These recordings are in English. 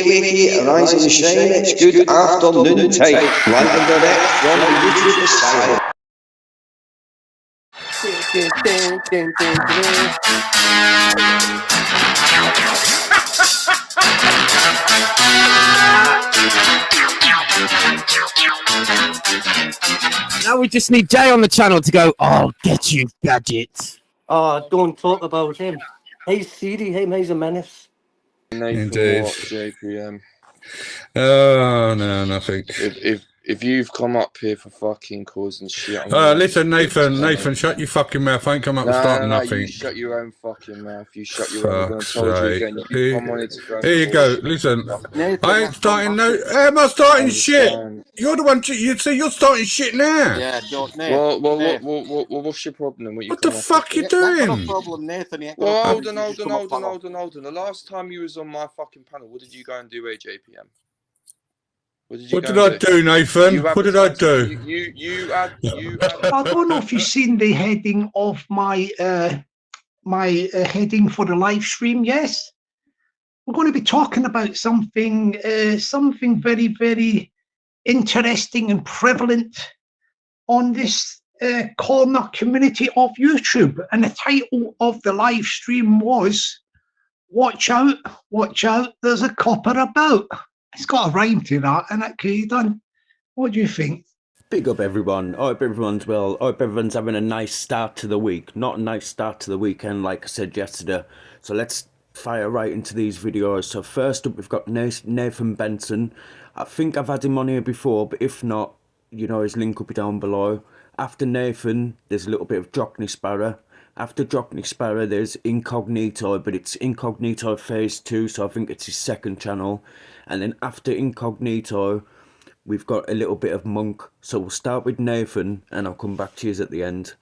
Wiki, Rise and Shine, it's good afternoon time. Live and direct from the YouTube asylum. Now we just need Jay on the channel to go, "I'll get you, gadget." Oh, don't talk about him. He's seedy, he's a menace. Indeed. What, JPM? Oh, no, nothing. If you've come up here for fucking causing shit, listen, Nathan, shut your fucking mouth. I ain't come up with starting nothing. You shut your own fucking mouth. You shut your own. I'm going to tell you again. You come on it to go. Here you go. Listen, I ain't starting no. Am I starting shit? You're the one. You see, you're starting shit now. Yeah, don't, Nathan. Well, what's your problem? What the fuck you doing? No problem, Nathan. Well, hold on. The last time you was on my fucking panel, what did you go and do, JPM? What did I do, Nathan? What did I do? I don't know if you've seen the heading of my heading for the live stream. Yes, we're going to be talking about something very, very interesting and prevalent on this corner community of YouTube. And the title of the live stream was "Watch out, watch out, there's a copper about." It's got a rhyme to that, and that could be done. What do you think? Big up everyone. I hope everyone's well. I hope everyone's having a nice start to the week. Not a nice start to the weekend, like I said yesterday. So let's fire right into these videos. So first up, we've got Nathan Benson. I think I've had him on here before, but if not, you know, his link will be down below. After Nathan, there's a little bit of Jockney Sparrow. After Jockney Sparrow, there's Incognito, but it's Incognito Phase 2, so I think it's his second channel. And then after Incognito, we've got a little bit of Monk. So we'll start with Nathan, and I'll come back to you at the end.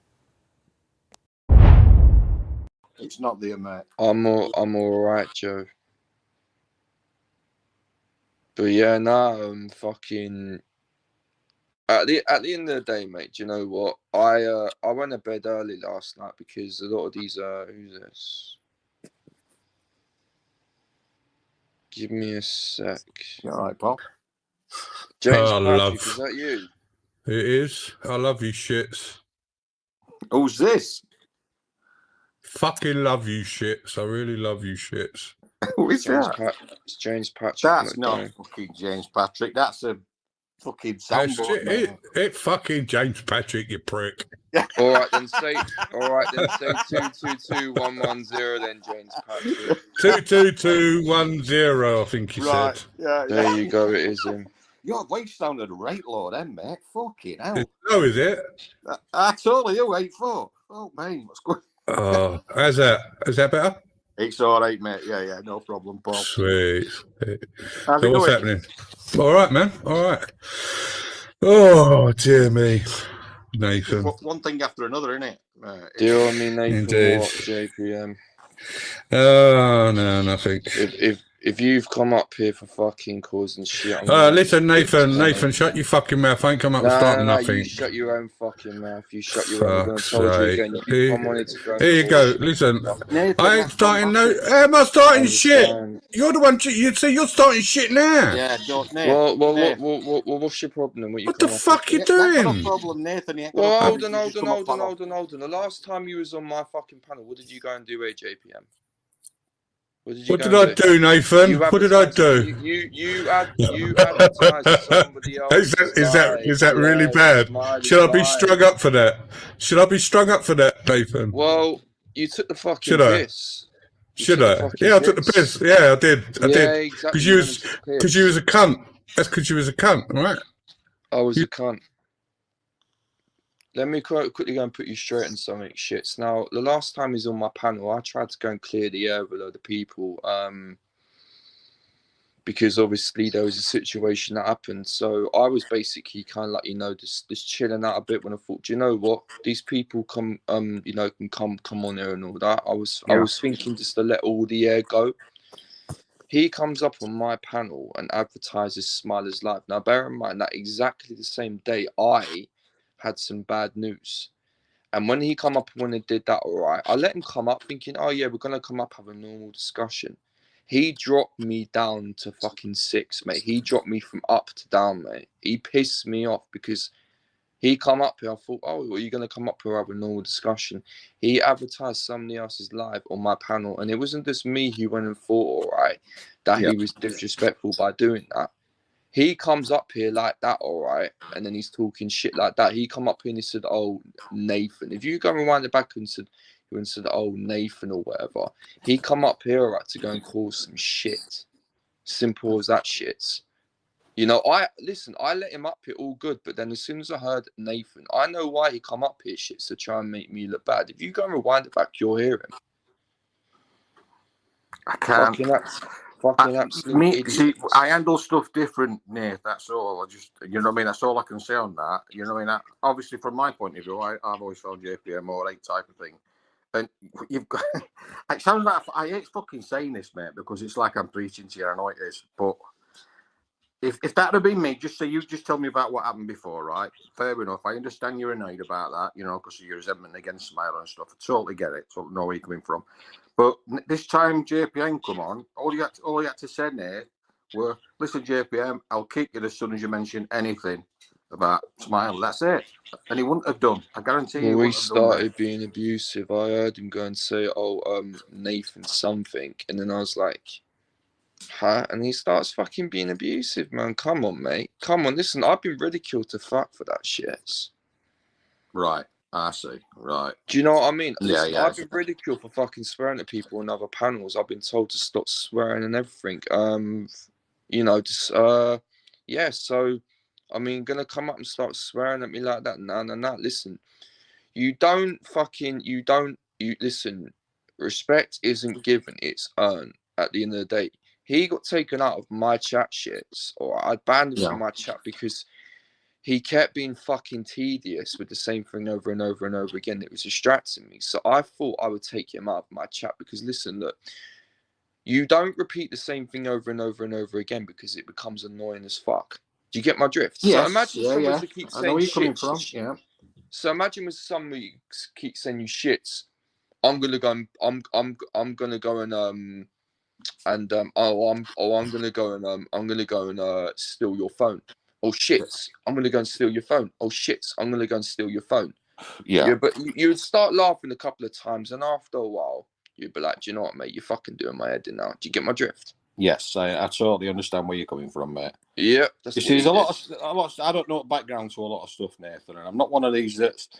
It's not there, mate. I'm all right, Joe. But yeah, fucking. At the end of the day, mate, do you know what? I went to bed early last night because a lot of these who's this? Give me a sec. You all right, Paul? James Patrick, is that you? It is. I love you shits. Who's this? Fucking love you shits. I really love you shits. Who is that? It's James Patrick. That's not fucking James Patrick. That's a fucking soundboard. It fucking James Patrick, you prick. All right, then say 222110. Then James Patrick. 22210. I think he said. Yeah. There you go. It is him. Your voice sounded right, Lord, mate. Fucking hell. Oh, is it? I told you 84. Oh man, what's going? Oh, how's that? Is that better? It's all right, mate. Yeah, no problem, Paul. Sweet. How's So what's happening? All right, man. All right. Oh, dear me. Nathan. One thing after another, isn't it? Dear on me, Nathan. Indeed. What, JPM? Oh, no, nothing. If you've come up here for fucking causing shit, listen, Nathan, shut your fucking mouth. I ain't come up with starting nothing. You shut your own fucking mouth. You shut your own. I'm going to tell you again. You come on it to go. Here you go. Listen, I ain't starting no. Am I starting shit? You're the one. You see, you're starting shit now. Yeah, don't, Nathan. Well, what's your problem? What the fuck you doing? No problem, Nathan. Well, hold on. The last time you was on my fucking panel, what did you go and do, JPM? What did I do, Nathan? What did I do? You advertised somebody else. Is that really bad? Should I be strung up for that? Should I be strung up for that, Nathan? Well, you took the fucking piss. Should I? Yeah, I took the piss. Yeah, I did. Exactly. Because you was a cunt. That's because you was a cunt, right? I was a cunt. Let me quickly go and put you straight in something shits. Now, the last time he's on my panel, I tried to go and clear the air with a load of people because obviously there was a situation that happened. So I was basically kind of like, just chilling out a bit when I thought, do you know what? These people can come on here and all that. I was thinking just to let all the air go. He comes up on my panel and advertises Smiler's Live. Now, bear in mind that exactly the same day I had some bad news, and when he come up and when he did that, all right, I let him come up thinking, oh yeah, we're gonna come up have a normal discussion. He dropped me down to fucking 6, mate. He dropped me from up to down, mate. He pissed me off because he come up here. I thought, oh, well, you're going to come up here, have a normal discussion. He advertised somebody else's live on my panel. And it wasn't just me who went and thought, all right, that he was disrespectful by doing that. He comes up here like that, all right, and then he's talking shit like that. He come up here and he said, oh, Nathan. If you go and rewind it back and said, oh, Nathan or whatever, he come up here, all right, to go and cause some shit. Simple as that shit. You know, I let him up here all good, but then as soon as I heard Nathan, I know why he come up here shit to try and make me look bad. If you go and rewind it back, you'll hear him. I can't. Fucking absolute see, I handle stuff different, Nate. That's all. I just, you know what I mean? That's all I can say on that. You know what I mean? Obviously, from my point of view, I've always found JPM or 8 type of thing. And you've got, it sounds like, I hate fucking saying this, mate, because it's like I'm preaching to you. I know it is. But if that had been me, just tell me about what happened before, right? Fair enough. I understand you're annoyed about that, you know, because of your resentment against Smile and stuff. I totally get it. So I know where you're coming from. But this time JPM come on, all you had to say, Nate, were, listen, JPM, I'll kick you as soon as you mention anything about Smile. That's it. And he wouldn't have done. I guarantee you. Well, he started being abusive. I heard him go and say, oh, Nathan something. And then I was like, huh? And he starts fucking being abusive, man. Come on, mate. Come on. Listen, I've been ridiculed to fuck for that shit. Right. I see. Right. Do you know what I mean? Listen, Yeah. I've been ridiculed for fucking swearing at people on other panels. I've been told to stop swearing and everything. You know, just yeah. So, I mean, gonna come up and start swearing at me like that? No. Listen, you listen. Respect isn't given; it's earned. At the end of the day, he got taken out of my chat shits, or I banned him from my chat because he kept being fucking tedious with the same thing over and over and over again. It was distracting me. So I thought I would take him out of my chat because, listen, look, you don't repeat the same thing over and over and over again because it becomes annoying as fuck. Do you get my drift? Yes. So imagine someone to keep saying shit. Yeah. So imagine with somebody keep saying you shits. I'm gonna go and I'm gonna go and I'm gonna go and steal your phone. Oh shit, I'm gonna go and steal your phone. Oh shit, I'm gonna go and steal your phone. Yeah, but you would start laughing a couple of times, and after a while, you'd be like, do you know what, mate? You're fucking doing my head in now. Do you get my drift? Yes, I totally understand where you're coming from, mate. Yeah, you see, there's a lot of. I don't know background to a lot of stuff, Nathan, and I'm not one of these that's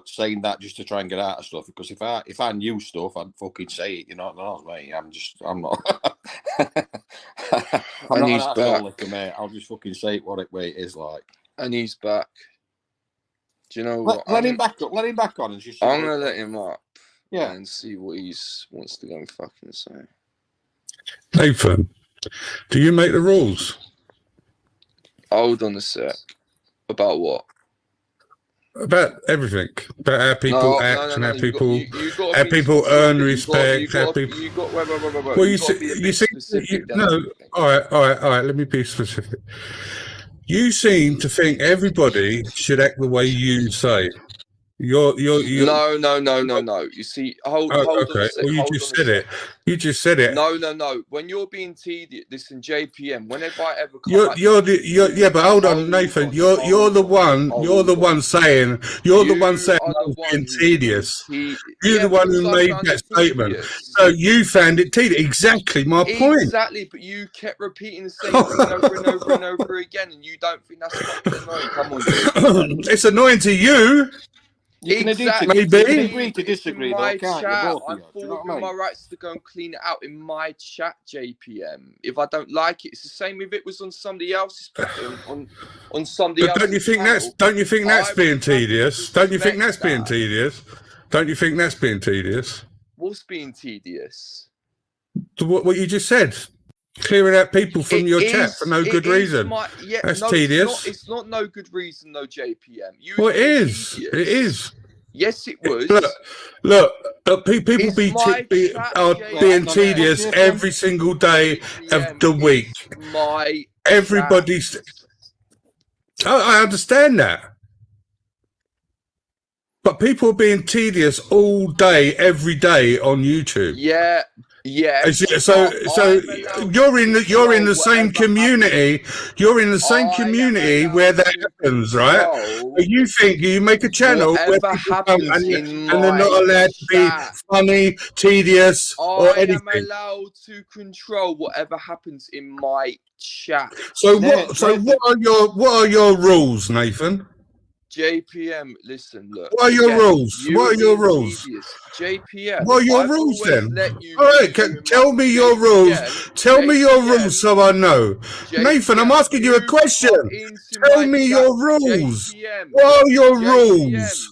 saying that just to try and get out of stuff. Because if I knew stuff, I'd fucking say it. You know what I mean? I'm not. I'm not an asshole, liquor, mate. I'll just fucking say it what it is like. And he's back. Do you know what? Let him back up. Let him back on. And just I'm gonna let him up. Yeah, and see what he wants to go and fucking say. Nathan, do you make the rules? Hold on a sec. About what? About everything. About how people act and how people earn respect. Wait. Well, you see, no. All right. Let me be specific. You seem to think everybody should act the way you say. You're No. You see, hold on a sec. Well, you just said it. No. When you're being tedious, listen, JPM. Whenever I ever come, but hold on, Nathan. You're the one saying I'm being tedious. You're the one who made that statement. So you found it tedious. Exactly my point. Exactly, but you kept repeating the same thing over and over and over again, and you don't think that's fucking annoying. Come on, it's annoying to you. You can agree to disagree, though, can't you? I'm forwarding my rights to go and clean it out in my chat, JPM. If I don't like it, it's the same if it was on somebody else's on somebody else's. But don't you think that's being tedious? Don't you think that's being tedious? Don't you think that's being tedious? What's being tedious? What you just said. Clearing out people from your chat for no good reason. That's tedious. It's not no good reason, though, JPM. Well, it is. It is. Yes, it was. Look people are being tedious every single day of the week. Everybody's. I understand that. But people are being tedious all day, every day on YouTube. Yeah. Yeah. So you're in the same community. You're in the same community where that happens, right? You think you make a channel where people come and they're not allowed to be funny, tedious, or anything. I am allowed to control whatever happens in my chat. So what are your rules, Nathan? JPM, listen, look. What are your rules? What are your rules? JPM. What are your rules then? All right, tell me your rules. Tell me your rules so I know. Nathan, I'm asking you a question. Tell me your rules. What are your rules?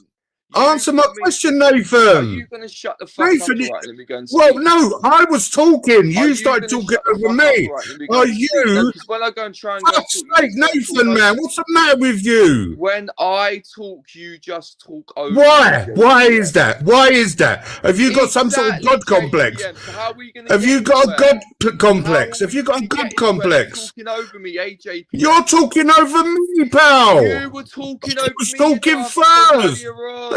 Answer my question, Nathan. Are you going to shut the fuck up? Right, let me go and speak. Well, no, I was talking. You started talking over me. Are you? Because when I go and try and go sake, Nathan, man, what's the matter with you? When I talk, you just talk over. Why? Why is that? Why is that? Have you got some sort of God complex? So how are we going Have you got a God complex? Have you got a God complex? Talking over me, AJP. You're talking over me, pal. You were talking over me. I was talking first.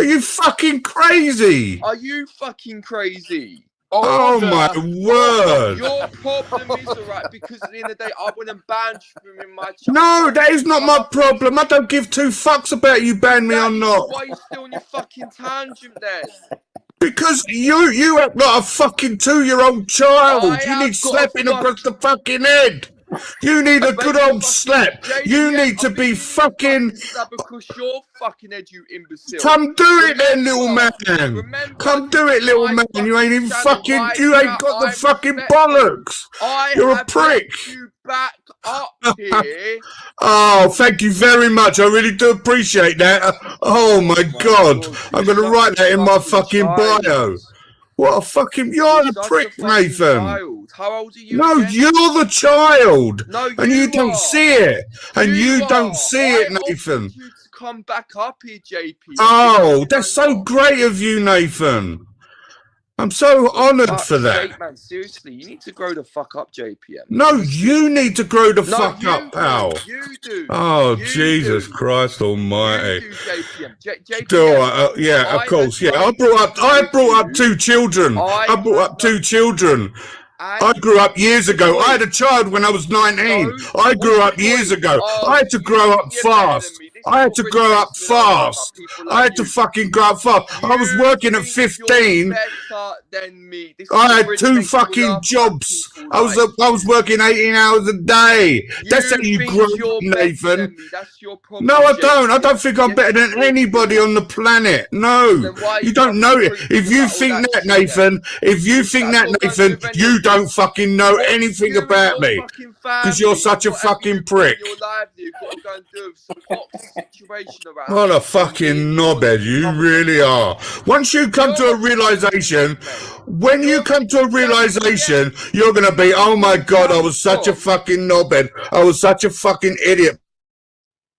Are you fucking crazy? Are you fucking crazy? Oh my word! Your problem is alright because at the end of the day, I wouldn't ban you from in my chat. No, that is not my problem. I don't give two fucks about you ban me or not. Why are you still on your fucking tangent then? Because you act like a fucking 2-year-old child. You need slapping across the fucking head. You need a good old slap. You need to be fucking. Because your fucking head, you imbecile. Come do it then, little man. Come do it, little man. You ain't even fucking. You ain't got the fucking bollocks. You're a prick. You back up here. Oh, thank you very much. I really do appreciate that. Oh my God. I'm going to write that in my fucking bio. What a fucking... You're a prick, Nathan. How old are you? No, again? you're the child. No, and you don't see it. And you don't see it, Nathan. You to come back up here, JP. Oh, that's so great of you, Nathan. I'm so honoured for that. Man, seriously, you need to grow the fuck up, JPM. No, you need to grow the fuck up, pal. You do. Oh, Jesus Christ Almighty. You do, JPM. Yeah, of course. Yeah, I brought up 2 children. I brought up 2 children. I grew up years ago. I had a child when I was 19. I grew up years ago. I had to grow up fast. I had to grow up fast. I had to fucking grow up fast. I was working at 15. I had 2 fucking jobs. I was working 18 hours a day. That's how you grow up, Nathan. No, I don't. I don't think I'm better than anybody on the planet. No, you don't know it. If you think that, Nathan, you don't fucking know anything about me because you're such a fucking prick. What a fucking knobhead you really are. Once you come to a realization, when you come to a realization, you're going to be, oh my God, I was such a fucking knobhead. I was such a fucking idiot.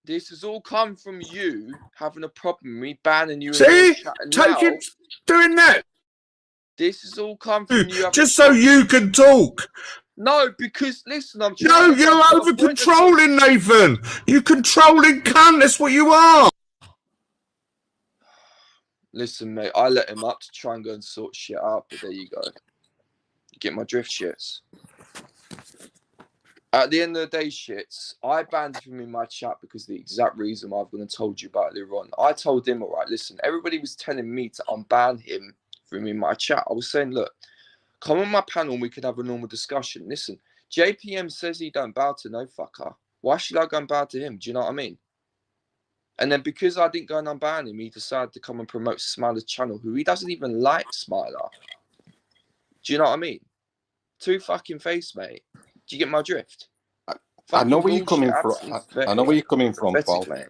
This has all come from you having a problem with me banning you. See? Take it, doing that. This has all come from you. Just so you can talk. No, because listen, I'm trying. No, you're over controlling, Nathan. You controlling cunt. That's what you are. Listen, mate, I let him up to try and go and sort shit out, but there you go. You get my drift, shits. At the end of the day, shits, I banned him in my chat because the exact reason I've gone and told you about earlier on. I told him, all right, listen, everybody was telling me to unban him from in my chat. I was saying, look, come on my panel and we can have a normal discussion. Listen, JPM says he don't bow to no fucker. Why should I go and bow to him? Do you know what I mean? And then because I didn't go and unban him, he decided to come and promote Smiler's channel, who he doesn't even like Smiler. Do you know what I mean? Two fucking face, mate. Do you get my drift? I know where you're coming from. I know where you're coming from, Paul. Mate.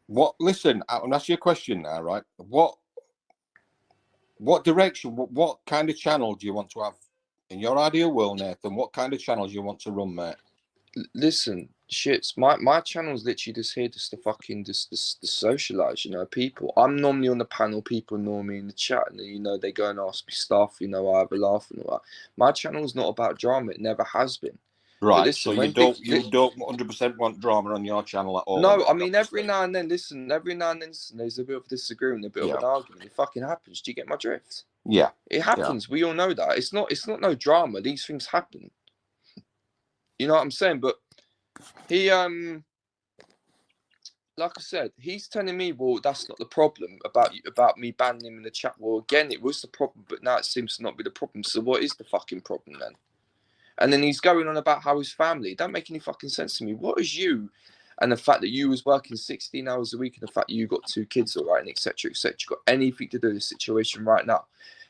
What? Listen, I'll ask you a question now, right? What direction? What kind of channel do you want to have in your ideal world, Nathan? What kind of channels you want to run, mate? Listen, shits. My channel's literally just here just to fucking just socialize, you know, people. I'm normally on the panel, people normally in the chat, and you know, they go and ask me stuff, you know, I have a laugh and all that. My channel's not about drama, it never has been. Right. But listen, So when you don't 100% want drama on your channel at all. no, I mean every now and then. Listen, every now and then there's a bit of disagreement, a bit of an argument. It fucking happens. Do you get my drift? Yeah. It happens. We all know that. It's not no drama. These things happen. You know what I'm saying? But he like I said, he's telling me, well, that's not the problem about me banning him in the chat. Well, again, it was the problem, but now it seems to not be the problem. So what is the fucking problem then? And then he's going on about how his family. It don't make any fucking sense to me. What is you and the fact that you was working 16 hours a week and the fact that you got 2 kids, all right, and etc. got anything to do with the situation right now?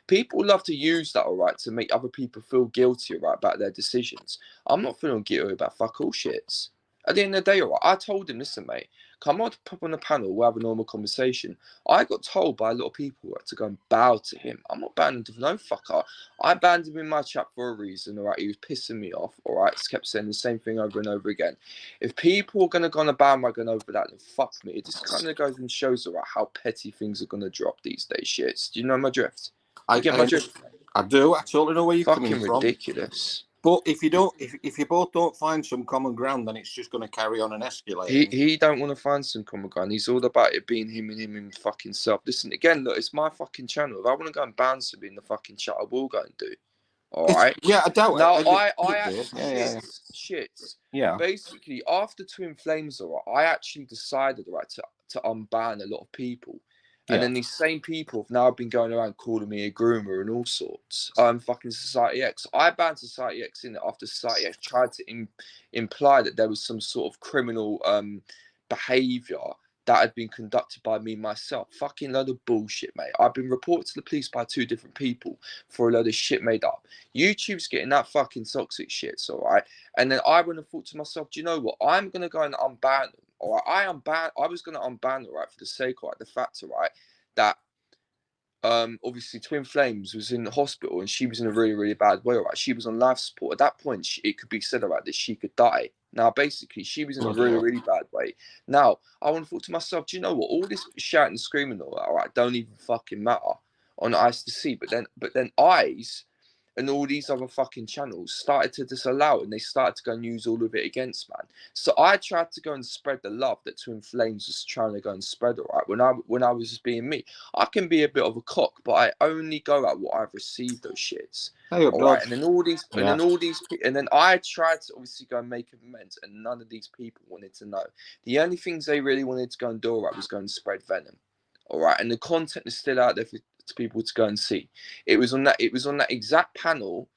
People love to use that, all right, to make other people feel guilty, all right, about their decisions. I'm not feeling guilty about fuck all shits. At the end of the day, all right, I told him, listen, mate, come on, pop on the panel, we'll have a normal conversation. I got told by a lot of people to go and bow to him. I'm not bowing to no fucker. I banned him in my chat for a reason, all right? He was pissing me off, all right? He kept saying the same thing over and over again. If people are going to go on a bandwagon over that, then fuck me. It just kind of goes and shows, all right, how petty things are going to drop these days, shits. Do you know my drift? You get my drift? I do. I totally know where you're coming Fucking from. ridiculous. But if you don't, if you both don't find some common ground, then it's just going to carry on and escalate. He don't want to find some common ground. He's all about it being him and fucking self. Listen, again, look, it's my fucking channel. If I want to go and ban somebody in the fucking chat, I will go and do. All right. Yeah, I doubt now, it. I actually shits. Yeah. Basically, after Twin Flames, all right, I actually decided, right, to unban a lot of people. And then these same people have now been going around calling me a groomer and all sorts. Fucking Society X. I banned Society X in it after Society X tried to imply that there was some sort of criminal behaviour that had been conducted by me myself. Fucking load of bullshit, mate. I've been reported to the police by 2 different people for a load of shit made up. YouTube's getting that fucking toxic shit, all right? And then I went and thought to myself, do you know what? I'm going to go and unban them. All right, I was going to unban, all right, for the sake of the fact, all right, that obviously Twin Flames was in the hospital and she was in a really, really bad way, all right. She was on life support. At that point, it could be said, all right, that she could die. Now, basically, she was in a really, really bad way. Now, I want to thought to myself, do you know what? All this shouting and screaming, all right, don't even fucking matter on Ice to See. But then Eyes and all these other fucking channels started to disallow it, and they started to go and use all of it against, man. So I tried to go and spread the love that Twin Flames was trying to go and spread, all right, when I was just being me. I can be a bit of a cock, but I only go at what I've received, those shits. All right, and then and then I tried to obviously go and make amends, and none of these people wanted to know. The only things they really wanted to go and do, all right, was go and spread venom. All right, and the content is still out there for people to go and see. It was on that exact panel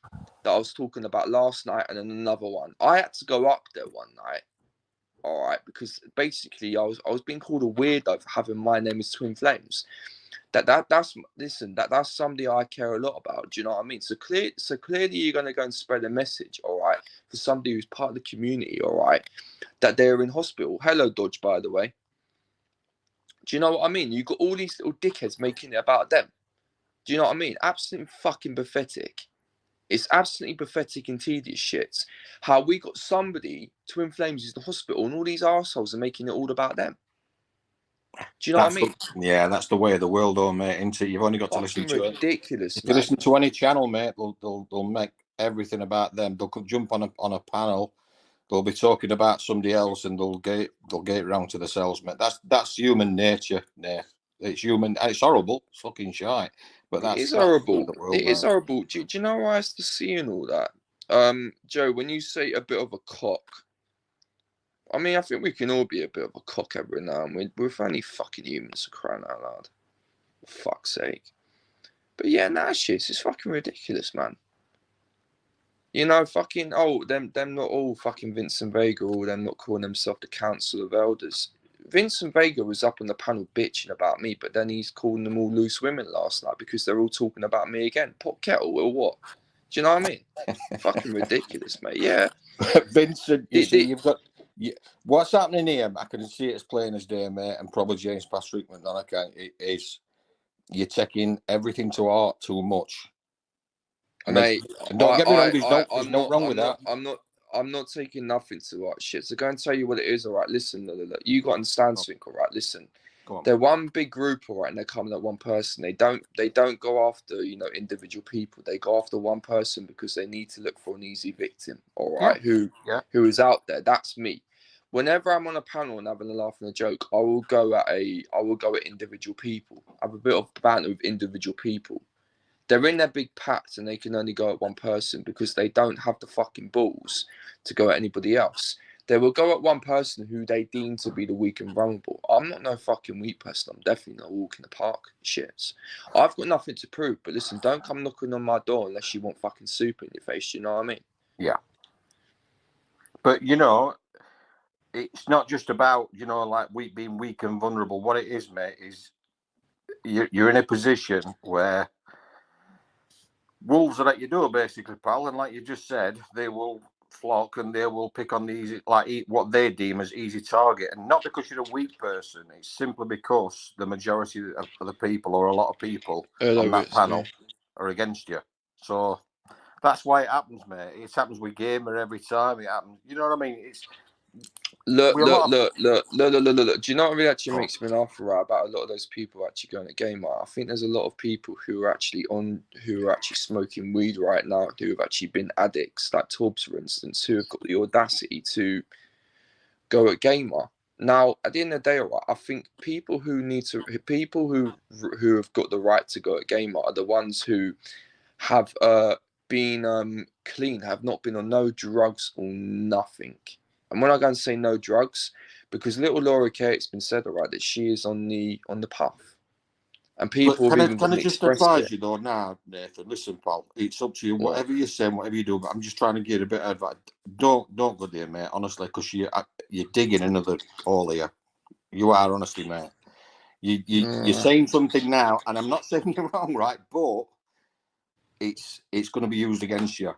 that I was talking about last night, and then another one. I had to go up there one night, all right, because basically I was being called a weirdo for having my name is Twin Flames. That's somebody I care a lot about. Do you know what I mean? So clearly you're going to go and spread a message, all right, for somebody who's part of the community, all right, that they're in hospital. Hello, Dodge, by the way. Do you know what I mean? You've got all these little dickheads making it about them. Do you know what I mean? Absolutely fucking pathetic. It's absolutely pathetic and tedious shit. How we got somebody, Twin Flames, is in the hospital, and all these arseholes are making it all about them. Do you know what I mean? Yeah, that's the way of the world, though, mate. Isn't it? You've only got to listen to it. Ridiculous. If you listen to any channel, mate, they'll make everything about them. They'll jump on a panel. They'll be talking about somebody else, and they'll get round to themselves, mate. That's human nature, Nate. It's human, and it's horrible. It's fucking shite. But it is horrible. It is horrible. Do you know why I used to see and all that? Joe, when you say a bit of a cock, I mean, I think we can all be a bit of a cock every now and then. We're only fucking humans, for crying out loud. For fuck's sake. But yeah, nah, shit, it's fucking ridiculous, man. You know, fucking, them not all fucking Vincent Vega, all them not calling themselves the Council of Elders. Vincent Vega was up on the panel bitching about me, but then he's calling them all loose women last night because they're all talking about me again. Pot kettle or what? Do you know what I mean? Fucking ridiculous, mate. Yeah. Vincent, you've got... what's happening here? I can see it as plain as day, mate, and probably James Patrick McDonagh is you're taking everything to heart too much. And mate, and don't get me wrong, there's no wrong with that. I'm not taking nothing to heart, shit. So go and tell you what it is, all right? Listen, look, you got to understand something, all right? Listen, They're one big group, all right, and they're coming at one person. They don't go after, you know, individual people. They go after one person because they need to look for an easy victim, all right, who is out there. That's me. Whenever I'm on a panel and having a laugh and a joke, I will go at individual people. I have a bit of banter with individual people. They're in their big packs and they can only go at one person because they don't have the fucking balls to go at anybody else. They will go at one person who they deem to be the weak and vulnerable. I'm not no fucking weak person. I'm definitely not walk in the park shits. I've got nothing to prove, but listen, don't come knocking on my door unless you want fucking soup in your face. You know what I mean? Yeah. But, you know, it's not just about, you know, like being weak and vulnerable. What it is, mate, is you're in a position where wolves are at your door, basically, pal. And like you just said, they will flock and they will pick on the easy, like what they deem as easy target. And not because you're a weak person, it's simply because the majority of the people, or a lot of people on that panel, are against you. So that's why it happens, mate. It happens with Gamer every time. It happens. You know what I mean? It's Look. Do you know what really actually makes me laugh about a lot of those people actually going to Gamer? I think there's a lot of people who are actually smoking weed right now who have actually been addicts, like Torbs, for instance, who have got the audacity to go at Gamer. Now, at the end of the day, I think people who have got the right to go at Gamer are the ones who have been clean, have not been on no drugs or nothing. And when I go and say no drugs, because little Laura K, it's been said, all right, that she is on the path. And people have even can I just expressed advise it. you though now, Nathan? Listen, pal, it's up to you. Whatever you're saying, whatever you do, but I'm just trying to give a bit of advice. Don't go there, mate. Honestly, because you're digging another hole here. You are, honestly, mate. You're saying something now, and I'm not saying you're wrong, right? But it's going to be used against you.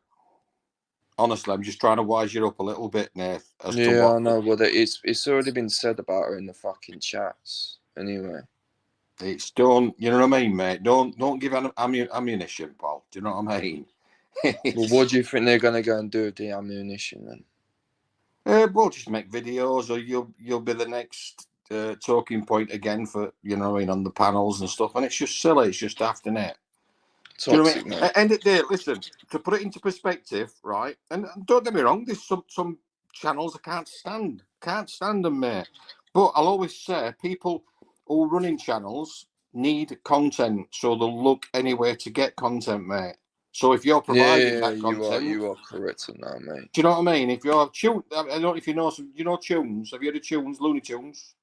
Honestly, I'm just trying to wise you up a little bit, Nath. I know. Well, it's already been said about her in the fucking chats. Anyway, it's don't. You know what I mean, mate? Don't give ammunition, pal. Do you know what I mean? well, what do you think they're gonna go and do with the ammunition then? We'll just make videos, or you'll be the next talking point again for, you know what I mean, on the panels and stuff. And it's just silly. It's just after net. Do you know what I mean? End of the day, listen, to put it into perspective, right? And don't get me wrong, there's some channels I can't stand them, mate. But I'll always say people who are running channels need content, so they'll look anywhere to get content, mate. So if you're providing that content, you are correct on that, mate. do you know what I mean? If you're I don't know if you know some, you know Tunes. Have you heard of Tunes, Looney Tunes?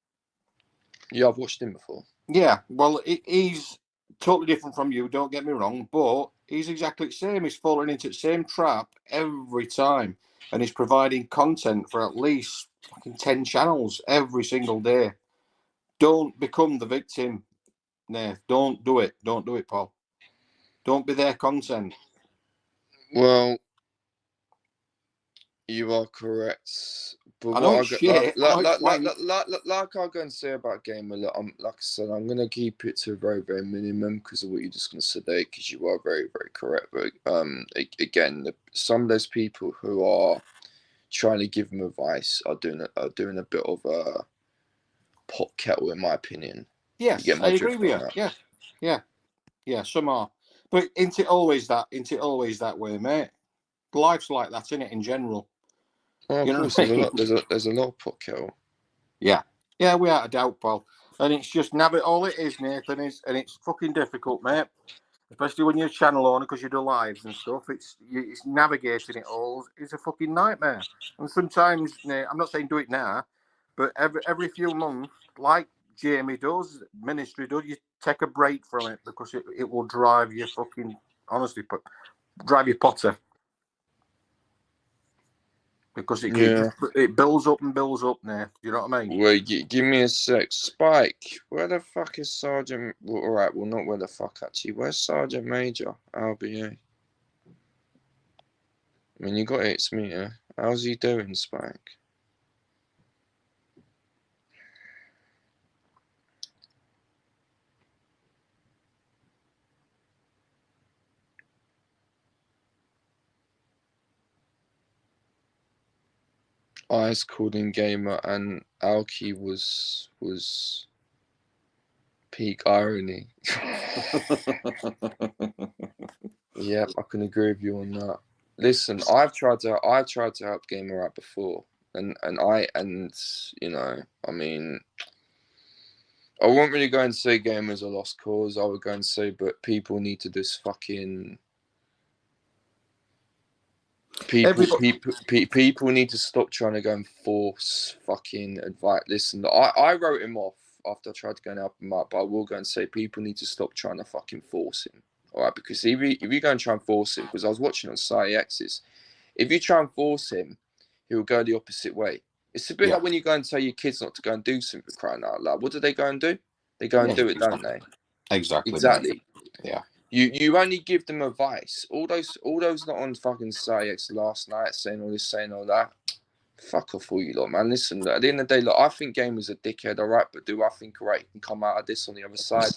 Yeah, I've watched him before. Yeah, well, he's totally different from you, don't get me wrong, but he's exactly the same. He's falling into the same trap every time, and he's providing content for at least fucking 10 channels every single day. Don't become the victim, Nath. Don't do it. Don't do it, Paul. Don't be their content. Well, you are correct. But I know what it's shit. like I go and say about Gamer, like I said, I'm gonna keep it to a very, very minimum because of what you're just gonna say there, because you are very, very correct. But again, some of those people who are trying to give them advice are doing a bit of a pot kettle, in my opinion. Yes, I agree with you. Yeah. Some are, but ain't it always that way, mate? Life's like that, isn't it? In general. Oh, of course, there's a lot of pot kettle. Yeah, without a doubt, Paul. And it's just all it is, Nathan, and it's fucking difficult, mate. Especially when you're a channel owner, because you do lives and stuff. It's navigating it all is a fucking nightmare. And sometimes, Nate, I'm not saying do it now, but every few months, like Jamie does, Ministry does, you take a break from it because it will drive you fucking, honestly, drive you potter. Because it builds up and builds up, Nate. You know what I mean? Wait, give me a sec. Spike, where the fuck is Sergeant? Well, all right, well, not where the fuck, actually. Where's Sergeant Major? RBA. I mean, you got It's me, yeah? How's he doing, Spike? Ice called in Gamer, and Alki was Peak irony. Yeah, I can agree with you on that. Listen, I've tried to help Gamer out before, and you know, I mean, I won't really go and say Gamer's a lost cause. I would go and say, but people need to just fucking people need to stop trying to go and force fucking advice. Listen, I wrote him off after I tried to go and help him out, but I will go and say people need to stop trying to fucking force him. All right, because if you go and try and force him, because I was watching on SciX's, if you try and force him, he will go the opposite way. It's a bit like when you go and tell your kids not to go and do something, crying out loud. What do they go and do? They go and do it, don't they? Exactly. Exactly. Yeah. You only give them advice. All those not on fucking SciX last night saying all this, saying all that. Fuck off all you lot, man. Listen, at the end of the day, look, I think Gamer's a dickhead, all right, but do I think, all right, he can come out of this on the other side?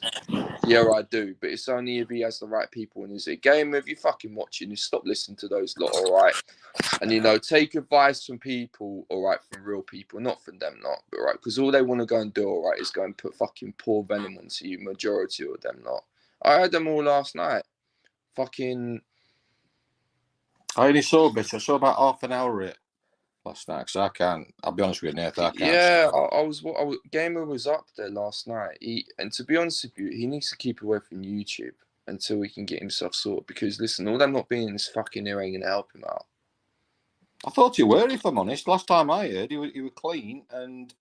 Yeah, I do, but it's only if he has the right people in his ear. Gamer, if you're fucking watching, you stop listening to those lot, all right? And, you know, take advice from people, all right, from real people, not from them, not, but right, because all they want to go and do, all right, is go and put fucking poor venom onto you, majority of them, not. I heard them all last night. Fucking. I only saw a bit. I saw about half an hour of it last night, so I can't. I'll be honest with you, Nathan. I can't. Yeah, I was. Gamer was up there last night. And to be honest with you, he needs to keep away from YouTube until he can get himself sorted. Because listen, all them not being in this fucking ear ain't gonna help him out. I thought he were, if I'm honest. Last time I heard, he was clean and.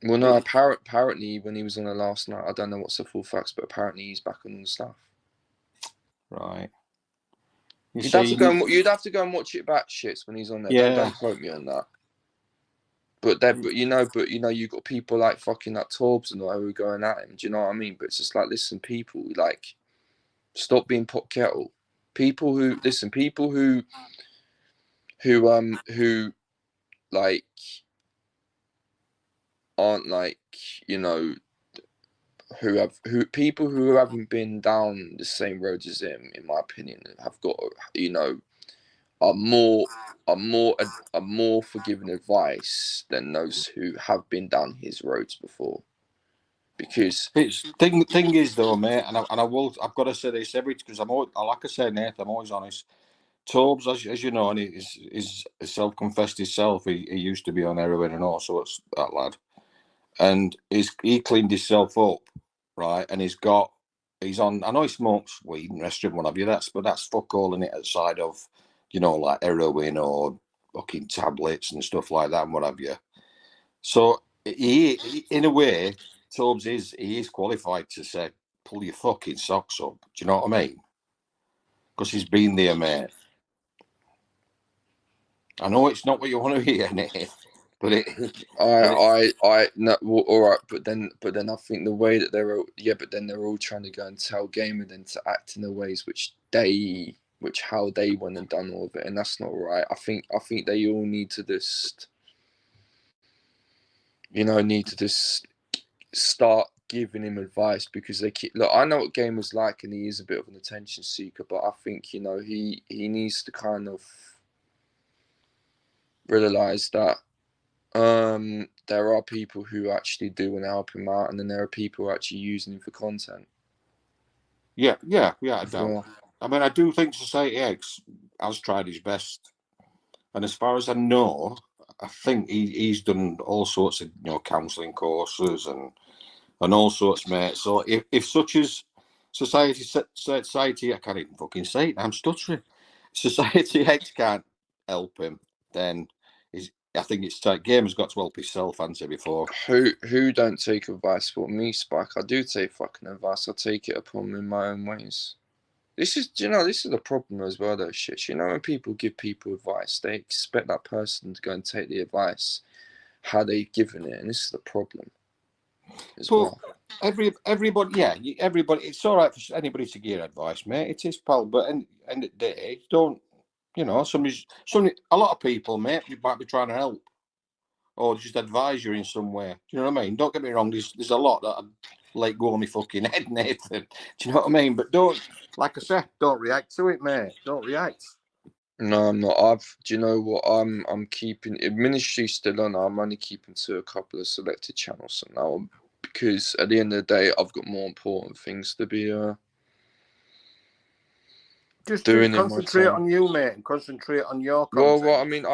Well, no, apparently when he was on the last night, I don't know what's the full facts, but apparently he's back on the stuff. Right. You'd have to go and watch it back, shits, when he's on there. Yeah. Don't quote me on that. But you know, you got people like fucking like Torbs and all who are going at him. Do you know what I mean? But it's just like, listen, people, like, stop being pot kettle. People who like aren't like, you know, people who haven't been down the same roads as him, in my opinion, have got, you know, are more forgiving advice than those who have been down his roads before. Because thing is though, mate, and I've got to say this because like I said, Nathan, I'm always honest. Torbs, as you know, and he's self-confessed himself. He used to be on heroin and all sorts, that lad, and he cleaned himself up, right? And he's on. I know he smokes weed and restaurant, what have you. That's fuck all in it outside of, you know, like heroin or fucking tablets and stuff like that and what have you. So he in a way, Torbs is qualified to say, pull your fucking socks up. Do you know what I mean? Because he's been there, mate. I know it's not what you want to hear, Nate, but no, well, all right, but then I think the way that they're all trying to go and tell Gamer then to act in the ways how they went and done all of it, and that's not right. I think they all need to just, you know, start giving him advice, because they keep, look, I know what Gamer's like, and he is a bit of an attention seeker, but I think, you know, he needs to kind of realize that there are people who actually do want to help him out, and then there are people who are actually using him for content. Yeah, I don't. I mean, I do think Society X has tried his best, and as far as I know, I think he's done all sorts of, you know, counselling courses and all sorts, mate. So if such as Society, I can't even fucking say it. I'm stuttering. Society X can't help him, then I think it's time. Gamer's got to help himself, hasn't he, before? Who don't take advice for me, Spike? I do take fucking advice. I take it upon me in my own ways. This is the problem as well, though, shit. You know, when people give people advice, they expect that person to go and take the advice how they've given it, and this is the problem as well. Everybody, it's all right for anybody to give advice, mate. It is, pal, but end of the day, don't, you know, a lot of people, mate, you might be trying to help or just advise you in some way. Do you know what I mean? Don't get me wrong, there's a lot that I'd like go on my fucking head, Nathan. Do you know what I mean? But don't, like I said, don't react to it, mate. Don't react. No, I'm not. Do you know what? I'm keeping, if ministry's still on, I'm only keeping to a couple of selected channels. So now because at the end of the day, I've got more important things to be Just doing in my concentrate time. on you, mate, and concentrate on your Well, content. I mean,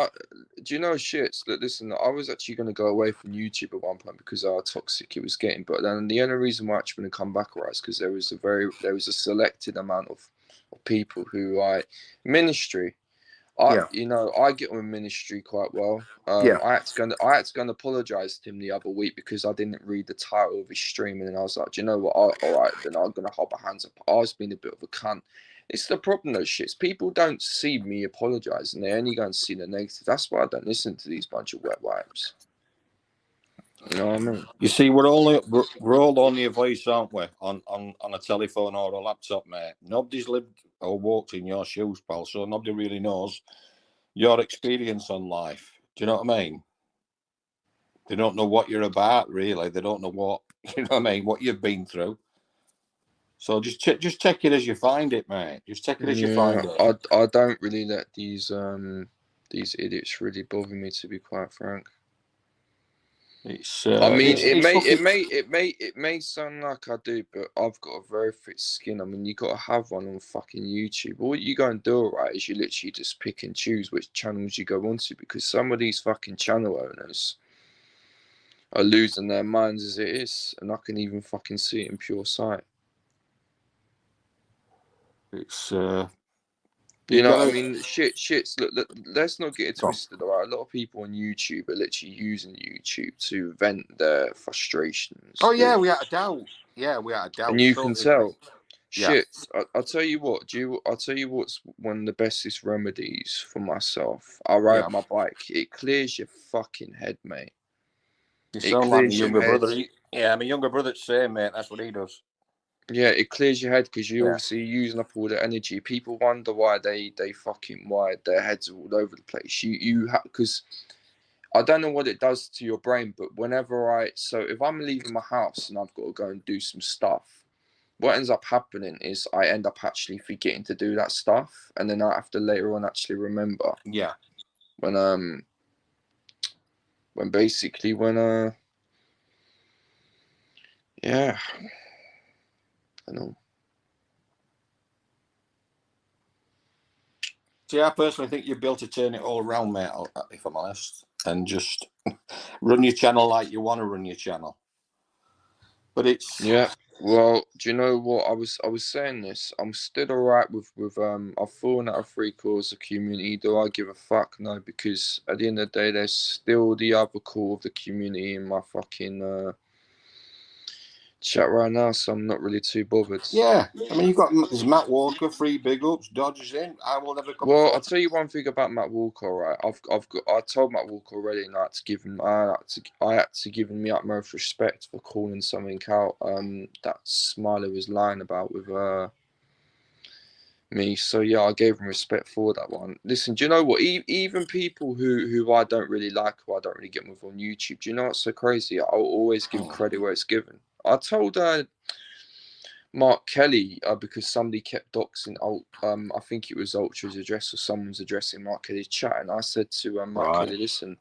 do you know shits? That listen, I was actually going to go away from YouTube at one point because of how toxic it was getting. But then the only reason why I'm actually going to come back right is because there was a selected amount of people who ministry. You know, I get on with ministry quite well. I had to go and apologise to him the other week because I didn't read the title of his stream, and then I was like, do you know what? All right, then I'm gonna hold my hands up. I was being a bit of a cunt. It's the problem, those shits. People don't see me apologising; they only go and see the negative. That's why I don't listen to these bunch of wet wipes. You know what I mean? You see, we're all only a voice, aren't we? On a telephone or a laptop, mate. Nobody's lived or walked in your shoes, pal. So nobody really knows your experience on life. Do you know what I mean? They don't know what you're about, really. They don't know what what you've been through. So just check it as you find it, mate. Just check it as you find it. I don't really let these idiots really bother me, to be quite frank. It's. I mean, it may sound like I do, but I've got a very thick skin. I mean, you got to have one on fucking YouTube. All you go and do, right, is you literally just pick and choose which channels you go onto, because some of these fucking channel owners are losing their minds as it is, and I can even fucking see it in pure sight. It's. You know what I mean? Shits. Look, let's not get it twisted. All right, a lot of people on YouTube are literally using YouTube to vent their frustrations. Oh yeah, we had a doubt. Yeah, we had a doubt. And you can tell. Shits. I'll tell you what. I'll tell you what's one of the bestest remedies for myself. I ride my bike. It clears your fucking head, mate. You sound like my younger brother. My younger brother's same, mate. That's what he does. Yeah, it clears your head because you're obviously using up all the energy. People wonder why why their heads are all over the place. Because I don't know what it does to your brain, but so if I'm leaving my house and I've got to go and do some stuff, what ends up happening is I end up actually forgetting to do that stuff, and then I have to later on actually remember. Yeah. When yeah. I know. See, I personally think you'd be able to turn it all around, mate, if I'm honest, and just run your channel like you want to run your channel. But it's well, do you know what? I was saying this. I'm still alright with I've fallen out of 3 calls of community. Do I give a fuck? No, because at the end of the day, there's still the other core of the community in my fucking chat right now, so I'm not really too bothered. Yeah, I mean, there's Matt Walker, 3 big ups, Dodgers in. I will never come. Well, I'll tell you one thing about Matt Walker, right? I told Matt Walker already, and I had to give him the utmost respect for calling something out. That Smiler was lying about with me. So yeah, I gave him respect for that one. Listen, do you know what? Even people who I don't really like, who I don't really get with on YouTube, do you know what's so crazy? I'll always give credit where it's given. I told Mark Kelly because somebody kept doxing I think it was Ultra's address or someone's addressing Mark Kelly's chat, and I said to Mark Kelly, listen,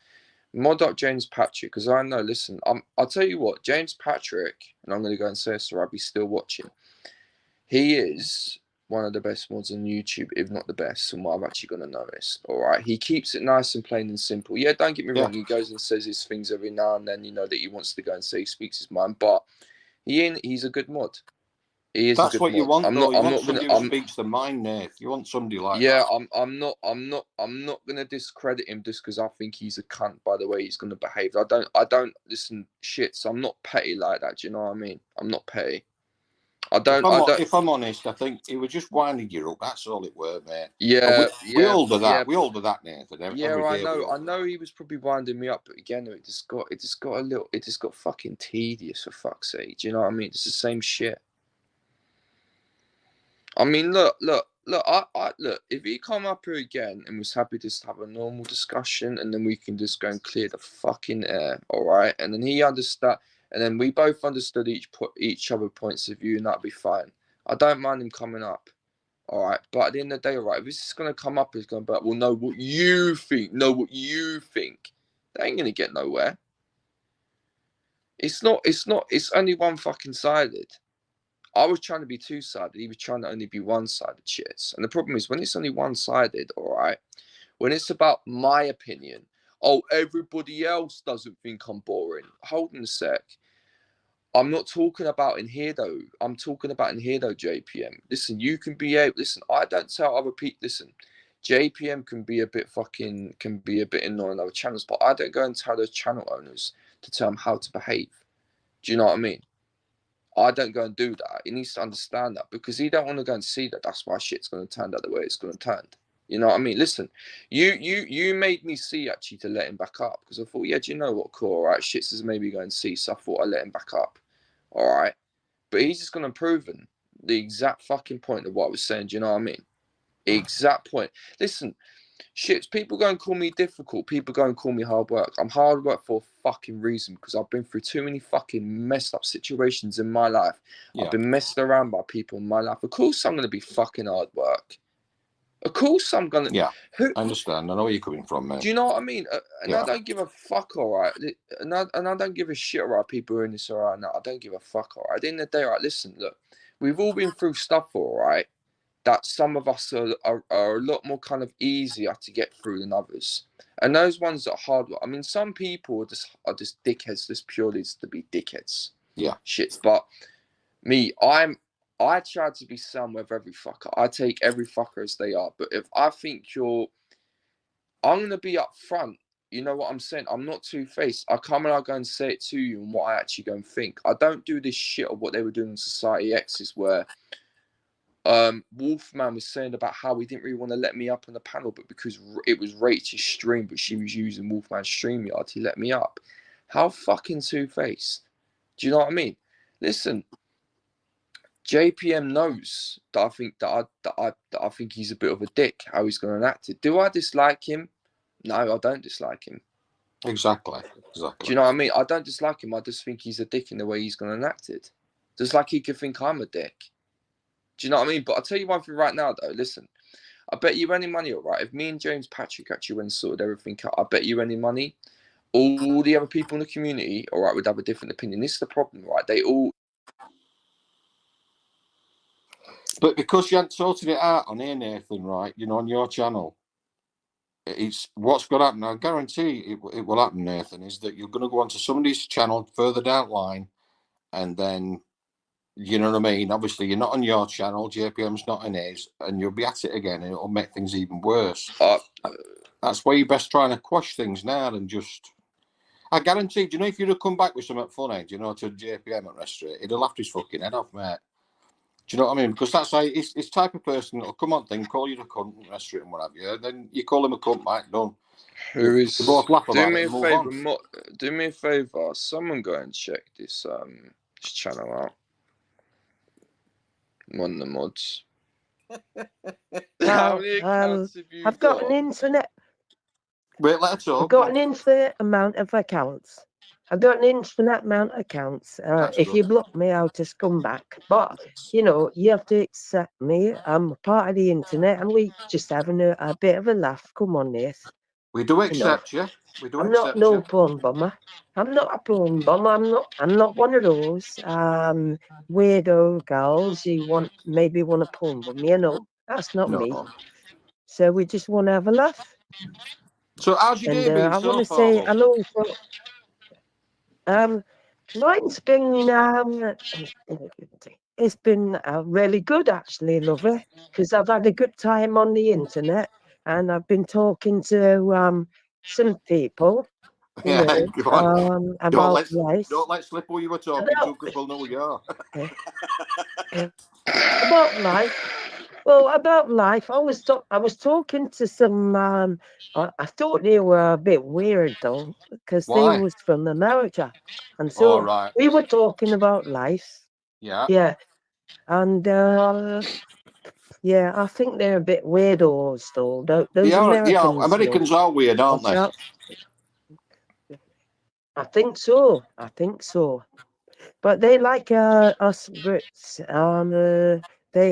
mod up James Patrick, because I know, listen, I'll tell you what, James Patrick, and I'm going to go and say this so I'll be still watching, he is one of the best mods on YouTube, if not the best, and what I've actually going to notice. All right, he keeps it nice and plain and simple. Yeah, don't get me wrong, he goes and says his things every now and then, you know, that he wants to go and say he speaks his mind, but he's a good mod. That's what you want, though. You want somebody who speaks the mind, Nate. You want somebody like that. Yeah, I'm not gonna discredit him just because I think he's a cunt by the way he's gonna behave. I don't listen shits. I'm not petty like that. Do you know what I mean? I'm not petty. If I'm honest, I think he was just winding you up. That's all it were, mate. Yeah, we all do that. Yeah. We all do that, Nathan. Yeah, I know. I know he was probably winding me up, but again, it just got fucking tedious for fuck's sake. Do you know what I mean? It's the same shit. I mean, look. If he come up here again and was happy to just have a normal discussion, and then we can just go and clear the fucking air, all right? And then he understood, and then we both understood each other points of view, and that'd be fine. I don't mind him coming up, all right? But at the end of the day, all right, if this is gonna come up, he's going to be like, well, know what you think. They ain't gonna get nowhere. It's not. It's only one fucking sided. I was trying to be two-sided. He was trying to only be one-sided shits. And the problem is when it's only one-sided, all right, when it's about my opinion, oh, everybody else doesn't think I'm boring. Hold on a sec. I'm not talking about in here, though. I'm talking about in here, though, JPM. Listen, you can be able... Listen, I don't tell other people... Listen, JPM can be a bit annoying on other channels, but I don't go and tell those channel owners to tell them how to behave. Do you know what I mean? I don't go and do that. He needs to understand that because he don't want to go and see that. That's why shit's going to turn out the way it's going to turn. You know what I mean? Listen, you made me see actually to let him back up because I thought, yeah, do you know what, cool, all right, shit's is maybe going to see, so I thought I'd let him back up. All right. But he's just going to prove the exact fucking point of what I was saying. Do you know what I mean? Exact point. Listen, shit, people go and call me difficult. People go and call me hard work. I'm hard work for a fucking reason because I've been through too many fucking messed up situations in my life. I've been messed around by people in my life. Of course I'm going to be fucking hard work. Of course I'm going to... Yeah, I understand. I know where you're coming from, man. Do you know what I mean? And I don't give a fuck, all right? And I don't give a shit, all right, people are in this, all right? No, I don't give a fuck, all right? At the end of the day, all right, listen, look, we've all been through stuff, all right, that some of us are a lot more kind of easier to get through than others. And those ones that are hard work, I mean, some people are just dickheads, just purely to be dickheads. Yeah. Shit. But me, I try to be some with every fucker. I take every fucker as they are. But if I think I'm going to be up front. You know what I'm saying? I'm not two-faced. I come and I go and say it to you and what I actually go and think. I don't do this shit of what they were doing in Society X's where Wolfman was saying about how he didn't really want to let me up on the panel, but because it was Rachel's stream, but she was using Wolfman's StreamYard, he let me up. How fucking two-faced? Do you know what I mean? Listen, JPM knows that I think he's a bit of a dick, how he's going to act it. Do I dislike him? No, I don't dislike him. Exactly. Do you know what I mean? I don't dislike him. I just think he's a dick in the way he's going to act it. Just like he could think I'm a dick. Do you know what I mean? But I'll tell you one thing right now, though. Listen, I bet you any money, all right, if me and James Patrick actually went and sorted everything out, I bet you any money, all the other people in the community, all right, would have a different opinion. This is the problem, right? They all... But because you hadn't sorted it out on here, Nathan, right, you know, on your channel, it's what's going to happen. I guarantee it will happen, Nathan, is that you're going to go onto somebody's channel further down the line, and then, you know what I mean? Obviously, you're not on your channel, JPM's not in his, and you'll be at it again, and it'll make things even worse. That's why you're best trying to quash things now and just... I guarantee, do you know, if you'd have come back with something funny, do you know, to JPM at Restaurant, he'd have laughed his fucking head off, mate. Do you know what I mean? Because that's like, it's type of person that'll come on thing, call you a cunt, restaurant and what have you, then you call him a cunt, mate, done. Who is... You both laugh about it and move on. Do me a favour, someone go and check this channel out. One of the mods. How many accounts have you I've got an infinite... Wait, let her talk. I've got an infinite amount of accounts. I've got an infinite amount of accounts. If you block me, I'll just come back. But, you know, you have to accept me. I'm a part of the internet and we just having a bit of a laugh. Come on, Nate. We do accept you. We do I'm accept not no you. porn bomber. I'm not a porn bomber. I'm not one of those weirdo girls who maybe want to porn bomb me. No, that's not me. So we just want to have a laugh. So how's your day been I so want to far, say love? hello. Mine's been it's been really good actually, lovely, because I've had a good time on the internet and I've been talking to some people, you know, about life. Don't let slip who you were talking to, because we'll know who you are. About life. Well, about life, I was talking to some. I thought they were a bit weird though, because they was from America, and so we were talking about life. Yeah. Yeah, and yeah, I think they're a bit weirdos though. Those Americans are weird, aren't they? I think so. But they like us Brits. They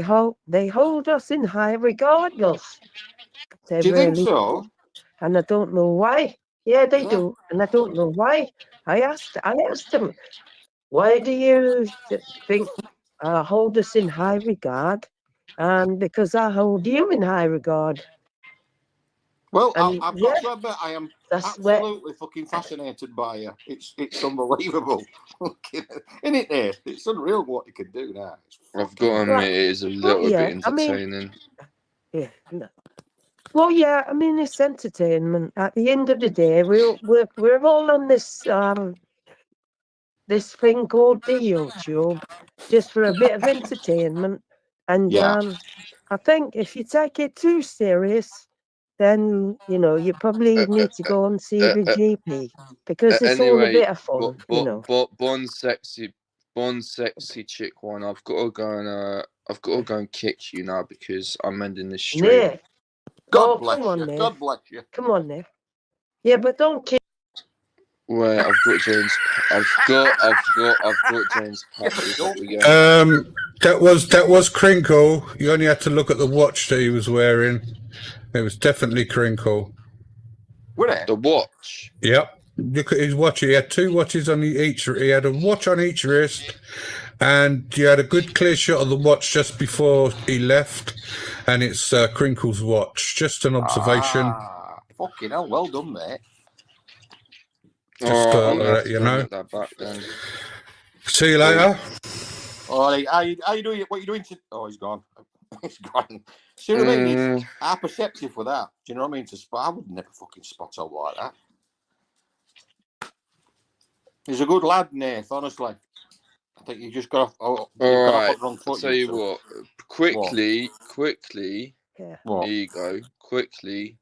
hold us in high regard, girls. Do you think so? And I don't know why. Yeah, they do, and I don't know why. I asked them, why do you think hold us in high regard? And because I hold you in high regard. Well, And I've yeah, got to admit, I am that's where absolutely fucking fascinated by you. It's unbelievable. Isn't it, Nate? It's unreal what you can do now. I've got to admit, it is a little bit entertaining. Yeah. No. Well, yeah. I mean, it's entertainment. At the end of the day, we're all on this this thing called the YouTube, just for a bit of entertainment. And I think if you take it too serious, then you know you probably need to go and see the GP, because it's all a Anyway, bit of fun, you know. Bon sexy chick one. I've got to go and kick you now because I'm ending this stream. Nick. God bless come on, you. Nick. God bless you. Come on, Nick. Yeah, but don't kick. Wait, I've got James. I've got James Patrick up again. That was Crinkle. You only had to look at the watch that he was wearing. It was definitely Crinkle. The watch. Yep. Look at his watch. He had two watches on each. He had a watch on each wrist, and you had a good clear shot of the watch just before he left. And it's Crinkle's watch. Just an observation. Fucking hell, well done, mate. Just I'm gonna have to you go know. look that back then. See you later. All right, how you doing? What you doing? Oh, he's gone. He's gone. See what I mean? It's our perceptive for that. Do you know what I mean? To spot, I would never fucking spot out like that. He's a good lad, Nath. Honestly, I think you just got off. Oh, you've got off on the wrong foot. I'll tell you what. Quickly. Yeah. There you go. Quickly.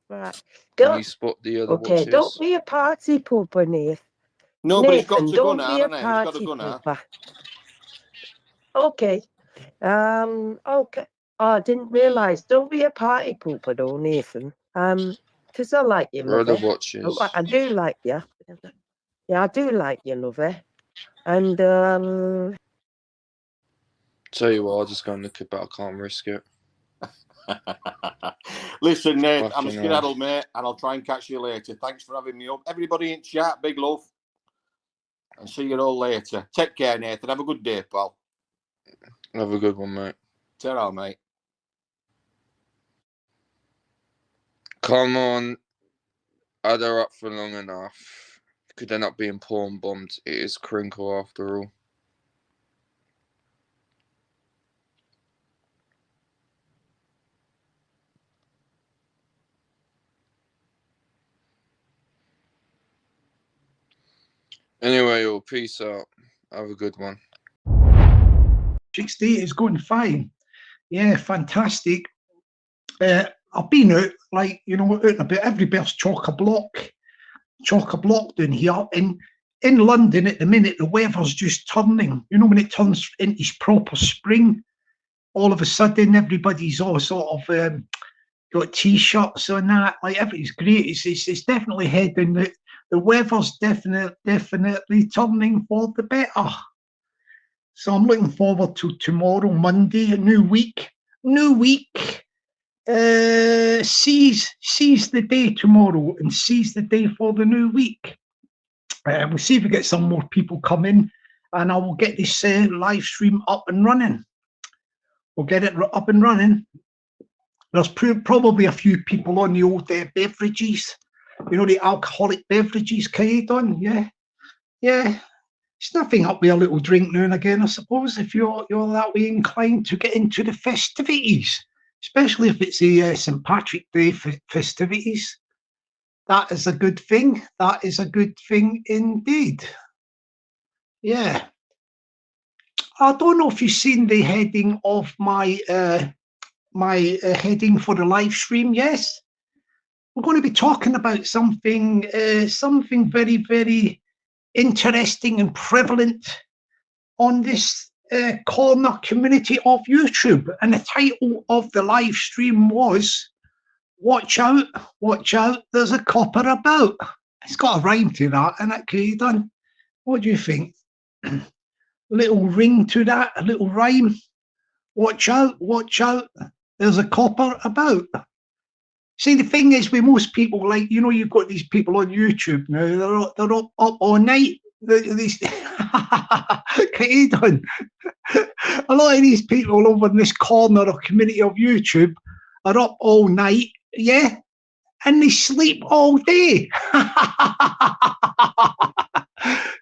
Right. Can you spot the other watches? Don't be a party pooper, Nath. No, but he's got to don't go be now, a hasn't he? He's got to party go now. pooper. Okay. Okay. Oh, I didn't realise. Don't be a party pooper, though, Nathan. Because I like you, Where are the lovey. watches? I do like you. Yeah, I do like you, lovey. And tell you what, I'll just go and look at it. I can't risk it. Listen, Nate, I'm a skedaddle, mate, and I'll try and catch you later. Thanks for having me up. Everybody in chat, big love. And see you all later. Take care, Nathan. Have a good day, pal. Have a good one, mate. Ta-ra, mate. Come on. Add her up for long enough. Could end up being porn bombed. It is Crinkle after all. Anyway, all peace out. Have a good one. 60 is going fine. Yeah, fantastic. I've been out, like, you know, out and about. Everybody's chock-a-block down here. In London at the minute, the weather's just turning. You know, when it turns into proper spring, all of a sudden everybody's all sort of got t-shirts on that. Like, everything's great. It's definitely heading. The weather's definitely turning for the better. So I'm looking forward to tomorrow, Monday, a new week. Seize the day tomorrow and seize the day for the new week. We'll see if we get some more people come in, and I will get this live stream up and running. We'll get it up and running. There's probably a few people on the old beverages, you know, the alcoholic beverages, Kaidon. Yeah. It's nothing up with a little drink now and again, I suppose, if you're that way inclined to get into the festivities, especially if it's the St. Patrick Day festivities. That is a good thing. That is a good thing indeed. Yeah. I don't know if you've seen the heading of my heading for the live stream. Yes. We're going to be talking about something very, very interesting and prevalent on this corner community of YouTube. And the title of the live stream was Watch Out, There's a Copper About. It's got a rhyme to that, isn't it, Caden? What do you think? A little ring to that, a little rhyme. Watch out, there's a copper about. See, the thing is with most people, like, you know, you've got these people on YouTube now, they're up all night. These done. A lot of these people over in this corner or community of YouTube are up all night, yeah, and they sleep all day.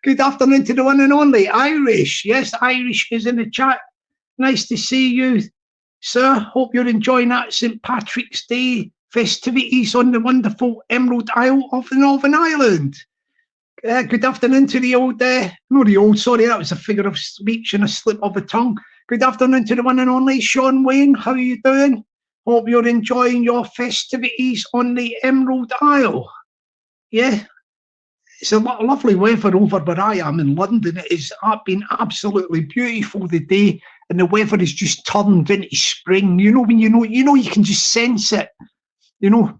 Good afternoon to the one and only Irish. Yes, Irish is in the chat. Nice to see you, sir. Hope you're enjoying that St. Patrick's Day festivities on the wonderful Emerald Isle of the Northern Ireland. Good afternoon to the old, sorry, that was a figure of speech and a slip of the tongue. Good afternoon to the one and only Sean Wayne. How are you doing? Hope you're enjoying your festivities on the Emerald Isle. Yeah, it's a lovely weather over where I am in London. It has been absolutely beautiful today, and the weather has just turned into spring. You know, when you you can just sense it. You know,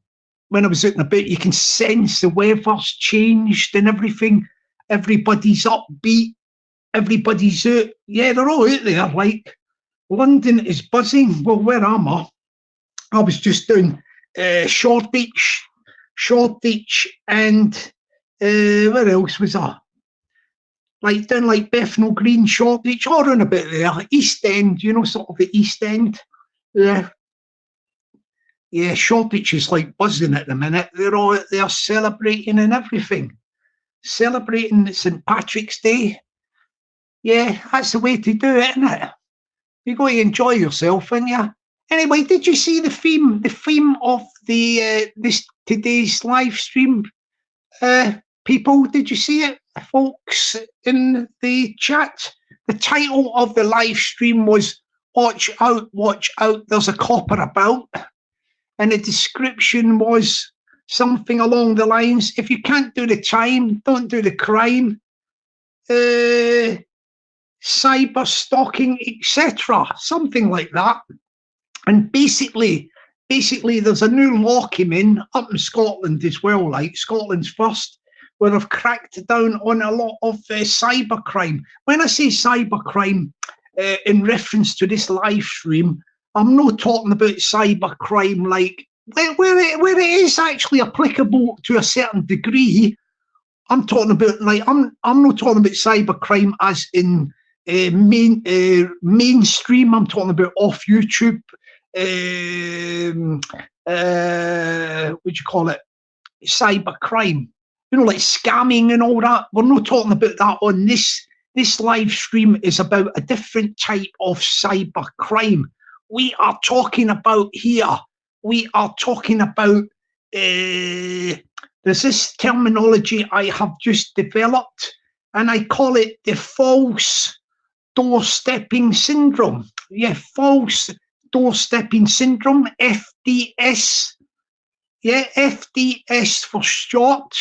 when I was out and about, you can sense the weather's changed and everything. Everybody's upbeat. Everybody's out. Yeah, they're all out there. Like, London is buzzing. Well, where am I? I was just doing Shoreditch, and where else was I? Like down like Bethnal Green, Shoreditch, all around a bit there. East End, you know, sort of the East End. Yeah. Yeah, Shoreditch is like buzzing at the minute. They're all out there celebrating and everything. Celebrating St. Patrick's Day. Yeah, that's the way to do it, isn't it? You got to enjoy yourself, ain't you? Anyway, did you see the theme? The theme of the today's live stream, people? Did you see it, folks, in the chat? The title of the live stream was "Watch out, watch out! There's a copper about," and the description was something along the lines: "If you can't do the time, don't do the crime." Cyber stalking, etc. Something like that. And basically, there's a new law came in up in Scotland as well, like Scotland's first, where they've cracked down on a lot of cyber crime. When I say cyber crime, in reference to this live stream, I'm not talking about cyber crime like where it is actually applicable to a certain degree. I'm talking about like I'm not talking about cyber crime as in mainstream. I'm talking about off YouTube. What do you call it? Cyber crime, you know, like scamming and all that. We're not talking about that on this live stream. Is about a different type of cyber crime. We are talking about here. We are talking about there's this terminology I have just developed, and I call it the false doorstepping syndrome. Yeah, false doorstepping syndrome, FDS. Yeah, FDS for short.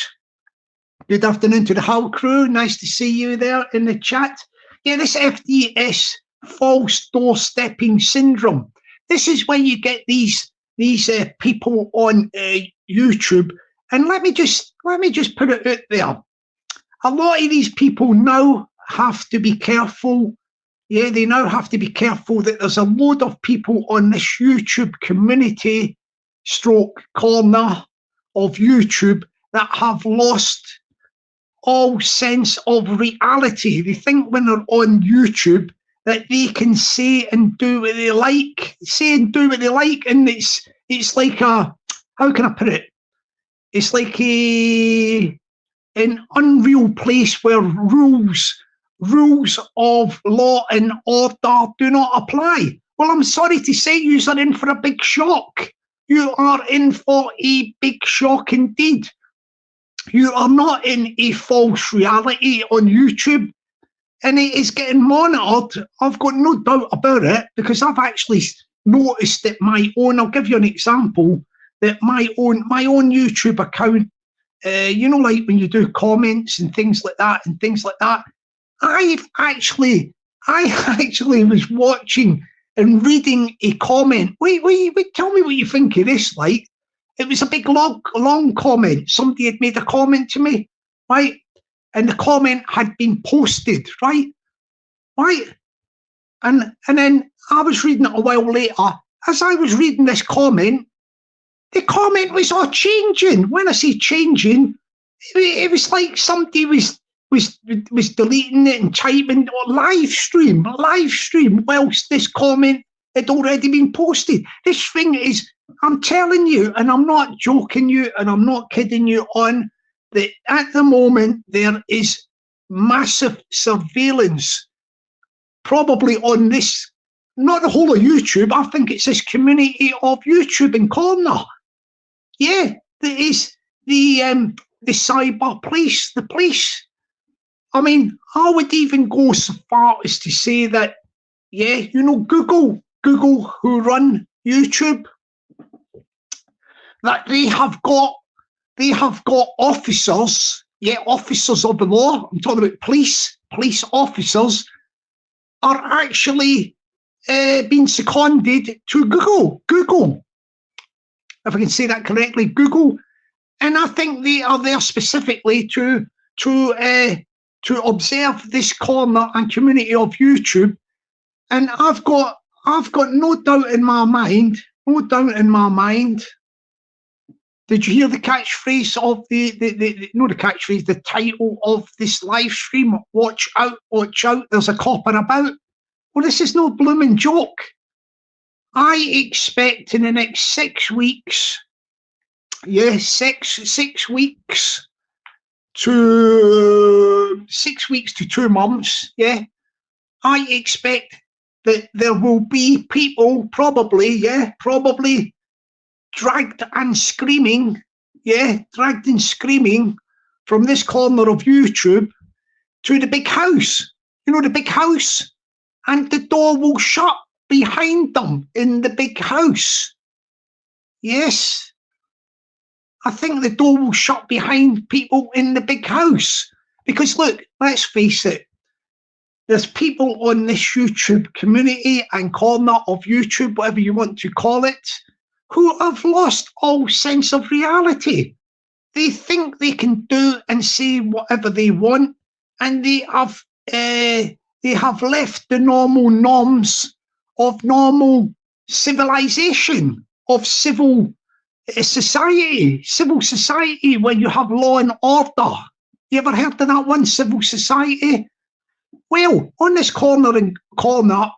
Good afternoon to the whole crew. Nice to see you there in the chat. Yeah, this FDS, false doorstepping syndrome. This is when you get these people on YouTube, and let me just put it out there. A lot of these people now have to be careful. Yeah, they now have to be careful that there's a load of people on this YouTube community stroke corner of YouTube that have lost all sense of reality. They think when they're on YouTube that they can say and do what they like, and it's like a, how can I put it? It's like an unreal place where rules of law and order do not apply. Well, I'm sorry to say you are in for a big shock. You are in for a big shock indeed. You are not in a false reality on YouTube, and it is getting monitored. I've got no doubt about it, because I've actually noticed that my own, I'll give you an example, that my own YouTube account, you know, like when you do comments and things like that, I actually was watching and reading a comment. Wait, tell me what you think of this. Like, it was a big long comment. Somebody had made a comment to me, right? And the comment had been posted, right? And then I was reading it a while later. As I was reading this comment, the comment was all changing. When I say changing, it was like somebody was deleting it and typing live stream whilst this comment had already been posted. This thing is, I'm telling you, and I'm not joking you, and I'm not kidding you on, that at the moment there is massive surveillance, probably on this, not the whole of YouTube, I think it's this community of YouTube in Corner. Yeah, there is the cyber police, the police. I mean, I would even go so far as to say that, yeah, you know, Google who run YouTube, that they have got officers, yeah, officers of the law. I'm talking about police officers are actually being seconded to Google, if I can say that correctly, Google, and I think they are there specifically to observe this corner and community of YouTube. And I've got no doubt in my mind. Did you hear the catchphrase of the title of this live stream? Watch out, there's a copper about. Well, this is no blooming joke. I expect in the next 6 weeks, yeah, 6 weeks to 2 months, yeah, I expect that there will be people probably dragged and screaming from this corner of YouTube to the big house. You know, the big house, and the door will shut behind them in the big house. Yes, I think the door will shut behind people in the big house, because look, let's face it, there's people on this YouTube community and corner of YouTube, whatever you want to call it, who have lost all sense of reality. They think they can do and say whatever they want, and they have left the normal norms of normal civilization, of civil society, where you have law and order. You ever heard of that one, civil society? Well, on this corner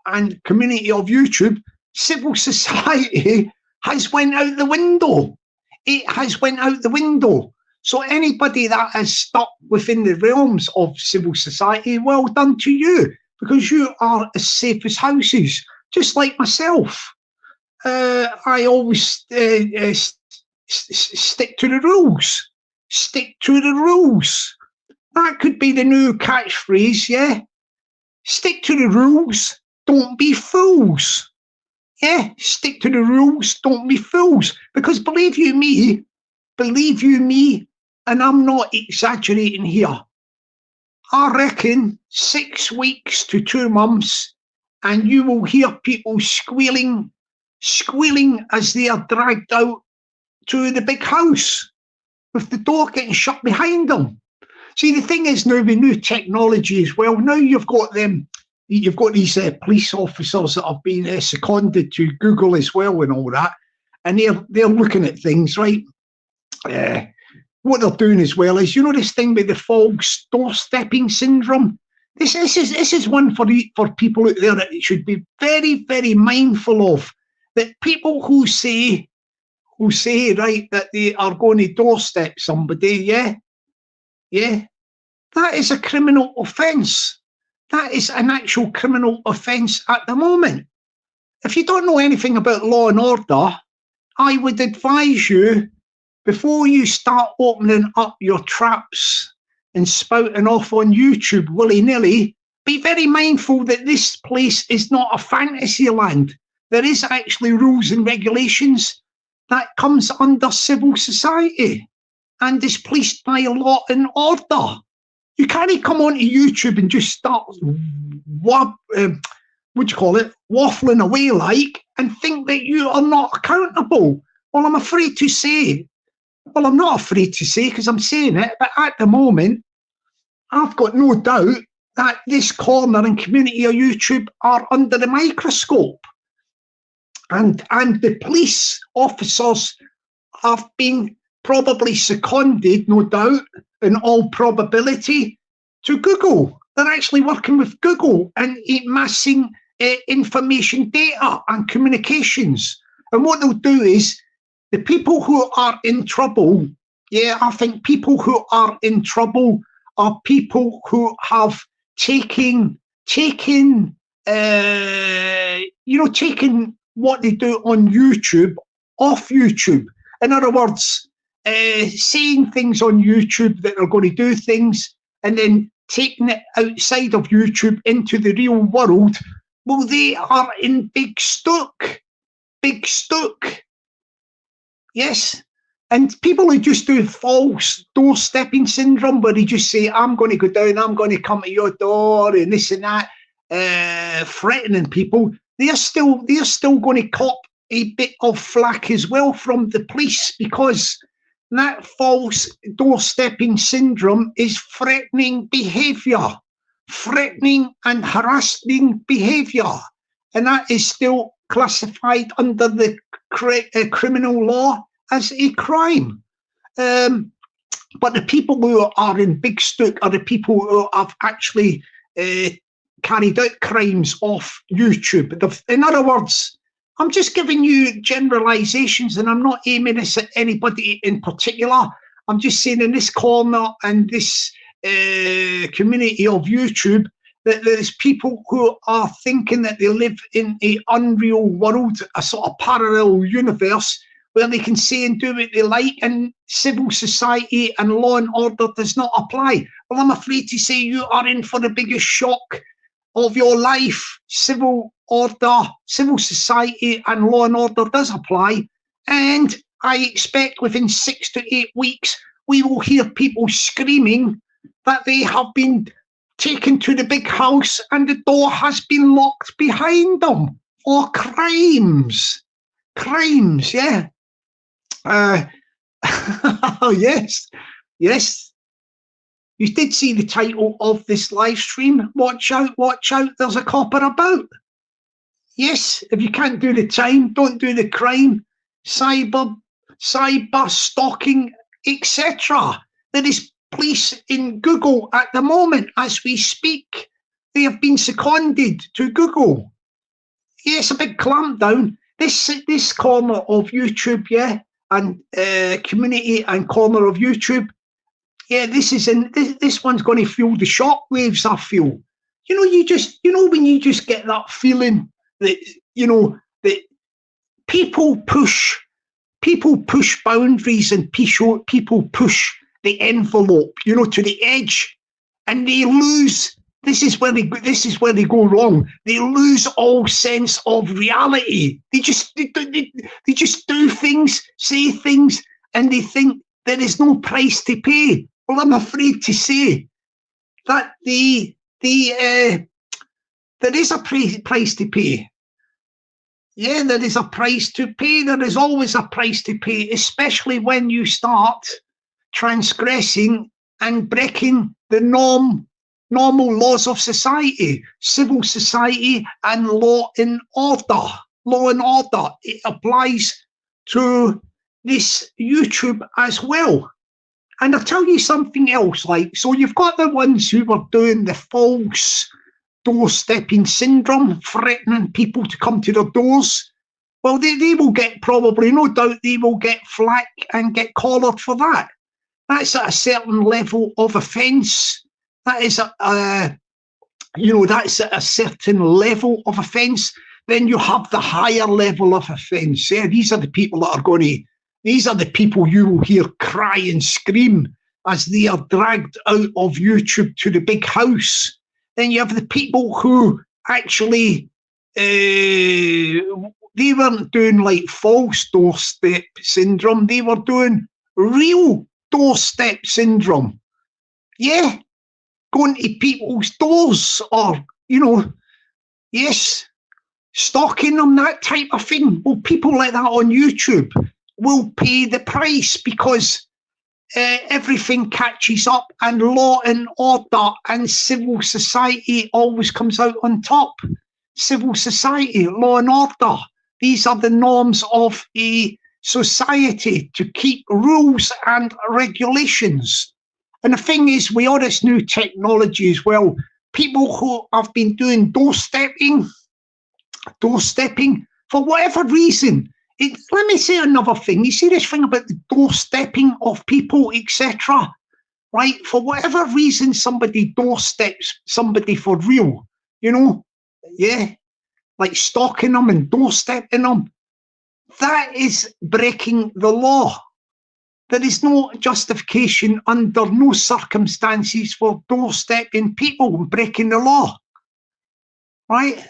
and community of YouTube, civil society has went out the window. It has went out the window. So anybody that is stuck within the realms of civil society, well done to you, because you are as safe as houses, just like myself. I always stick to the rules. Stick to the rules. That could be the new catchphrase, yeah? Stick to the rules, don't be fools. Yeah, stick to the rules, don't be fools. Because believe you me, and I'm not exaggerating here, I reckon 6 weeks to 2 months, and you will hear people squealing as they are dragged out to the big house with the door getting shut behind them. See, the thing is now with new technology as well, now you've got these police officers that have been seconded to Google as well and all that, and they're looking at things, right? What they're doing as well is, you know, this thing with the false doorstepping syndrome. This is one for people out there that should be very, very mindful of. That people who say right that they are going to doorstep somebody, yeah, that is a criminal offence. That is an actual criminal offence at the moment. If you don't know anything about law and order, I would advise you, before you start opening up your traps and spouting off on YouTube willy-nilly, be very mindful that this place is not a fantasy land. There is actually rules and regulations that comes under civil society and is policed by law and order. You can't come onto YouTube and just start waffling away like, and think that you are not accountable. Well, I'm not afraid to say, because I'm saying it, but at the moment, I've got no doubt that this corner and community of YouTube are under the microscope. And the police officers have been probably seconded, no doubt, in all probability, to Google. They're actually working with Google and amassing information data and communications. And what they'll do is, the people who are in trouble, I think people who are in trouble are people who have taken what they do on YouTube off YouTube. In other words, saying things on YouTube that are going to do things and then taking it outside of YouTube into the real world. Well, they are in big stuck. Yes. And people who just do false doorstepping syndrome, where they just say, I'm going to go down, I'm going to come to your door and this and that, threatening people, they're still going to cop a bit of flack as well from the police, because that false doorstepping syndrome is threatening behaviour, threatening and harassing behaviour. And that is still classified under the criminal law as a crime. But the people who are in big stuck are the people who have actually carried out crimes off YouTube. In other words, I'm just giving you generalizations, and I'm not aiming this at anybody in particular. I'm just saying in this corner and this community of YouTube that there's people who are thinking that they live in an unreal world, a sort of parallel universe where they can say and do what they like, and civil society and law and order does not apply. Well, I'm afraid to say you are in for the biggest shock of your life. Civil order, civil society and law and order does apply, and I expect within 6 to 8 weeks we will hear people screaming that they have been taken to the big house and the door has been locked behind them for crimes. Yeah. Yes. You did see the title of this live stream. Watch out, there's a copper about. Yes, if you can't do the time, don't do the crime. Cyber stalking, etc. There is police in Google at the moment as we speak. They have been seconded to Google. Yeah, it's a big clampdown. This corner of YouTube, and community and corner of YouTube, this one's going to feel the shockwaves. I feel, when you just get that feeling that that people push boundaries and people push the envelope, to the edge, and they lose. This is where they go wrong. They lose all sense of reality. They just do things, say things, and they think there is no price to pay. Well, I'm afraid to say that there is a price to pay. Yeah, there is a price to pay. There is always a price to pay, especially when you start transgressing and breaking the normal laws of society, civil society and law and order. Law and order, it applies to this YouTube as well. And I'll tell you something else, so you've got the ones who were doing the false doorstepping syndrome, threatening people to come to their doors. Well, they will get, probably, no doubt, they will get flack and get collared for that. That's at a certain level of offence. That is that's at a certain level of offence. Then you have the higher level of offence. Yeah, these are the people that these are the people you will hear cry and scream as they are dragged out of YouTube to the big house. Then you have the people who actually, they weren't doing false doorstep syndrome. They were doing real doorstep syndrome. Yeah. Going to people's doors or, stalking them, that type of thing. Well, people like that on YouTube will pay the price because everything catches up and law and order and civil society always comes out on top. Civil society, law and order. These are the norms of a society to keep rules and regulations. And the thing is, with all this new technology as well, people who have been doing doorstepping for whatever reason. Let me say another thing. You see this thing about the doorstepping of people, etc., right? For whatever reason, somebody doorsteps somebody for real, you know? Yeah, like stalking them and doorstepping them. That is breaking the law. There is no justification under no circumstances for doorstepping people and breaking the law, right?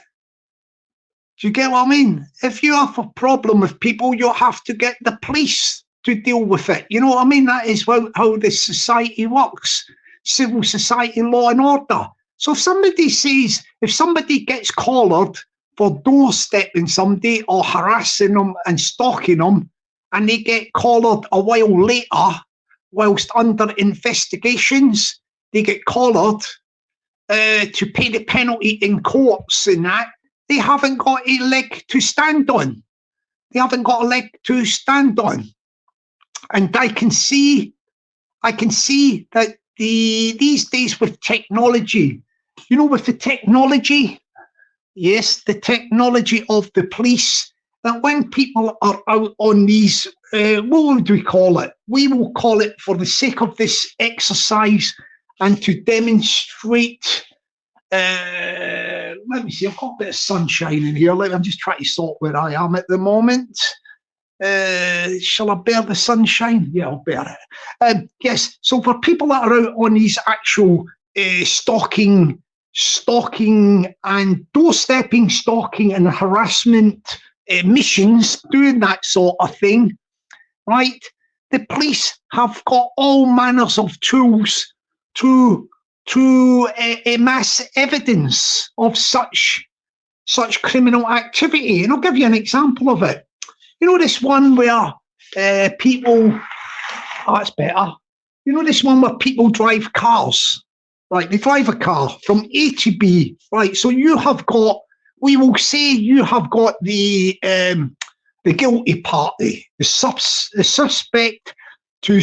Do you get what I mean? If you have a problem with people, you have to get the police to deal with it. You know what I mean? That is how this society works. Civil society, law and order. So if somebody gets collared for doorstepping somebody or harassing them and stalking them, and they get collared a while later, whilst under investigations, they get collared to pay the penalty in courts and that, they haven't got a leg to stand on. They haven't got a leg to stand on. And I can see that these days with technology, you know, with the technology, yes, the technology of the police, that when people are out on these, what would we call it? We will call it, for the sake of this exercise and to demonstrate, let me see, I've got a bit of sunshine in here. I'm just trying to sort where I am at the moment. Shall I bear the sunshine? Yeah, I'll bear it. Yes, so for people that are out on these actual stalking and doorstepping, stalking and harassment missions, doing that sort of thing, right? The police have got all manners of tools to amass evidence of such criminal activity. And I'll give you an example of it. You know this one where people, oh, that's better. You know this one where people drive cars, right? They drive a car from A to B, right? So you have got, we will say you have got the guilty party, the suspect to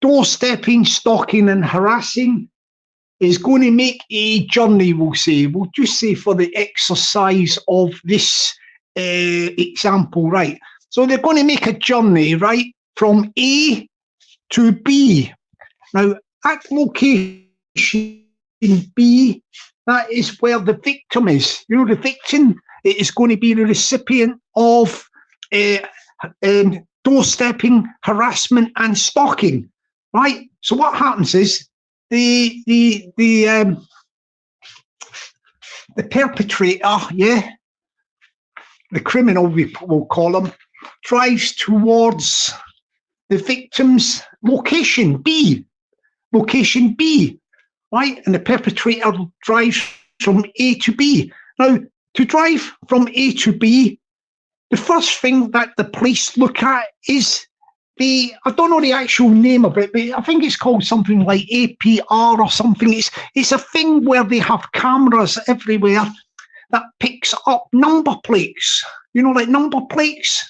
doorstepping, stalking and harassing is going to make a journey, we'll just say for the exercise of this example, right? So they're going to make a journey, right, from A to B. Now, at location B, that is where the victim is. You know, the victim is going to be the recipient of doorstepping, harassment and stalking, right? So what happens is the perpetrator, yeah, the criminal, we will call him, drives towards the victim's location B, right? And the perpetrator drives from A to B. Now, to drive from A to B, the first thing that the police look at is I don't know the actual name of it, but I think it's called something like APR or something. It's a thing where they have cameras everywhere that picks up number plates, you know, like number plates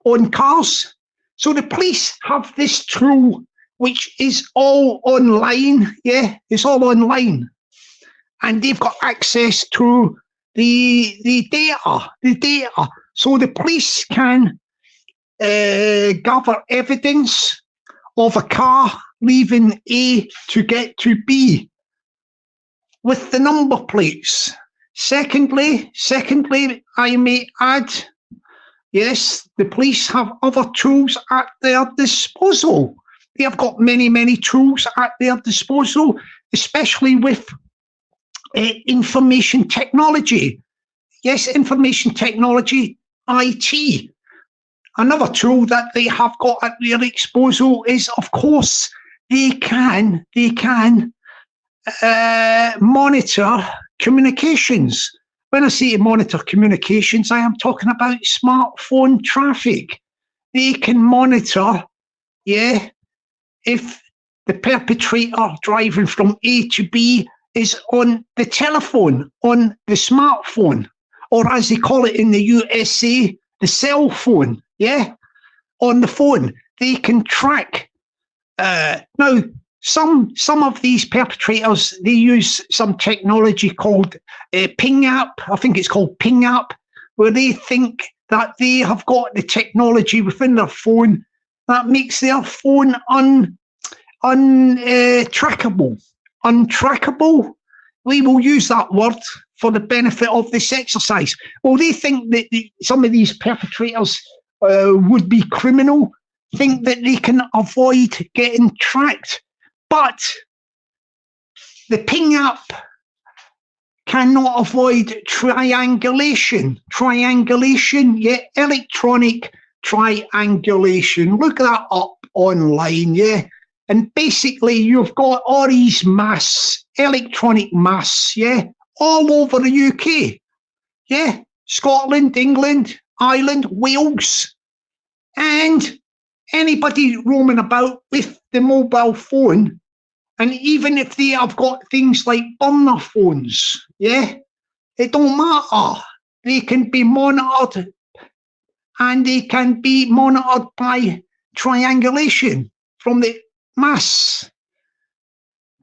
on cars. So the police have this tool, which is all online. Yeah, it's all online. And they've got access to the data. So the police can gather evidence of a car leaving A to get to B with the number plates. Secondly, I may add, yes, the police have other tools at their disposal. They have got many tools at their disposal, especially with information technology. Yes, information technology, IT. Another tool that they have got at their disposal is, of course, they can monitor communications. When I say monitor communications, I am talking about smartphone traffic. They can monitor, yeah, if the perpetrator driving from A to B is on the telephone, on the smartphone, or as they call it in the USA, the cell phone. yeah, on the phone. They can track. Now, some of these perpetrators, they use some technology called Ping App. I think it's called Ping App, where they think that they have got the technology within their phone that makes their phone untrackable. Untrackable. We will use that word for the benefit of this exercise. Well, they think that some of these perpetrators would be criminal, think that they can avoid getting tracked. But the Ping App cannot avoid triangulation. Triangulation, yeah, electronic triangulation. Look that up online, yeah. And basically, you've got all these masts, electronic masts, yeah, all over the UK. Yeah, Scotland, England, Ireland, Wales. And anybody roaming about with the mobile phone, and even if they have got things like burner phones, yeah, it don't matter. They can be monitored, and they can be monitored by triangulation from the mass.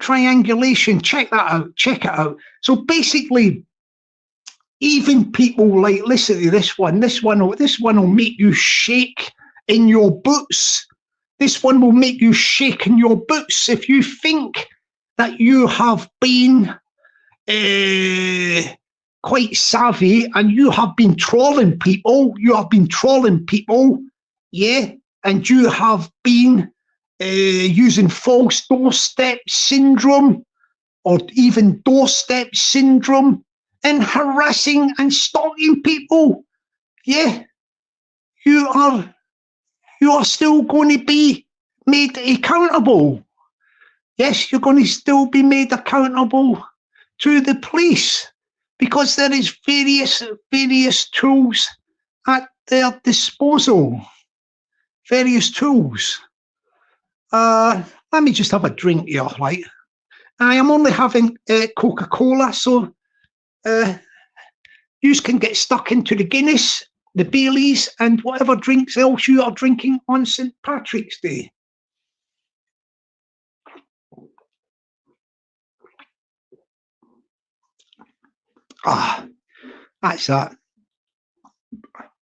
Triangulation, check that out, check it out. So basically, even people like, listen to this one will make you shake in your boots. This one will make you shake in your boots if you think that you have been quite savvy and you have been trolling people. Yeah, and you have been using false doorstep syndrome or even doorstep syndrome and harassing and stalking people. Yeah, you are still going to be made accountable. Yes, you're going to still be made accountable to the police because there is various tools at their disposal. Various tools. Let me just have a drink here, right? I am only having Coca-Cola, so you can get stuck into the Guinness, the Baileys, and whatever drinks else you are drinking on St. Patrick's Day. That's that.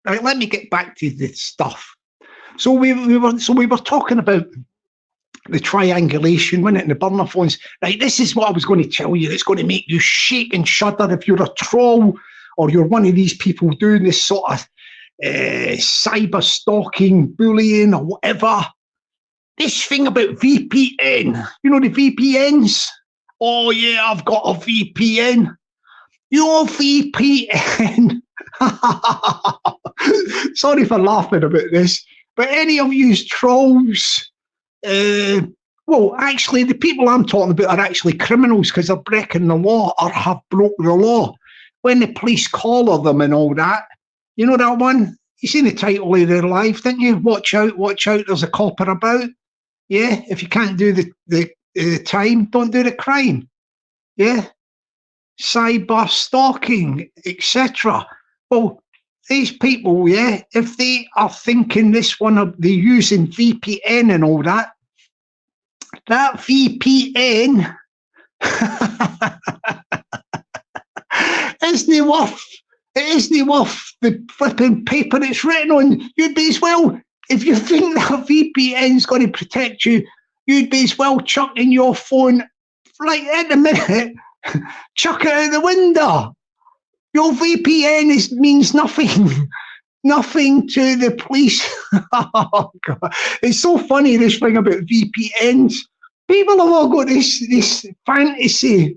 Right, let me get back to the stuff. So we were talking about the triangulation, wasn't it, and the burner phones. Right, this is what I was going to tell you. It's going to make you shake and shudder if you're a troll or you're one of these people doing this sort of cyber stalking, bullying, or whatever. This thing about VPN, you know the VPNs? Oh yeah, I've got a VPN. Your VPN. Sorry for laughing about this, but any of you trolls, well, actually, the people I'm talking about are actually criminals because they're breaking the law or have broken the law. When the police collar them and all that, you know that one? You seen the title of their life, didn't you? Watch out, there's a copper about. Yeah, if you can't do the time, don't do the crime. Yeah, cyber stalking, etc. Well, these people, yeah, if they are thinking this one, they're using VPN and all that, that VPN isn't worth the flipping paper it's written on. You'd be as well, if you think that VPN's going to protect you, you'd be as well chucking your phone right at the minute, chuck it out the window. Your VPN means nothing. Nothing to the police. Oh, God. It's so funny, this thing about VPNs. People have all got this fantasy.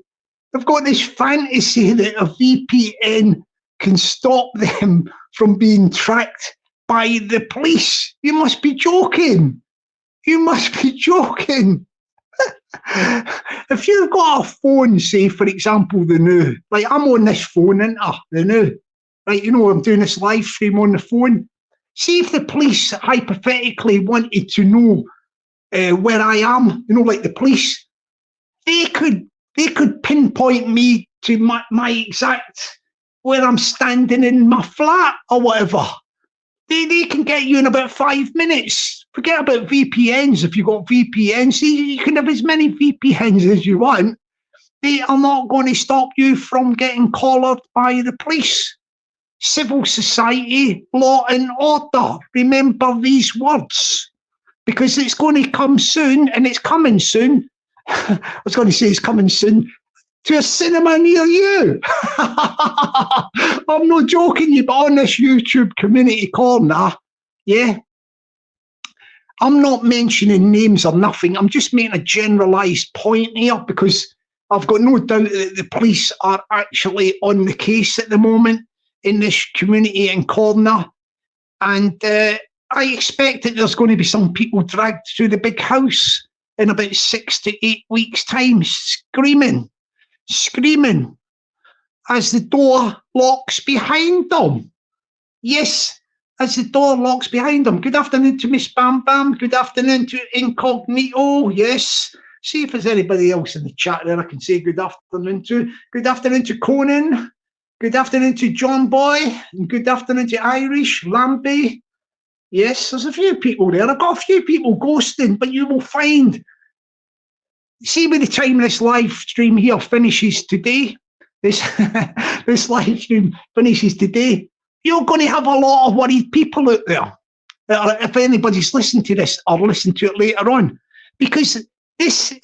They've got this fantasy that a VPN can stop them from being tracked by the police. You must be joking. You must be joking. If you've got a phone, say, for example, the new, like I'm on this phone, the new, right, you know, I'm doing this live stream on the phone. See if the police hypothetically wanted to know where I am, you know, like the police, they could pinpoint me to my exact, where I'm standing in my flat or whatever. They can get you in about 5 minutes. Forget about VPNs. If you've got VPNs, you can have as many VPNs as you want. They are not going to stop you from getting collared by the police. Civil society, law and order. Remember these words, because it's going to come soon, and it's coming soon. I was going to say it's coming soon to a cinema near you. I'm not joking you, but on this YouTube community corner, yeah, I'm not mentioning names or nothing. I'm just making a generalised point here, because I've got no doubt that the police are actually on the case at the moment in this community and corner. And I expect that there's going to be some people dragged through the big house in about 6 to 8 weeks' time, screaming as the door locks behind them. Yes, as the door locks behind them. Good afternoon to Miss Bam Bam. Good afternoon to Incognito. Yes. See if there's anybody else in the chat there I can say good afternoon to. Good afternoon to Conan. Good afternoon to John Boy. And good afternoon to Irish, Lambie. Yes, there's a few people there. I've got a few people ghosting, but you will find, see by the time this live stream here finishes today, this live stream finishes today, you're going to have a lot of worried people out there. If anybody's listening to this or listen to it later on, because this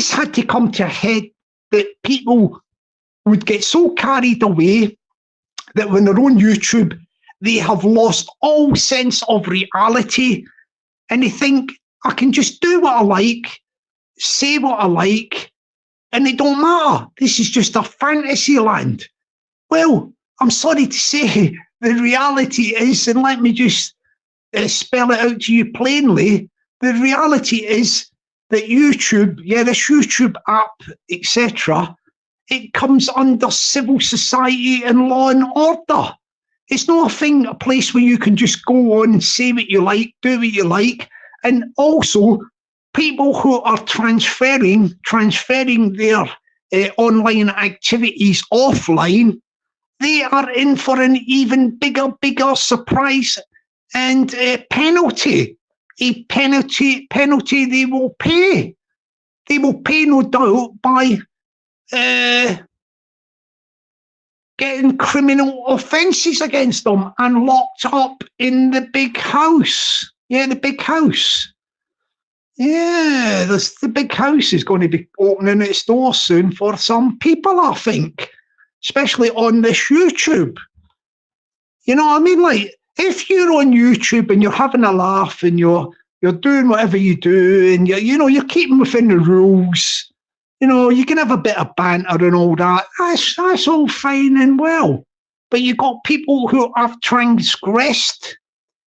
had to come to a head that people would get so carried away that when they're on YouTube, they have lost all sense of reality, and they think, I can just do what I like, say what I like, and it don't matter. This is just a fantasy land. Well, I'm sorry to say, the reality is, and let me just spell it out to you plainly, the reality is that YouTube, this YouTube app, etc., it comes under civil society and law and order. It's not a place where you can just go on and say what you like, do what you like. And also, people who are transferring their online activities offline, they are in for an even bigger surprise and penalty. A penalty they will pay. They will pay, no doubt, by getting criminal offences against them and locked up in the big house. Yeah, the big house. Yeah, the big house is going to be opening its doors soon for some people, I think, especially on this YouTube. You know what I mean? Like, if you're on YouTube and you're having a laugh and you're doing whatever you do and you're keeping within the rules, you can have a bit of banter and all that. That's all fine and well. But you've got people who have transgressed.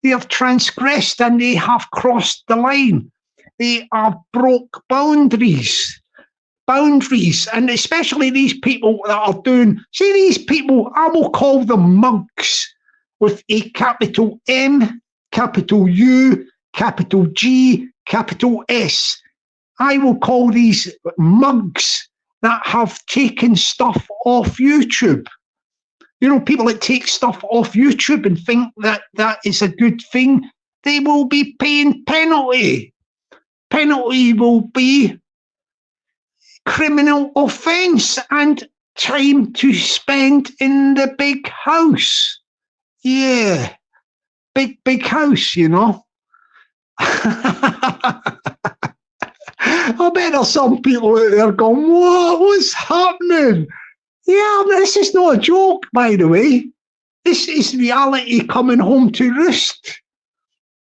They have transgressed and they have crossed the line. They have broke boundaries. And especially these people that are doing, see these people, I will call them mugs with a capital M, capital U, capital G, capital S. I will call these mugs that have taken stuff off YouTube. People that take stuff off YouTube and think that that is a good thing, they will be paying penalty. Penalty will be criminal offence and time to spend in the big house. Yeah, big house, I bet there's some people out there going, what's happening? Yeah, this is not a joke, by the way. This is reality coming home to roost.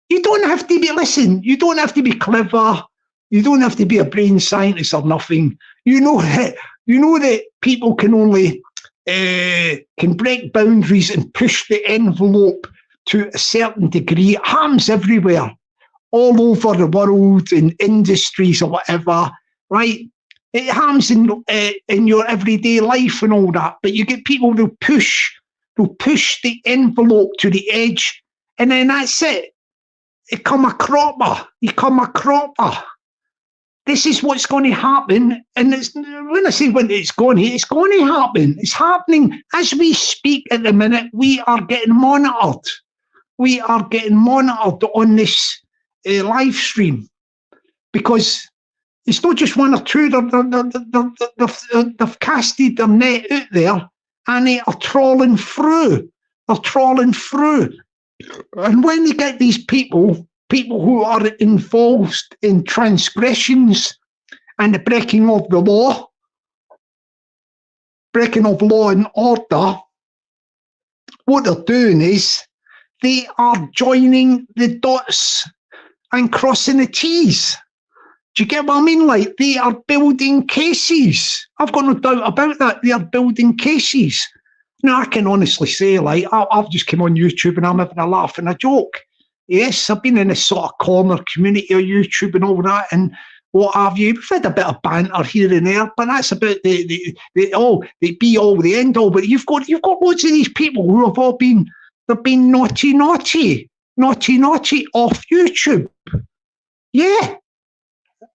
You don't have to you don't have to be clever. You don't have to be a brain scientist or nothing. You know that people can only can break boundaries and push the envelope to a certain degree. It happens everywhere, all over the world, in industries or whatever, right? It happens in your everyday life and all that. But you get people who push the envelope to the edge, and then that's it. You come a cropper. this is what's going to happen. And when I say when it's going to happen. It's happening as we speak at the minute. We are getting monitored. We are getting monitored on this live stream, because it's not just one or two. They've casted their net out there, and they are trawling through. They're trawling through. And when they get these people who are involved in transgressions and the breaking of law and order, what they're doing is they are joining the dots and crossing the T's. Do you get what I mean? Like, they are building cases. I've got no doubt about that. They are building cases. Now, I can honestly say, like, I've just come on YouTube and I'm having a laugh and a joke. Yes, I've been in this sort of corner community of YouTube and all that, and what have you. We've had a bit of banter here and there, but that's about the be all, the end all. But you've got loads of these people who have all been naughty off YouTube. Yeah.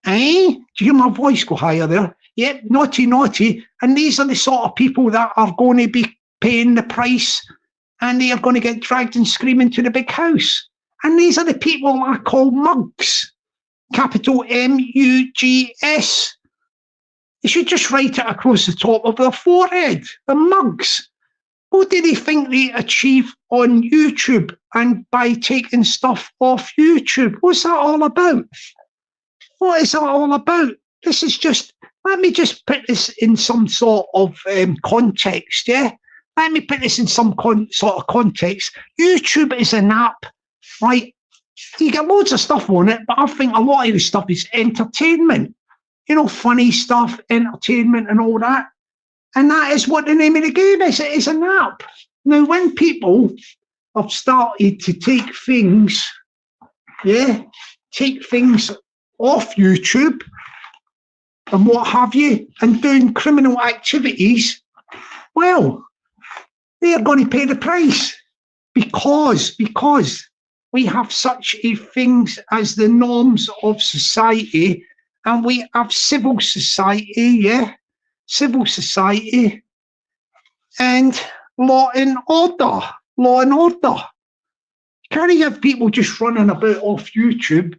Eh? Do you hear my voice go higher there? Yeah, naughty. And these are the sort of people that are going to be paying the price, and they are going to get dragged and screaming to the big house. And these are the people I call mugs. Capital M-U-G-S. You should just write it across the top of their forehead. The mugs. What do they think they achieve on YouTube and by taking stuff off YouTube? What's that all about? What is that all about? This is just, let me just put this in some sort of context, yeah? Let me put this in some sort of context. YouTube is an app, right? You get loads of stuff on it, but I think a lot of the stuff is entertainment. You know, funny stuff, entertainment and all that. And that is what the name of the game is. It is an app. Now, when people have started to take things off YouTube and what have you, and doing criminal activities, well, they are going to pay the price because we have such things as the norms of society, and we have civil society, civil society, and law and order. You can't have people just running about off YouTube,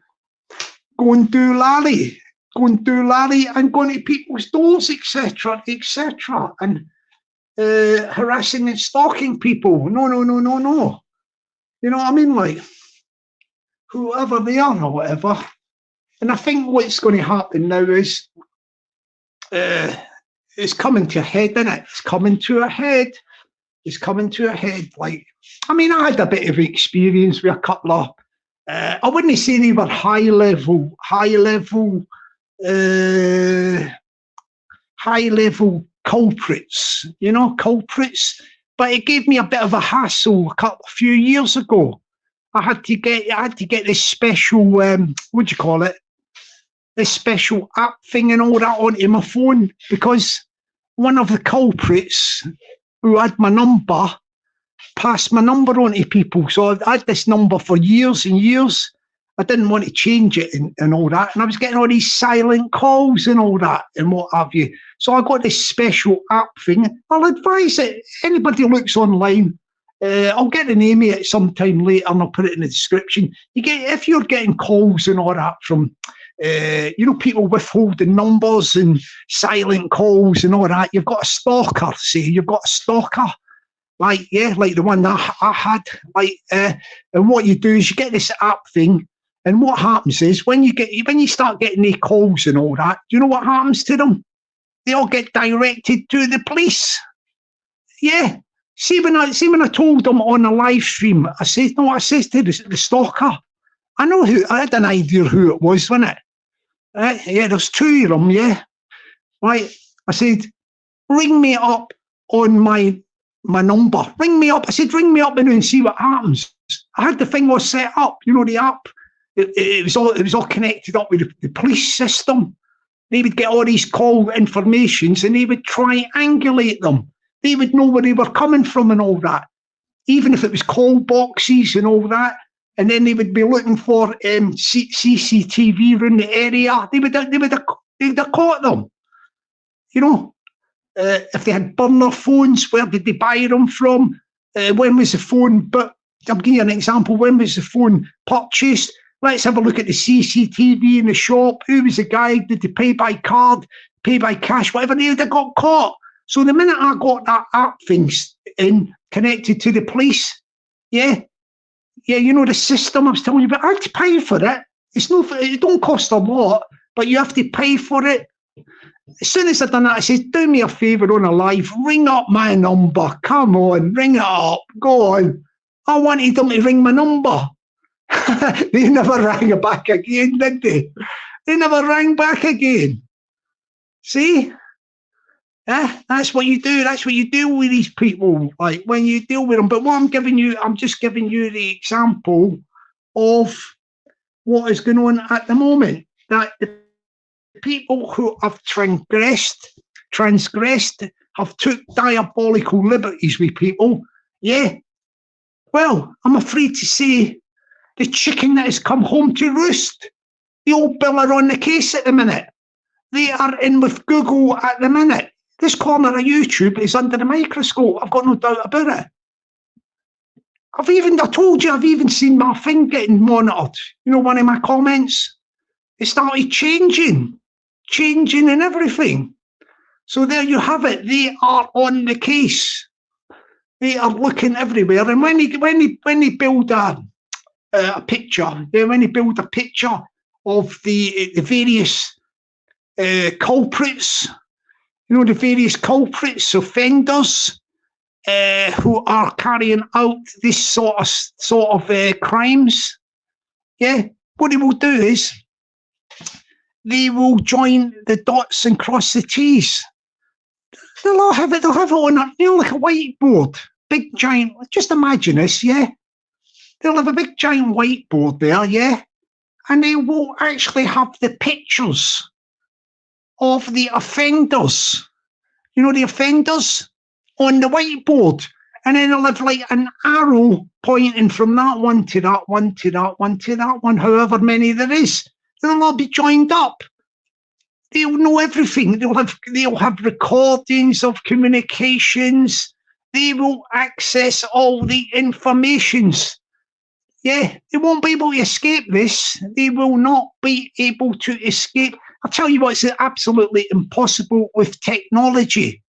going doolally and going to people's doors, etc., and harassing and stalking people. No. You know what I mean? Like, whoever they are or whatever. And I think what's going to happen now is it's coming to a head, isn't it? It's coming to a head. Like, I mean, I had a bit of experience with a couple of, I wouldn't say they were high level culprits, but it gave me a bit of a hassle a few years ago. I had to get this special, what do you call it? This special app thing and all that onto my phone, because one of the culprits who had my number passed my number on to people. So I had this number for years and years. I didn't want to change it and all that. And I was getting all these silent calls and all that and what have you. So I got this special app thing. I'll advise it. Anybody who looks online, I'll get the name of it sometime later and I'll put it in the description. If you're getting calls and all that from, people withholding numbers and silent calls and all that, you've got a stalker, like the one that I had, and what you do is you get this app thing, and what happens is when you start getting the calls and all that, do you know what happens to them? They all get directed to the police. Yeah. See when I told them on a live stream, I said to the stalker, I had an idea who it was, wasn't it? Yeah, there's two of them, yeah. Right. I said, ring me up on my number. Ring me up. I said, ring me up and see what happens. I had the thing all set up, the app. It was all connected up with the police system. They would get all these call informations and they would triangulate them. They would know where they were coming from and all that. Even if it was call boxes and all that. and then they would be looking for CCTV around the area. They would have caught them. You know, if they had burner phones, where did they buy them from? When was the phone? But I'll give you an example. When was the phone purchased? Let's have a look at the CCTV in the shop. Who was the guy? Did they pay by card, pay by cash, whatever? They would have got caught. So the minute I got that app things in connected to the police, yeah, you know the system I was telling you about. I had to pay for it. It don't cost a lot, but you have to pay for it. As soon as I done that, I said, do me a favour on a live, ring up my number. Come on, ring it up. Go on. I wanted them to ring my number. They never rang it back again, did they? They never rang back again. See? That's what you do. That's what you deal with these people, like when you deal with them. But what I'm just giving you the example of what is going on at the moment. That the people who have transgressed, have took diabolical liberties with people. Yeah. Well, I'm afraid to say the chicken that has come home to roost. The old bill are on the case at the minute. They are in with Google at the minute. This corner of YouTube is under the microscope. I've got no doubt about it. I told you, I've even seen my thing getting monitored. You know, one of my comments, it started changing and everything. So there you have it. They are on the case. They are looking everywhere. And when they build a picture, when they build a picture of the various culprits, you know, the various culprits, offenders who are carrying out this sort of crimes, yeah, what they will do is they will join the dots and cross the T's. They'll have it on a, you know, like a whiteboard, big giant. Just imagine this, yeah. They'll have a big giant whiteboard there, yeah, and they will actually have the pictures of the offenders. You know, the offenders on the whiteboard, and then they'll have like an arrow pointing from that one to that one to that one to that one, however many there is. They'll all be joined up. They'll know everything. They'll have recordings of communications. They will access all the informations. Yeah, they won't be able to escape this. They will not be able to escape. I'll tell you what, it's absolutely impossible with technology.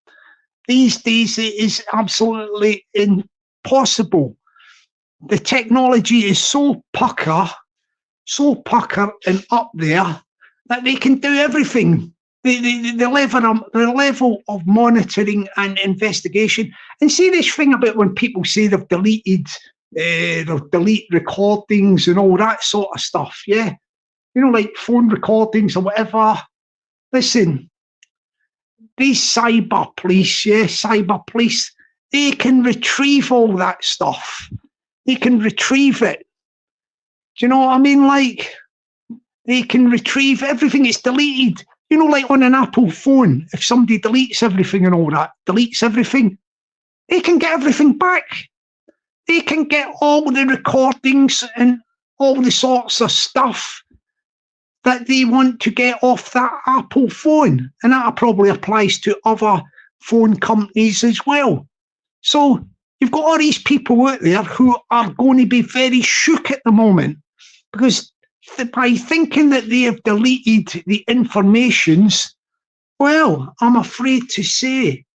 These days, it is absolutely impossible. The technology is so pucker and up there that they can do everything. The level of monitoring and investigation. And see this thing about when people say they'll delete recordings and all that sort of stuff, yeah? You know, like phone recordings or whatever. Listen, these cyber police, they can retrieve all that stuff. They can retrieve it. Do you know what I mean? Like, they can retrieve everything. It's deleted. You know, like on an Apple phone, if somebody deletes everything and all that, deletes everything, they can get everything back. They can get all the recordings and all the sorts of stuff that they want to get off that Apple phone. And that probably applies to other phone companies as well. So you've got all these people out there who are going to be very shook at the moment, because by thinking that they have deleted the informations, well, I'm afraid to say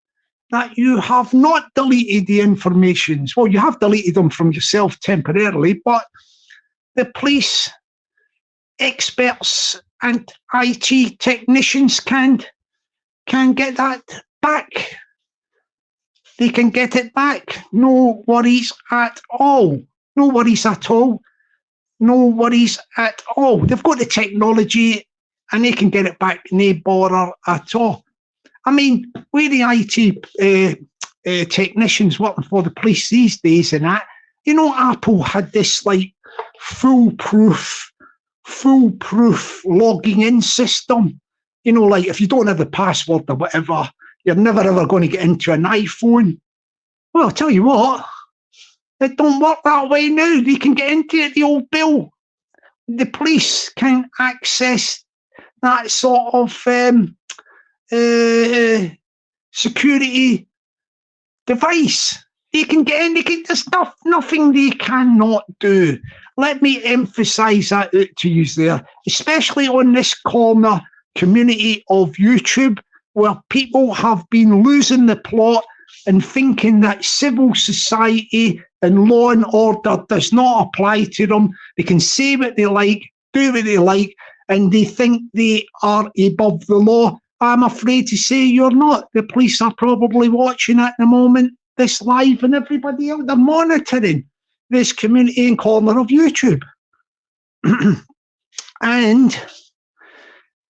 that you have not deleted the informations. Well, you have deleted them from yourself temporarily, but the police, experts and IT technicians can get that back. They can get it back. No worries at all. No worries at all. No worries at all. They've got the technology and they can get it back. No bother at all. I mean, we're the IT technicians working for the police these days and that. You know, Apple had this like foolproof logging in system. You know, like if you don't have the password or whatever, you're never ever going to get into an iPhone. Well, I'll tell you what, It don't work that way now. They can get into it, the old bill. The police can access that sort of security device. They can get in. There's nothing they cannot do. Let me emphasise that out to you there, especially on this corner community of YouTube, where people have been losing the plot and thinking that civil society and law and order does not apply to them. They can say what they like, do what they like, and they think they are above the law. I'm afraid to say you're not. The police are probably watching at the moment this live, and everybody else, they're monitoring this community and corner of YouTube. And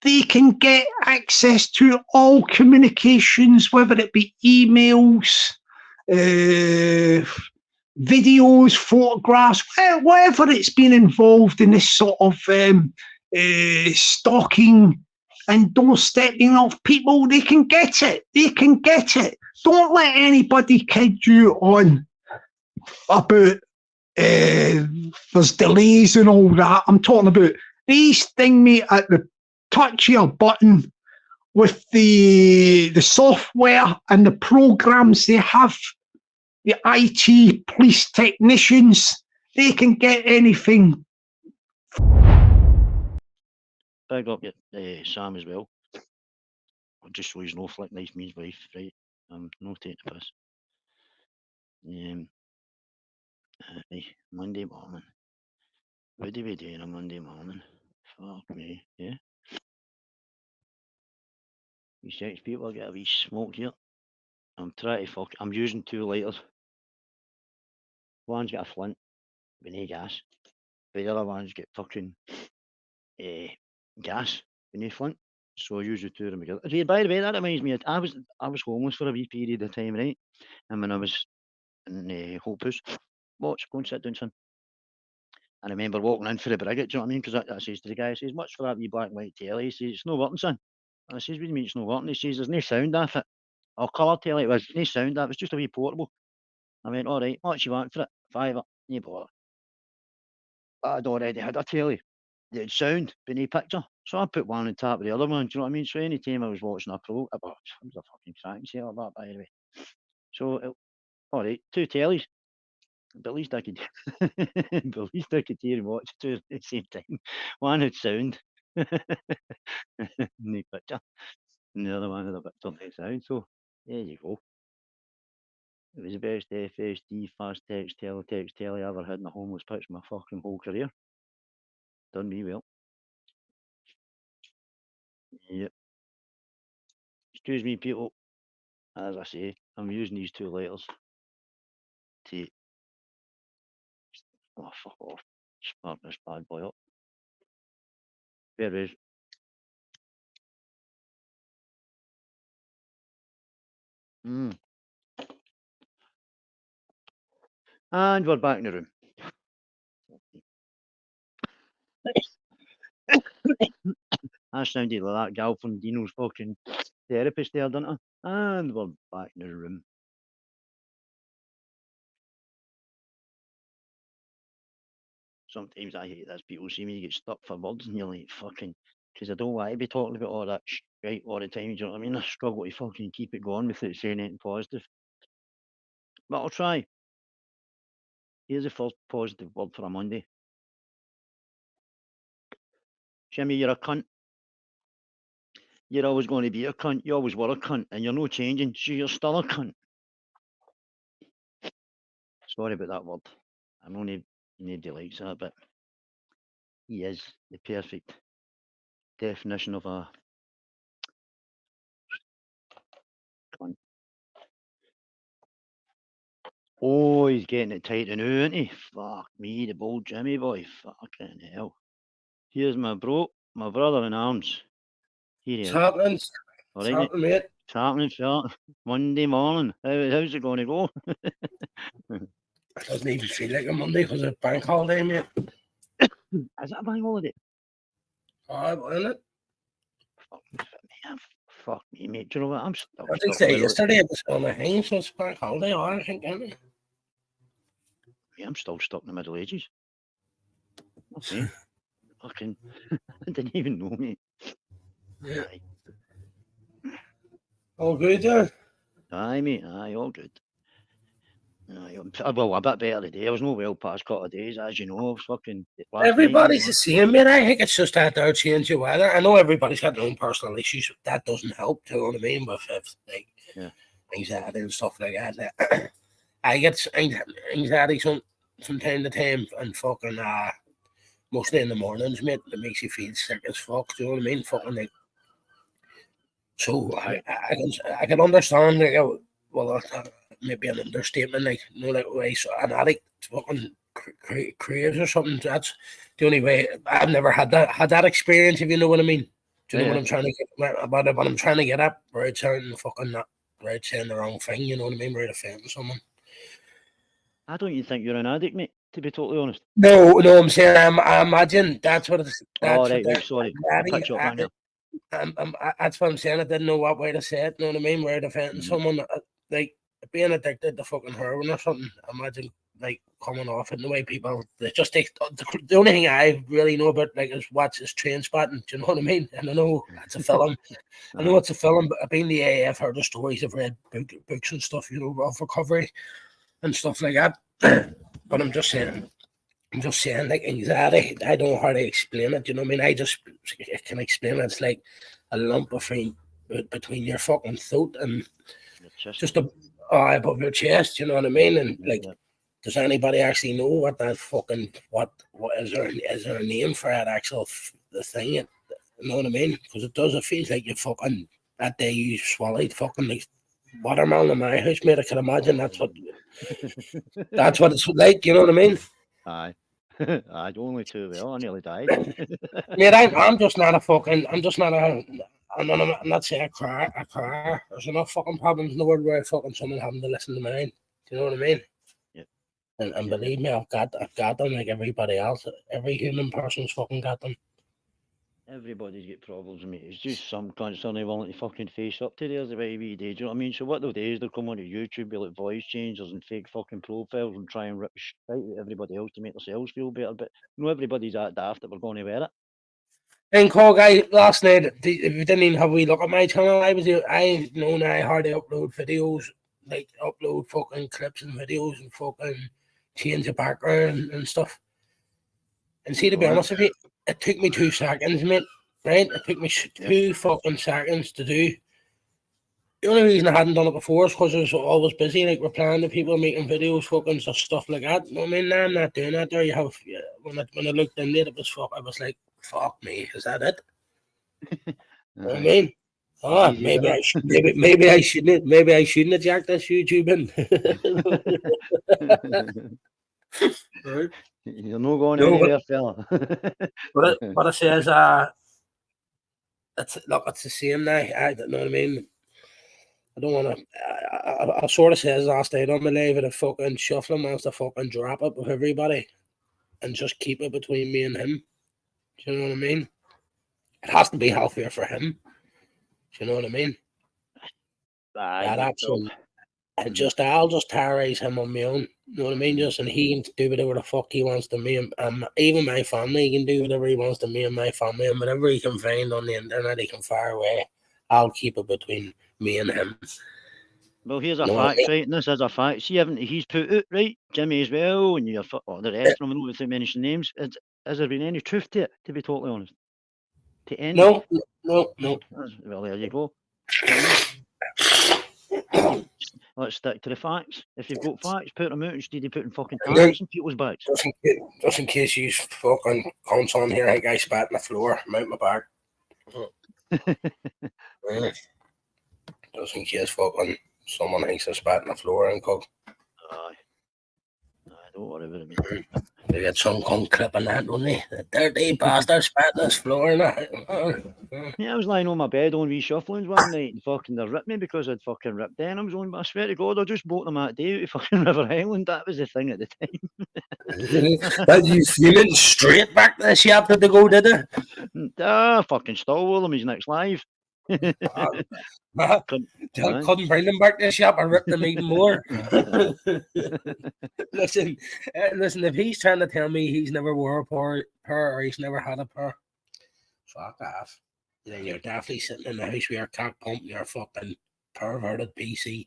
they can get access to all communications, whether it be emails, videos, photographs, whatever it's been involved in this sort of stalking and doorstepping of people. They can get it. They can get it. Don't let anybody kid you on about there's delays and all that. I'm talking about these thing, mate, at the touch of your button with the software and the programs they have, the IT police technicians, they can get anything. Big up Sam as well. Just so he's no flick, nice means wife, right? I'm no taking the piss. Monday morning. What do we do on a Monday morning? Fuck me, yeah. You six people get a wee smoke here. I'm trying to I'm using 2 lighters. One's got a flint, with no gas. The other one's got fucking gas, with no flint. So I use the 2 of them together. By the way, that reminds me, I was homeless for a wee period of time, right? And when I was in Hope House, go and sit down, son. I remember walking in for the brigade, do you know what I mean? Because I says to the guy, I says, much for that wee black and white telly? He says, it's no working, son. I says, what do you mean it's no working? He says, there's no sound off it. Or colour telly, it was no sound off it. It was just a wee portable. I went, all right, what you want for it? £5, no bother. I'd already had a telly. It had sound, but no picture. So I put one on top of the other one, do you know what I mean? So any time I was watching a pro, it was a fucking cracking set like that, by the way. So, all right, 2 tellies. But at least I could, hear and watch 2 at the same time. One had sound, no picture, and the other one had a picture and sound. So there you go. It was the best FSD fast text teletext telly I ever had in a homeless pitch my fucking whole career. Done me well. Yep. Excuse me, people. As I say, I'm using these 2 lighters to fuck off. Spark this bad boy up. There it is. And we're back in the room. I sounded like that gal from Dino's fucking therapist there, didn't I? And we're back in the room. Sometimes I hate this. People see me get stuck for words and you're like, fucking, because I don't want to be talking about all that shit all the time, do you know what I mean? I struggle to fucking keep it going without saying anything positive. But I'll try. Here's the first positive word for a Monday. Jimmy, you're a cunt. You're always going to be a cunt. You always were a cunt, and you're no changing, so you're still a cunt. Sorry about that word. I know nobody likes that, but he is the perfect definition of a cunt. Oh, he's getting it tight and isn't he? Fuck me, the bold Jimmy boy. Fucking hell. Here's my brother in arms. Here he is. It's happening. It's happening, mate. It's happening, sir. Monday morning. How's it going to go? It doesn't even feel like a Monday because it's bank holiday, mate. Is it a bank holiday? Isn't it? Fuck me, mate. Do you know what? I'm still. I did say yesterday it was on the hang, so it's bank holiday, I think, isn't it? Yeah, I'm still stuck in the Middle Ages. Okay. Fucking, I didn't even know, mate. Yeah. All good, yeah? Aye, mate, aye, all good. Aye, well, a bit better today. I was no well past a couple of days, as you know. I was fucking last Everybody's night, the same, mate. I think it's just that they're changing weather. I know everybody's got their own personal issues. That doesn't help, do you know what I mean? With like anxiety and stuff like that. I get anxiety from time to time, and fucking mostly in the mornings, mate. It makes you feel sick as fuck. Do you know what I mean? Fucking like. So I can understand, like, well, maybe an understatement, like, you know, like, way so an addict fucking craves or something. That's the only way. I've never had that experience, if you know what I mean. Do you know what I'm trying to get about it? What I'm trying to get at, where it's saying fucking not, where it's saying the wrong thing. You know what I mean? Where it's offending someone. I don't even think you're an addict, mate, to be totally honest. No, I'm saying I imagine that's what it's. That's right, sorry. I picked you up right now. That's what I'm saying. I didn't know what way to say it. You know what I mean? Where defending someone like being addicted to fucking heroin or something. Imagine like coming off it in the way people. They just take the only thing I really know about like is watch is Train Spotting. Do you know what I mean? And I know it's a film. I know it's a film, but I've been the AF, heard the stories, I've read books and stuff. You know, of recovery and stuff like that. But I'm just saying, like anxiety, I don't know how to explain it. You know what I mean? I just can explain it. It's like a lump between your fucking throat and just above your chest. You know what I mean? And like, does anybody actually know what that fucking what is there a name for that actual the thing? You know what I mean? Because it does. It feels like you fucking that day you swallowed fucking like watermelon in my house, mate. I can imagine that's what it's like. You know what I mean? Aye. I'd only too well. I nearly died. Mate, I'm just not a fucking. I'm not saying a crier. There's enough fucking problems in the world where fucking someone having to listen to mine. Do you know what I mean? Yeah. And believe me, I've got them like everybody else. Every human person's fucking got them. Everybody's got problems, mate. It's just some cunts aren't willing to fucking face up to theirs every day. Do you know what I mean? So what they'll do is they'll come onto YouTube with like voice changers and fake fucking profiles and try and rip shit out of everybody else to make themselves feel better. But no, everybody's that daft that we're going to wear it. And call guy last night, if you didn't even have a wee look at my channel, I know now how to upload videos, like upload fucking clips and videos and fucking change the background and stuff. And see, to be honest with you, it took me 2 seconds, mate. Right? It took me 2 fucking seconds to do. The only reason I hadn't done it before is because I was always busy, like replying to people, making videos, fucking stuff like that. You know what I mean? Now I'm not doing that. There you have. When I looked in there, I was like, "Fuck me, is that it?" You know what I mean? Oh, maybe I shouldn't have jacked this YouTube in. Right. You're not going anywhere, fella. But it says, it's the same now. I don't know what I mean. I don't want to. I sort of says last night on my live that fucking Shuffling wants to fucking drop it with everybody and just keep it between me and him. Do you know what I mean? It has to be healthier for him. Do you know what I mean? That absolutely. I'll just terrorize him on my own. You know what I mean? Just and he can do whatever the fuck he wants to me, and even my family, he can do whatever he wants to me and my family, and whatever he can find on the internet, he can fire away. I'll keep it between me and him. Well, here's a fact, right? And this is a fact. See, he's put it right, Jimmy as well, and the rest of them. I don't want to mention names. Has there been any truth to it? To be totally honest, to any? No. Well, there you go. Let's stick to the facts. If you've got facts, put them out instead of putting fucking tires in people's bags. Just in case you fucking comes on here, I think I spat on the floor, I'm out my bag. Just in case fucking someone thinks I spat on the floor and cook. Aye, don't worry about it. They get some cunt clipping that, don't they? The dirty bastard spat on this floor and that. Yeah, I was lying on my bed on wee shufflings one night and fucking they ripped me because I'd fucking ripped denims on, but I swear to God, I just bought them that day out of fucking River Island. That was the thing at the time. Did you feel it straight back this year after the go, did it? Fucking still with him, he's next live. Couldn't bring them back to the shop. I ripped them even more. Listen, if he's trying to tell me he's never wore a pair or he's never had a pair, fuck off. Then you're definitely sitting in the house with your cock pump and your fucking perverted PC.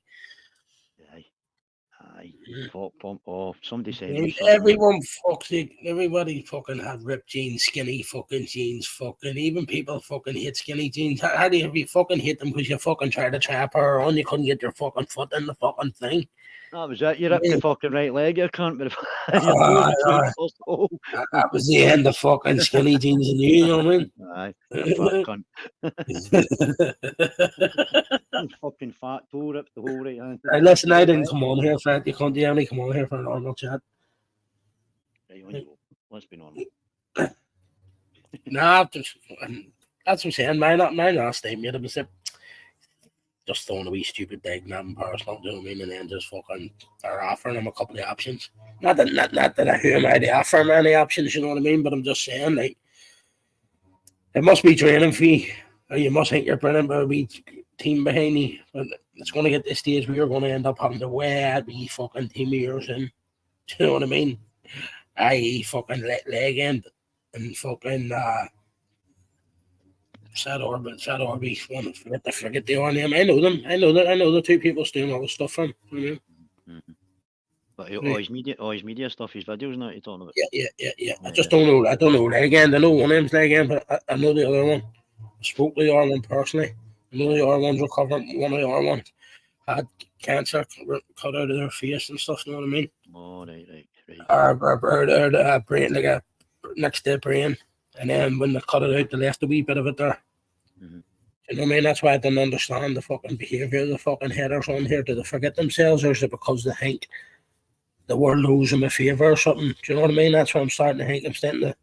Aye, fuck pump. Oh, somebody said everybody fucking had ripped jeans, skinny fucking jeans, fucking even people fucking hate skinny jeans. How do you fucking hate them because you fucking tried to try a pair on, you couldn't get your fucking foot in the fucking thing. That was it. You ripped the fucking right leg, you can't. But that was the end of fucking skinny jeans and you know what I mean? Aye, fat cunt. Fucking fat toe ripped the whole right hand. Hey, listen, I didn't come on here for that. You can't only come on here for a normal chat. Right, on you go. Let's be normal. Nah, that's what I'm saying. My last statement, it was just throwing a wee stupid dig, nothing personal, do you know what I mean? And then just fucking are offering them a couple of options. Not that who am I to offer them any options, you know what I mean? But I'm just saying, like, it must be draining for you, or you must think you're brilliant, but a wee team behind you. But it's going to get to the stage where you're going to end up having to wear a wee fucking team of yours in. Do you know what I mean? I.e. fucking leg end and fucking Sad Orbit, forget the other name. I know them. I know the two people doing all the stuff from. You know? But his media stuff, his videos, not you talking about. Yeah. I just don't know. I don't know leg end. I know one name's leg end, but I know the other one. I spoke to the other one personally. I know the other one's recovered. One of the other ones had cancer cut out of their face and stuff. You know what I mean? Oh, right. Or brain, like a next to the brain, and then when they cut it out, they left a wee bit of it there. Mm-hmm. You know what I mean? That's why I didn't understand the fucking behaviour of the fucking headers on here. Do they forget themselves, or is it because they think the world owes them a favour or something? Do you know what I mean? That's what I'm starting to think. I'm starting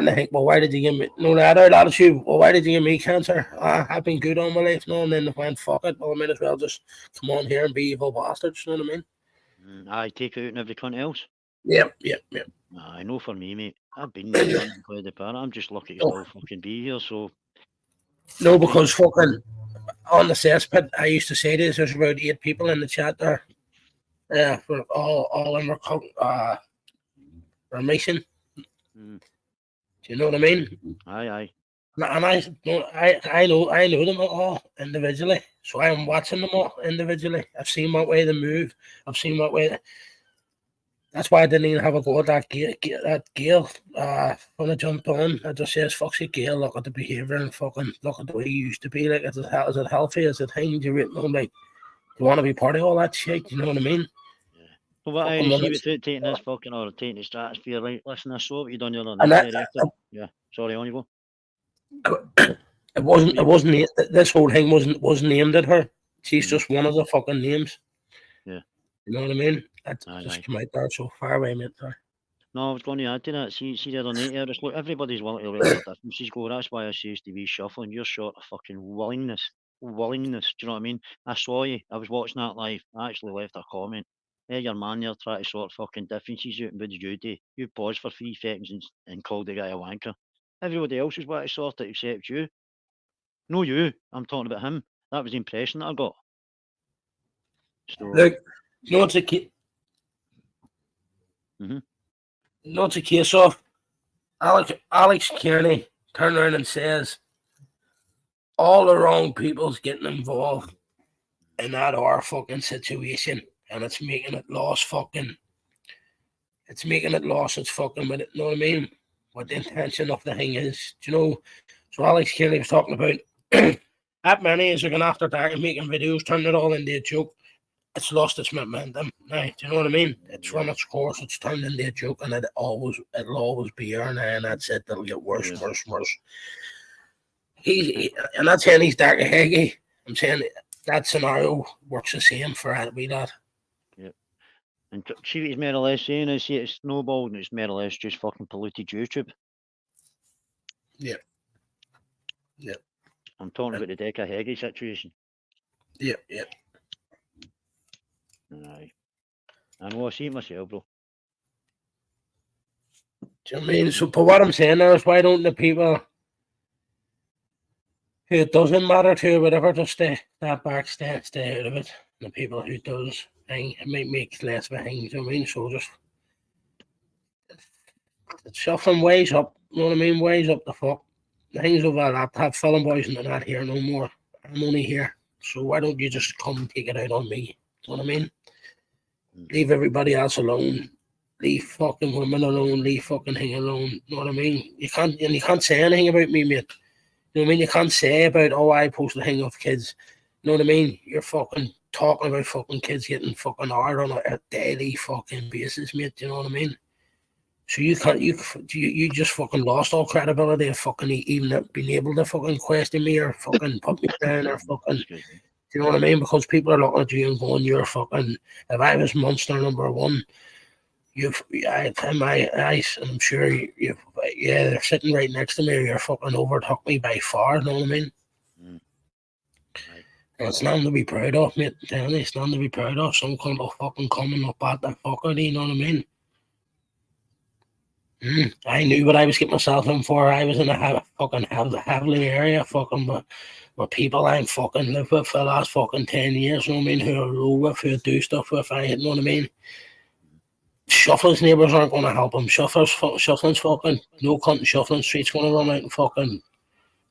to think, well, why did you give me that attitude? Well, why did you give me cancer? I've been good all my life, no, and then they went, fuck it. Well, I might as well just come on here and be evil bastards. You know what I mean? I take out in every cunt else. Yep. I know for me, mate. I've been there and played the part. I'm just lucky to still fucking be here. So no, because fucking on the cesspit, I used to say this. There's about 8 people in the chat there. Yeah, for all in remission. Do you know what I mean? Aye. And I know them all individually. So I'm watching them all individually. I've seen what way they move. I've seen what way. That's why I didn't even have a go at that Gail. When I jumped on, I just says, "Fuck you, Gail. Look at the behaviour and fucking look at the way you used to be. Like, is it healthy? Is it thing? Do you want to be part of all that shit? You know what I mean?" Yeah. Well, what I see without taking this fucking or taking the stratosphere, right? Listen, I saw what you done the other night. Yeah. Sorry, on you go. It wasn't. This whole thing wasn't aimed at her. She's just one of the fucking names. Yeah. You know what I mean? That's just come out there so far away, mate. Sorry. No, I was going to add to that. See the other night here, look, everybody's willing to learn their differences. Go, that's why I say to be shuffling. You're short of fucking willingness. Do you know what I mean? I saw you. I was watching that live. I actually left a comment. Hey, your man there trying to sort fucking differences out, and what did you do? You paused for 3 seconds and called the guy a wanker. Everybody else is wanting to sort it except you. No, you. I'm talking about him. That was the impression that I got. So, look, you know, it's a kid. No, it's a case of Alex Kearney turned around and says all the wrong people's getting involved in that our fucking situation, and it's making it lost fucking. It's making it lost its fucking with it. You know what I mean? What the intention of the thing is, do you know? So Alex Kearney was talking about that many is going after dark and making videos, turning it all into a joke. It's lost its momentum. Now, do you know what I mean? It's run its course. It's turned into a joke, and it'll always be here now. And that's it. It'll get worse and worse and worse. And that's saying he's dark heggy. I'm saying that scenario works the same for Adby that. Yeah. And see what he's more or less saying is, see, it's snowballed and it's more or less just fucking polluted YouTube. Yeah. I'm talking about the Deca Heggie situation. Yeah. Aye. I know, I see it myself, bro. Do you know what I mean? So, but what I'm saying there is, why don't the people who it doesn't matter to, or whatever, just stay back, stay out of it. And the people who does thing, it might make less of a thing, you know what I mean? So just shuffling ways up, you know what I mean? Ways up the fuck. The things over that, have film boys and not here no more. I'm only here. So why don't you just come and take it out on me? You know what I mean? Leave everybody else alone. Leave fucking women alone. Leave fucking thing alone. You know what I mean? You can't say anything about me, mate. You know what I mean? You can't say about, oh, I posted a thing of kids. You know what I mean? You're fucking talking about fucking kids getting fucking hard on a daily fucking basis, mate. You know what I mean? So you just fucking lost all credibility of fucking even being able to fucking question me or fucking put me down or fucking, you know what I mean? Because people are looking at you and going, you're fucking, if I was monster number one, in my eyes, and I'm sure they're sitting right next to me, or you're fucking overtook me by far, you know what I mean? And it's nothing to be proud of, mate. It's nothing to be proud of. Some kind of fucking coming up at that fucker, you know what I mean? I knew what I was getting myself in for. I was in a fucking heavily area, fucking with people I fucking lived with for the last fucking 10 years, you know what I mean? Who I roll with, who I do stuff with, you know what I mean? Shuffling's neighbours aren't going to help him. Shuffling's fucking no cunt in Shuffling Street's going to run out and fucking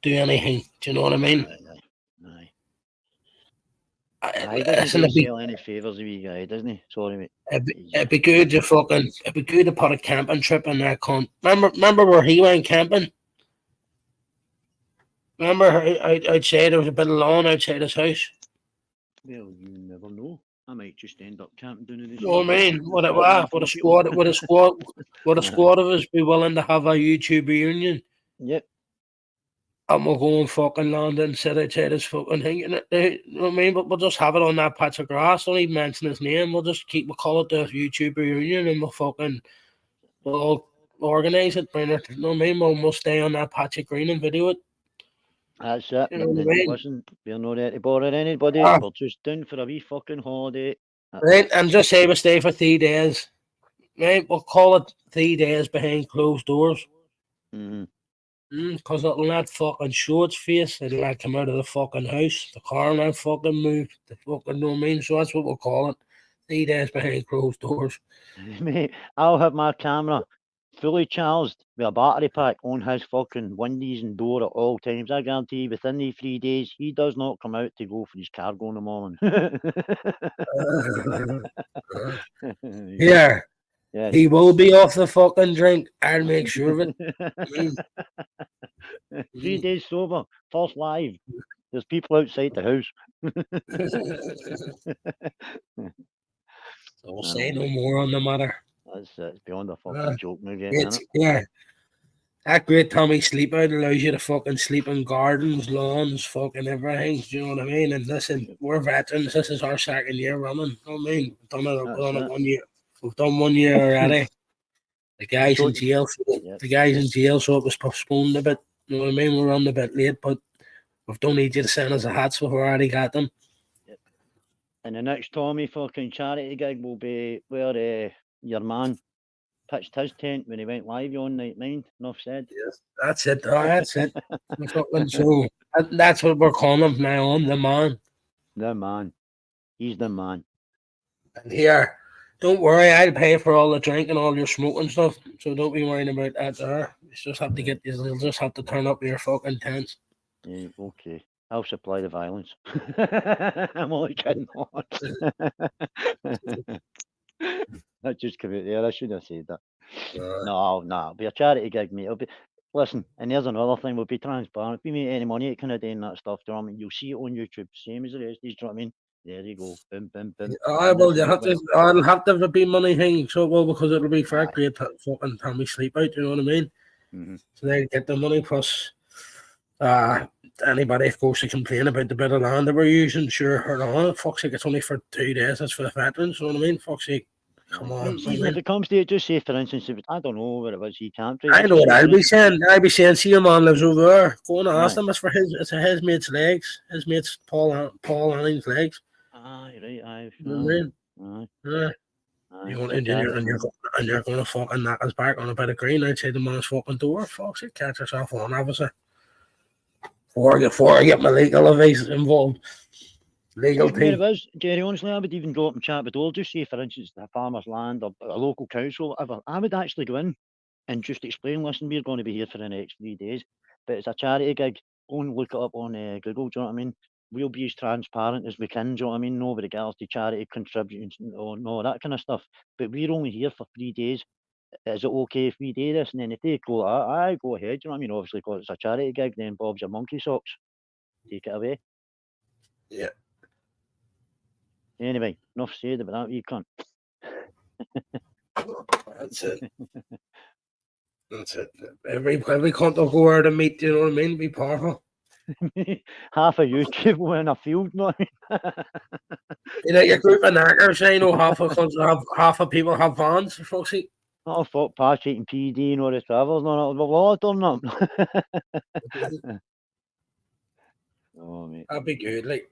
do anything. Do you know what I mean? He doesn't sell any favours, the wee guy, doesn't he? Sorry, mate. It'd be good to put a camping trip in that cunt. Remember where he went camping? Remember outside there was a bit of lawn outside his house? Well, you never know. I might just end up camping down in the. You know what I mean? Would a squad of us be willing to have a YouTube reunion? Yep. And we'll go and fucking land and sit outside his fucking thing. You know what I mean? But we'll just have it on that patch of grass. Don't even mention his name. We'll call it the YouTube reunion, and we'll organise it, bring it. You know what I mean? We'll stay on that patch of green and video it. That's it. You know what I mean? Listen, we're not there to bother anybody. We're just down for a wee fucking holiday. Right, and just say we stay for 3 days. Right, we'll call it 3 days behind closed doors. Because it'll not fucking show its face. It'll not come out of the fucking house. The car will not fucking move. The fucking, know what I mean? So that's what we'll call it. 3 days behind closed doors. Mate, I'll have my camera fully charged with a battery pack on his fucking windows and door at all times. I guarantee you, within the 3 days, he does not come out to go for his cargo in the morning. Yeah. Yes. He will be off the fucking drink. I'll make sure of it. 3 days sober, first live. There's people outside the house. So we'll say no more on the matter. It's beyond a fucking joke now, isn't it? Yeah. That great Tommy sleep out allows you to fucking sleep in gardens, lawns, fucking everything. Do you know what I mean? And listen, we're veterans. This is our second year running. You know what I mean? We've done it 1 year. We've done 1 year already. The guys in jail. So it was postponed a bit. You know what I mean? We're running a bit late, but we don't need you to send us the hats. We've already got them. Yep. And the next Tommy fucking charity gig will be where your man pitched his tent when he went live on night 9. Enough said. Yes, that's it. That's it. So that's what we're calling him now on, the man. The man. He's the man. And here, don't worry, I'll pay for all the drink and all your smoking stuff. So don't be worrying about that there. You just have to you'll just have to turn up your fucking tents. Yeah, okay. I'll supply the violence. I'm only kidding. That just came out there. I shouldn't have said that. No, it'll be a charity gig, mate. Listen, and there's another thing. We'll be transparent. If we make any money, kind of doing that stuff, do you know what I mean? You'll see it on YouTube, same as the rest. Do you know what I mean? There you go. Boom, boom, boom. Well, I'll have to be money thing, so well, because it'll be for a great fucking time we sleep out. You know what I mean? Mm-hmm. So they get the money plus. Anybody, of course, to complain about the bit of land that we're using, sure, or not. Fuck's sake, it's only for 2 days. That's for the veterans. You know what I mean? Fuck's sake. Come on. See, if it comes to it, just say, for instance, if I don't know where it was, he can't. I know what I'll be saying. See your man lives over there. Go and ask him. It's for his mate's legs. His mate's Paul Anning's legs. Aye, right. You know what I mean? You're going to fucking knock us back on a bit of green outside the man's fucking door. Fuck's sake, catch yourself on, obviously. before I get my legal advice involved. Legal Where team. it is, Jerry, honestly, I would even go up and chat with all, just say, for instance, the farmer's land or a local council, whatever. I would actually go in and just explain, listen, we're going to be here for the next 3 days, but it's a charity gig. Go and look it up on Google, do you know what I mean? We'll be as transparent as we can, do you know what I mean? No with regards to charity contributions or no, that kind of stuff. But we're only here for 3 days. Is it okay if we do this? And then if they go, I go ahead, do you know what I mean? Obviously, because it's a charity gig, then Bob's your monkey socks. Take it away. Yeah. Anyway, enough said about that, you cunt. That's it. That's it. Every cunt will go out and meet, you know what I mean? Be powerful. Half of YouTube were in a field now. You know, your group of knackers, you know, half of people have vans, for fuck's sake. Oh, fuck, Patch and PD and all the travels, no, we've all done them. Oh, mate. That'd be good, like.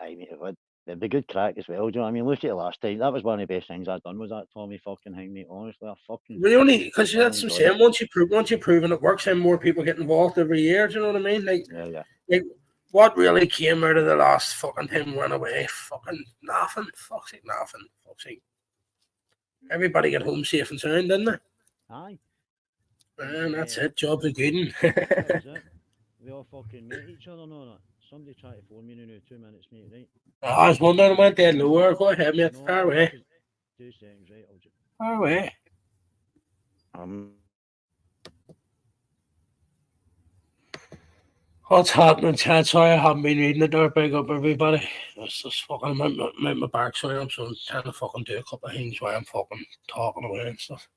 Aye, mate, it would. It'd be good crack as well, do you know what I mean? Look at it last time. That was one of the best things I'd done, was that Tommy fucking thing, mate. Honestly, I fucking... Really? Because that's what I'm saying. Once you prove it works, then more people get involved every year, do you know what I mean? Like, yeah. Like, what really came out of the last fucking time went away? Fucking nothing. Fuck's sake, nothing. Fuck's sake. Everybody get home safe and sound, didn't they? Aye. And that's it. Job's a good one. That was it. We all fucking met each other, no, that. Somebody tried to phone me in 2 minutes, mate, right? I was wondering, I went dead lower. Go ahead, mate. No, Far away. 2 seconds, right? I'll just... Far away. What's happening, Chad? Sorry, I haven't been reading it there. Big up, everybody. It's just fucking my back, sorry. I'm trying to fucking do a couple of things while I'm fucking talking away and stuff.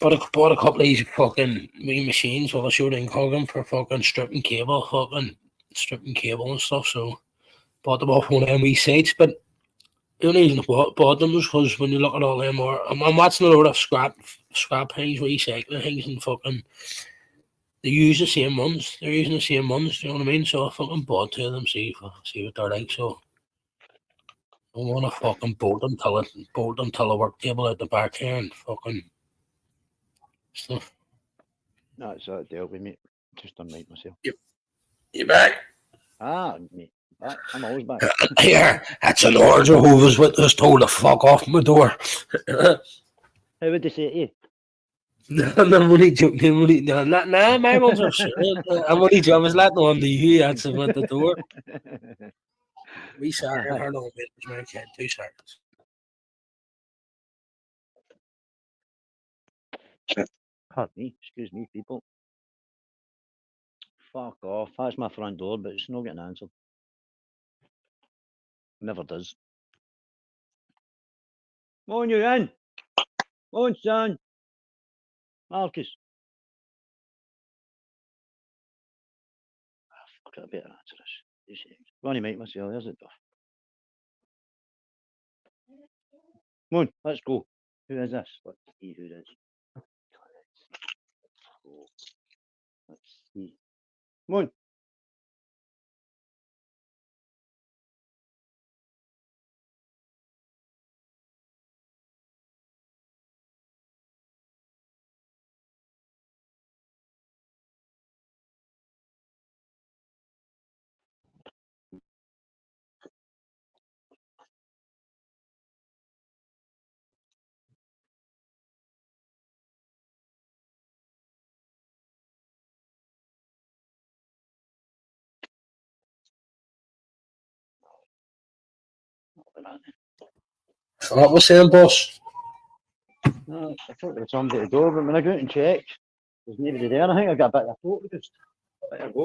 Bought a couple of these fucking wee machines with a shooting coggle for fucking stripping cable and stuff. So bought them off one of them wee sites. But the only reason I bought them was because when you look at all them, I'm watching a lot of scrap things, recycling things, and fucking they use the same ones. They're using the same ones. Do you know what I mean? So I fucking bought 2 of them, see what they're like. So I want to fucking bolt them till a work table at the back here and fucking stuff. No, it's a deal with me. Just unmute myself. Yep. You back? Ah, mate. Back. I'm always back. Here, that's an Lord Jehovah's Witness told to fuck off my door. How would they say it to you? No, I'm only joking. Nah, my ones are shit. I'm only joking. I was letting on to you. That's at the door. We second. Hold on a minute. My kid. 2 seconds. Pardon me, excuse me, people. Fuck off. That's my front door, but it's not getting answered. Never does. Come on, you in. Come on, son. Marcus. Fuck it, I better answer this. Ronnie, mate, myself, there's it. Come on, let's go. Who is this? Let's see who it is. Let's see. Come on. What was saying, boss? No, I thought there was somebody at the door, but when I go out and check, there's nobody there. I think I got a bit of a focus.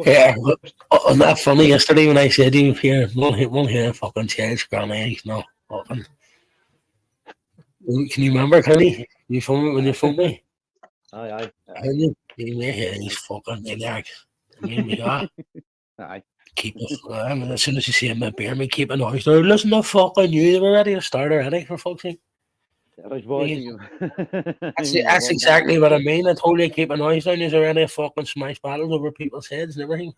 Yeah, wasn't that funny yesterday when I said to you here, we'll hear fucking change granny, no fucking. Can you remember, Kenny? You phoned me when you phoned me? Aye. Can you? You may hear these fucking maniacs. I mean, we are. Aye. Keep it. I mean, as soon as you see him at beer, me keep a noise there. Listen to fucking you. They were ready to start already, for fuck's sake. I was watching you. That's exactly what I mean. I told you keep a noise down. There's already fucking smash battles over people's heads and everything.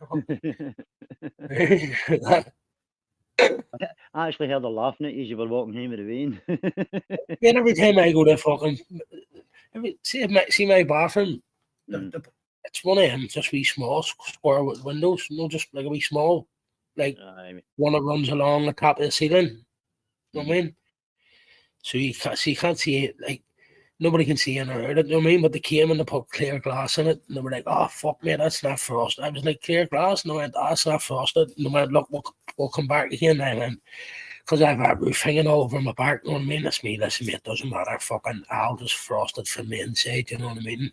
I actually heard her laughing at you as you were walking home with the rain. Man, every time I go to fucking see my bathroom, it's one of them just wee small square with windows, just like a wee small, like one that runs along the top of the ceiling. You know what I mean? So you can't see it, like nobody can see in or out. You know what I mean? But they came and they put clear glass in it, and they were like, "Oh fuck, man, that's not frosted." I was like, "Clear glass?" And I went, "Oh, that's not frosted." And they went, "Look, we'll come back again." And I went, because I have a roof hanging all over my back. You know what I mean? That's me. Listen, mate, it doesn't matter. Fucking, I'll just frost it from the inside. You know what I mean?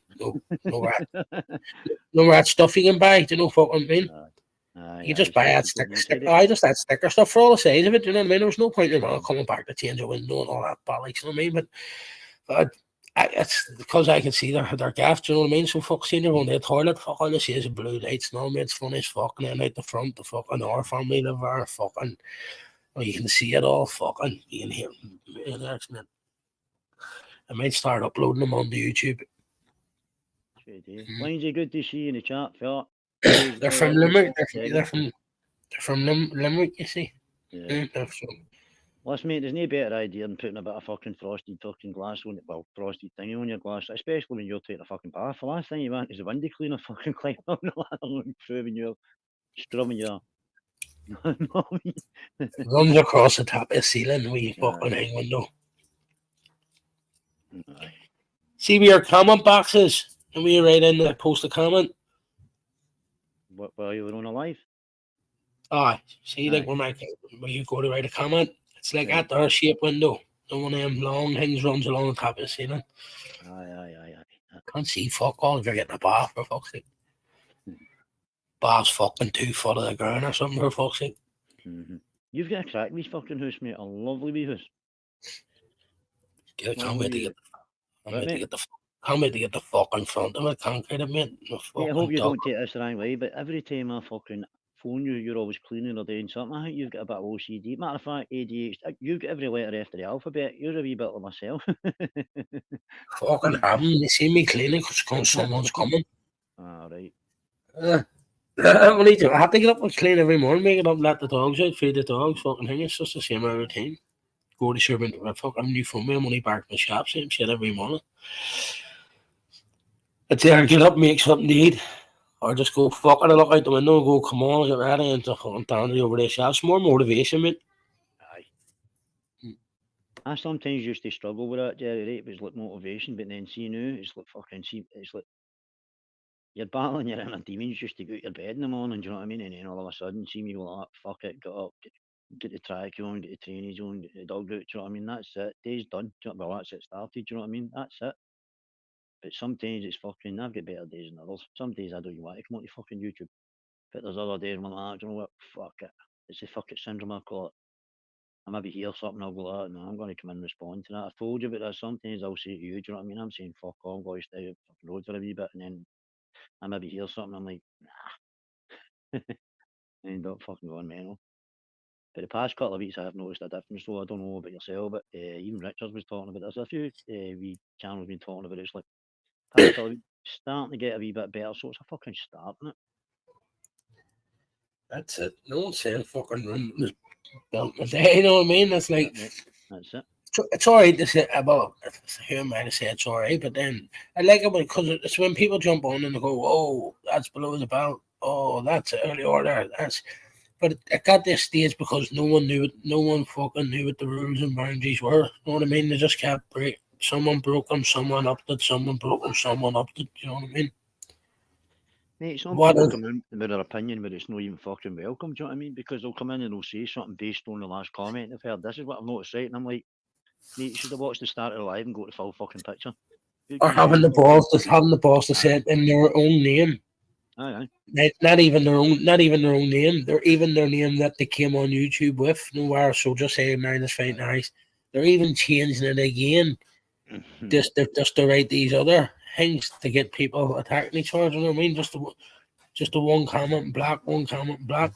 No rat stuff you can buy. Do you know what I mean? You just buy that sticker. I just had sticker stuff for all the size of it. Do you know what I mean? There was no point in coming back to change a window and all that bollocks. You know what I mean? But it's because I can see their gaff. You know what I mean? So fuck, seeing you're going to the toilet. Fuck, all you see is blue lights. No, mate, it's funny as fuck. And then out the front, the fucking our family live there. Fucking. Well, you can see it all, fucking. You can hear them. I might start uploading them onto YouTube. Lindsay, good to see you in the chat, fella. They're from Limerick. They're from Limerick, you see. Yeah. Listen, mate, there's no better idea than putting a bit of fucking frosted fucking glass on it, well, frosted thingy on your glass, especially when you're taking a fucking bath. The last thing you want is a window cleaner fucking climbing on the ladder and proving you're scrubbing your. Runs across the top of the ceiling with your fucking hang window. See where your comment boxes and we right in there, post a comment. What, while you were on a live? See, like when you go to write a comment, it's like at their shape window. And one of them long things runs along the top of the ceiling. Aye. Can't see fuck all if you're getting a bath, for fuck's sake. Bath's fucking 2 foot of the ground or something, for fuck's sake. You've got a crack wee fucking house, mate. A lovely wee house. Can't wait to get the fucking front of it concreted, mate. I hope you don't take this the wrong way, but every time I fucking phone you, you're always cleaning or doing something. I think you've got a bit of OCD. Matter of fact, ADHD. You've got every letter after the alphabet. You're a wee bit like myself. Fucking haven't. You see me cleaning because someone's coming. Right. I have to get up and clean every morning, make it up, let the dogs out, feed the dogs, fucking thing. It's just the same routine. Go to servant, fucking new phone me, I'm only back in the shop, same shit every morning. It's either get up, make something to eat, or just go fucking look out the window and go, come on, get ready, and just fucking down over the shop. It's more motivation, mate. I sometimes used to struggle with that, Jerry, right? It was like motivation, but then see now, it's like fucking, it's like you're battling your inner demons just to go out your bed in the morning, do you know what I mean? And then all of a sudden, see me go like, fuck it, get up, get the track on, get the trainees on, get the dog out, do you know what I mean? That's it. Day's done. Well, that's it started, do you know what I mean? That's it. But sometimes it's fucking, I've got better days than others. Some days I don't even want to come on to fucking YouTube. But there's other days when I'm like, do you know what? Fuck it. It's the fuck it syndrome, I call it. I maybe hear something, I'll go like, no, I'm going to come in and respond to that. I told you about that. Sometimes I'll say to you, do you know what I mean? I'm saying, fuck all, I'm going to stay out fucking road for a wee bit, and then I maybe hear something, I'm like, nah. I end up fucking going mental. But the past couple of weeks, I have noticed a difference, though. I don't know about yourself, but even Richard was talking about it. There's a few wee channels been talking about it. It's like, past couple of weeks, starting to get a wee bit better, so it's a fucking start, isn't it? That's it. No one's saying fucking run built my day, you know what I mean? That's like, that's it. It's alright to say about, who am I to say it's alright, but then I like it because it's when people jump on and they go, oh, that's below the belt, oh, that's early order, but it got this stage because no one fucking knew what the rules and boundaries were, you know what I mean? They just kept someone broke them, someone upped it, someone broke them, someone upped it, you know what I mean? Mate, some people come in with their opinion where it's not even fucking welcome, do you know what I mean? Because they'll come in and they'll say something based on the last comment they've heard. This is what I've noticed, right? And I'm like, mate, you should have watched the start of the live and go to the full fucking picture. Or having the balls to say it in their own name. Aye. Not even their own name. They're even their name that they came on YouTube with. Nowhere, so just say minus fight nice. They're even changing it again. Just to write these other things to get people attacking each other. You know what I mean? Just the one comment black, one comment black.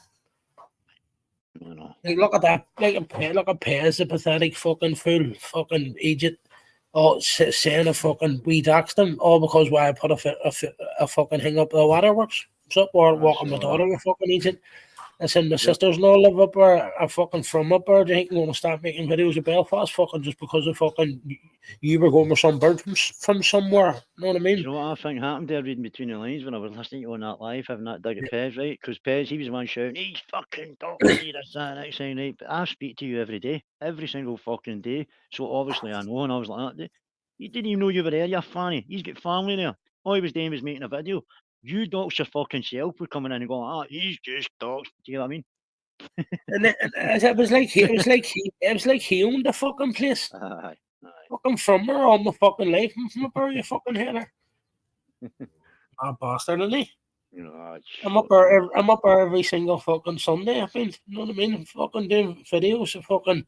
No. Like, look at that. Look at Pez, the pathetic fucking fool, fucking Egypt. saying a fucking we doxed them all because why I put a fucking thing up the waterworks. Up or walking my daughter with fucking agent. I said my sisters and all live up there, are fucking from up there. They ain't going to start making videos of Belfast fucking just because of fucking you were going with some bird from somewhere. You know what I mean? Do you know what I think happened there reading between the lines when I was listening to you on that live, having that dig at Pez, right? Because Pez, he was the one shouting, he's fucking talking this, that, next thing, right? But I speak to you every day, every single fucking day. So obviously I know, and I was like that. You didn't even know you were there, you fanny. He's got family there. All he was doing was making a video. You dox your fucking self for coming in and going, he's just doxed. Do you know what I mean? And it was like he owned the fucking place. Aye. Fucking from her all my fucking life. I'm from up there, you fucking header. Bastard, isn't he? You know, I'm up there every single fucking Sunday. You know what I mean? I'm fucking doing videos of fucking. Do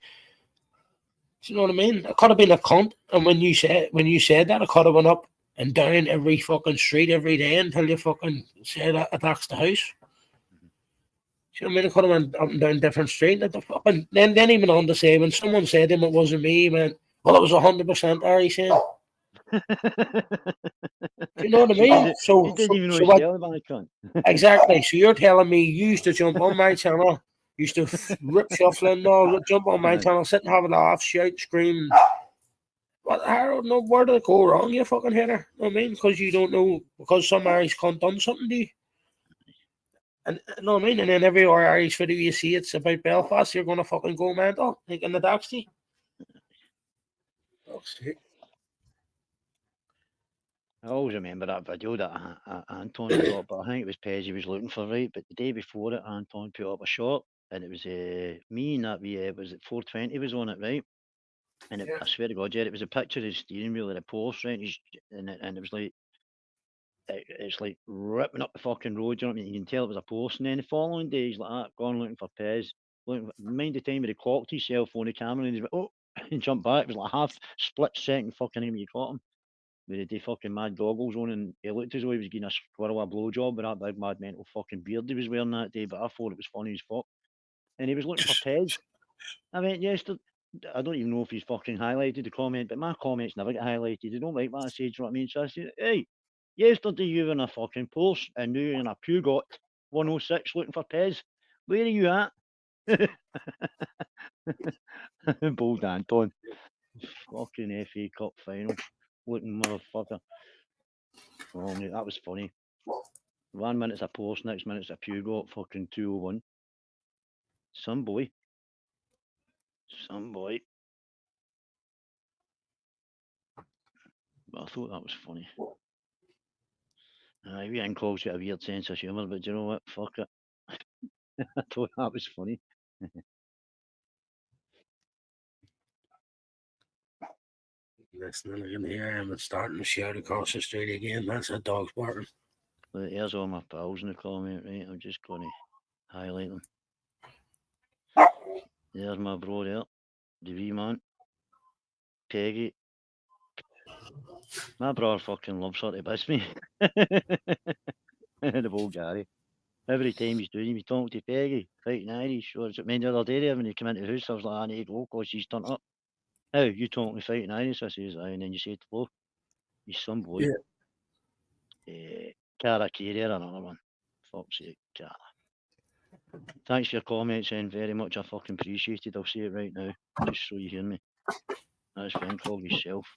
you know what I mean? I could have been a cunt, and when you said that, I could have went up and down every fucking street every day until you fucking said that attacks the house. Do you know what I mean? I could have went up and down different streets. Like the fucking then he went on to say when someone said to him it wasn't me, he went, well, it was 100% Ari saying. Do you know what I mean? You didn't even know he's telling about it, cunt. Exactly. So you're telling me you used to jump on my channel, used to rip shuffling, jump on my channel, sit and have a laugh, shout, scream. But I don't know where did it go wrong, you fucking hater. You know what I mean? Because you don't know, because some Irish cunt done something to you. And you know what I mean? And then every Irish video you see it's about Belfast, you're gonna fucking go mental, like in the Daxty. I always remember that video that Anton put up, but I think it was Pez he was looking for, right? But the day before it, Anton put up a shot, and it was me and that was it 420 was on it, right? And I swear to God, yeah, it was a picture of the steering wheel of the post, right? And it was like, it's like ripping up the fucking road, you know what I mean? You can tell it was a post. And then the following day, he's like that, gone looking for Pez. Mind the time he clocked his cell phone, the camera, and he's like, and jumped back. It was like a half split second fucking time you caught him. With the fucking mad goggles on, and he looked as though he was giving a squirrel a blowjob with that big mad mental fucking beard he was wearing that day, but I thought it was funny as fuck. And he was looking for Pez. I went, I don't even know if he's fucking highlighted the comment, but my comments never get highlighted. They don't like what I say, do you know what I mean? So I said, hey, yesterday you were in a fucking post, and now you're in a Peugeot 106 looking for Pez. Where are you at? Bold Anton. Fucking FA Cup final. Looking motherfucker. Oh, mate, that was funny. 1 minute's a post, next minute's a Peugeot, fucking 201. Some boy. But I thought that was funny. We Incog's got a weird sense of humour, but do you know what? Fuck it. I thought that was funny. Listening in here, I'm starting to shout across the street again. That's a dog's barking. Look, here's all my pals in the comment, right? I'm just going to highlight them. There's my bro there, the wee man, Peggy. My brother fucking loves her to bits me. The old Gary. Every time he's doing, he's talking to Peggy, fighting Irish. Or I mean, the other day there when he came into the house, I was like, I need to go because she's turned up. How you talking to fighting Irish? I says, aye, and then you say to blow. He's some boy. Cara Carrier, another one. Fuck's sake, Cara. Thanks for your comments, and very much I fucking appreciate it. I'll say it right now, just so you hear me. That's fine, call yourself.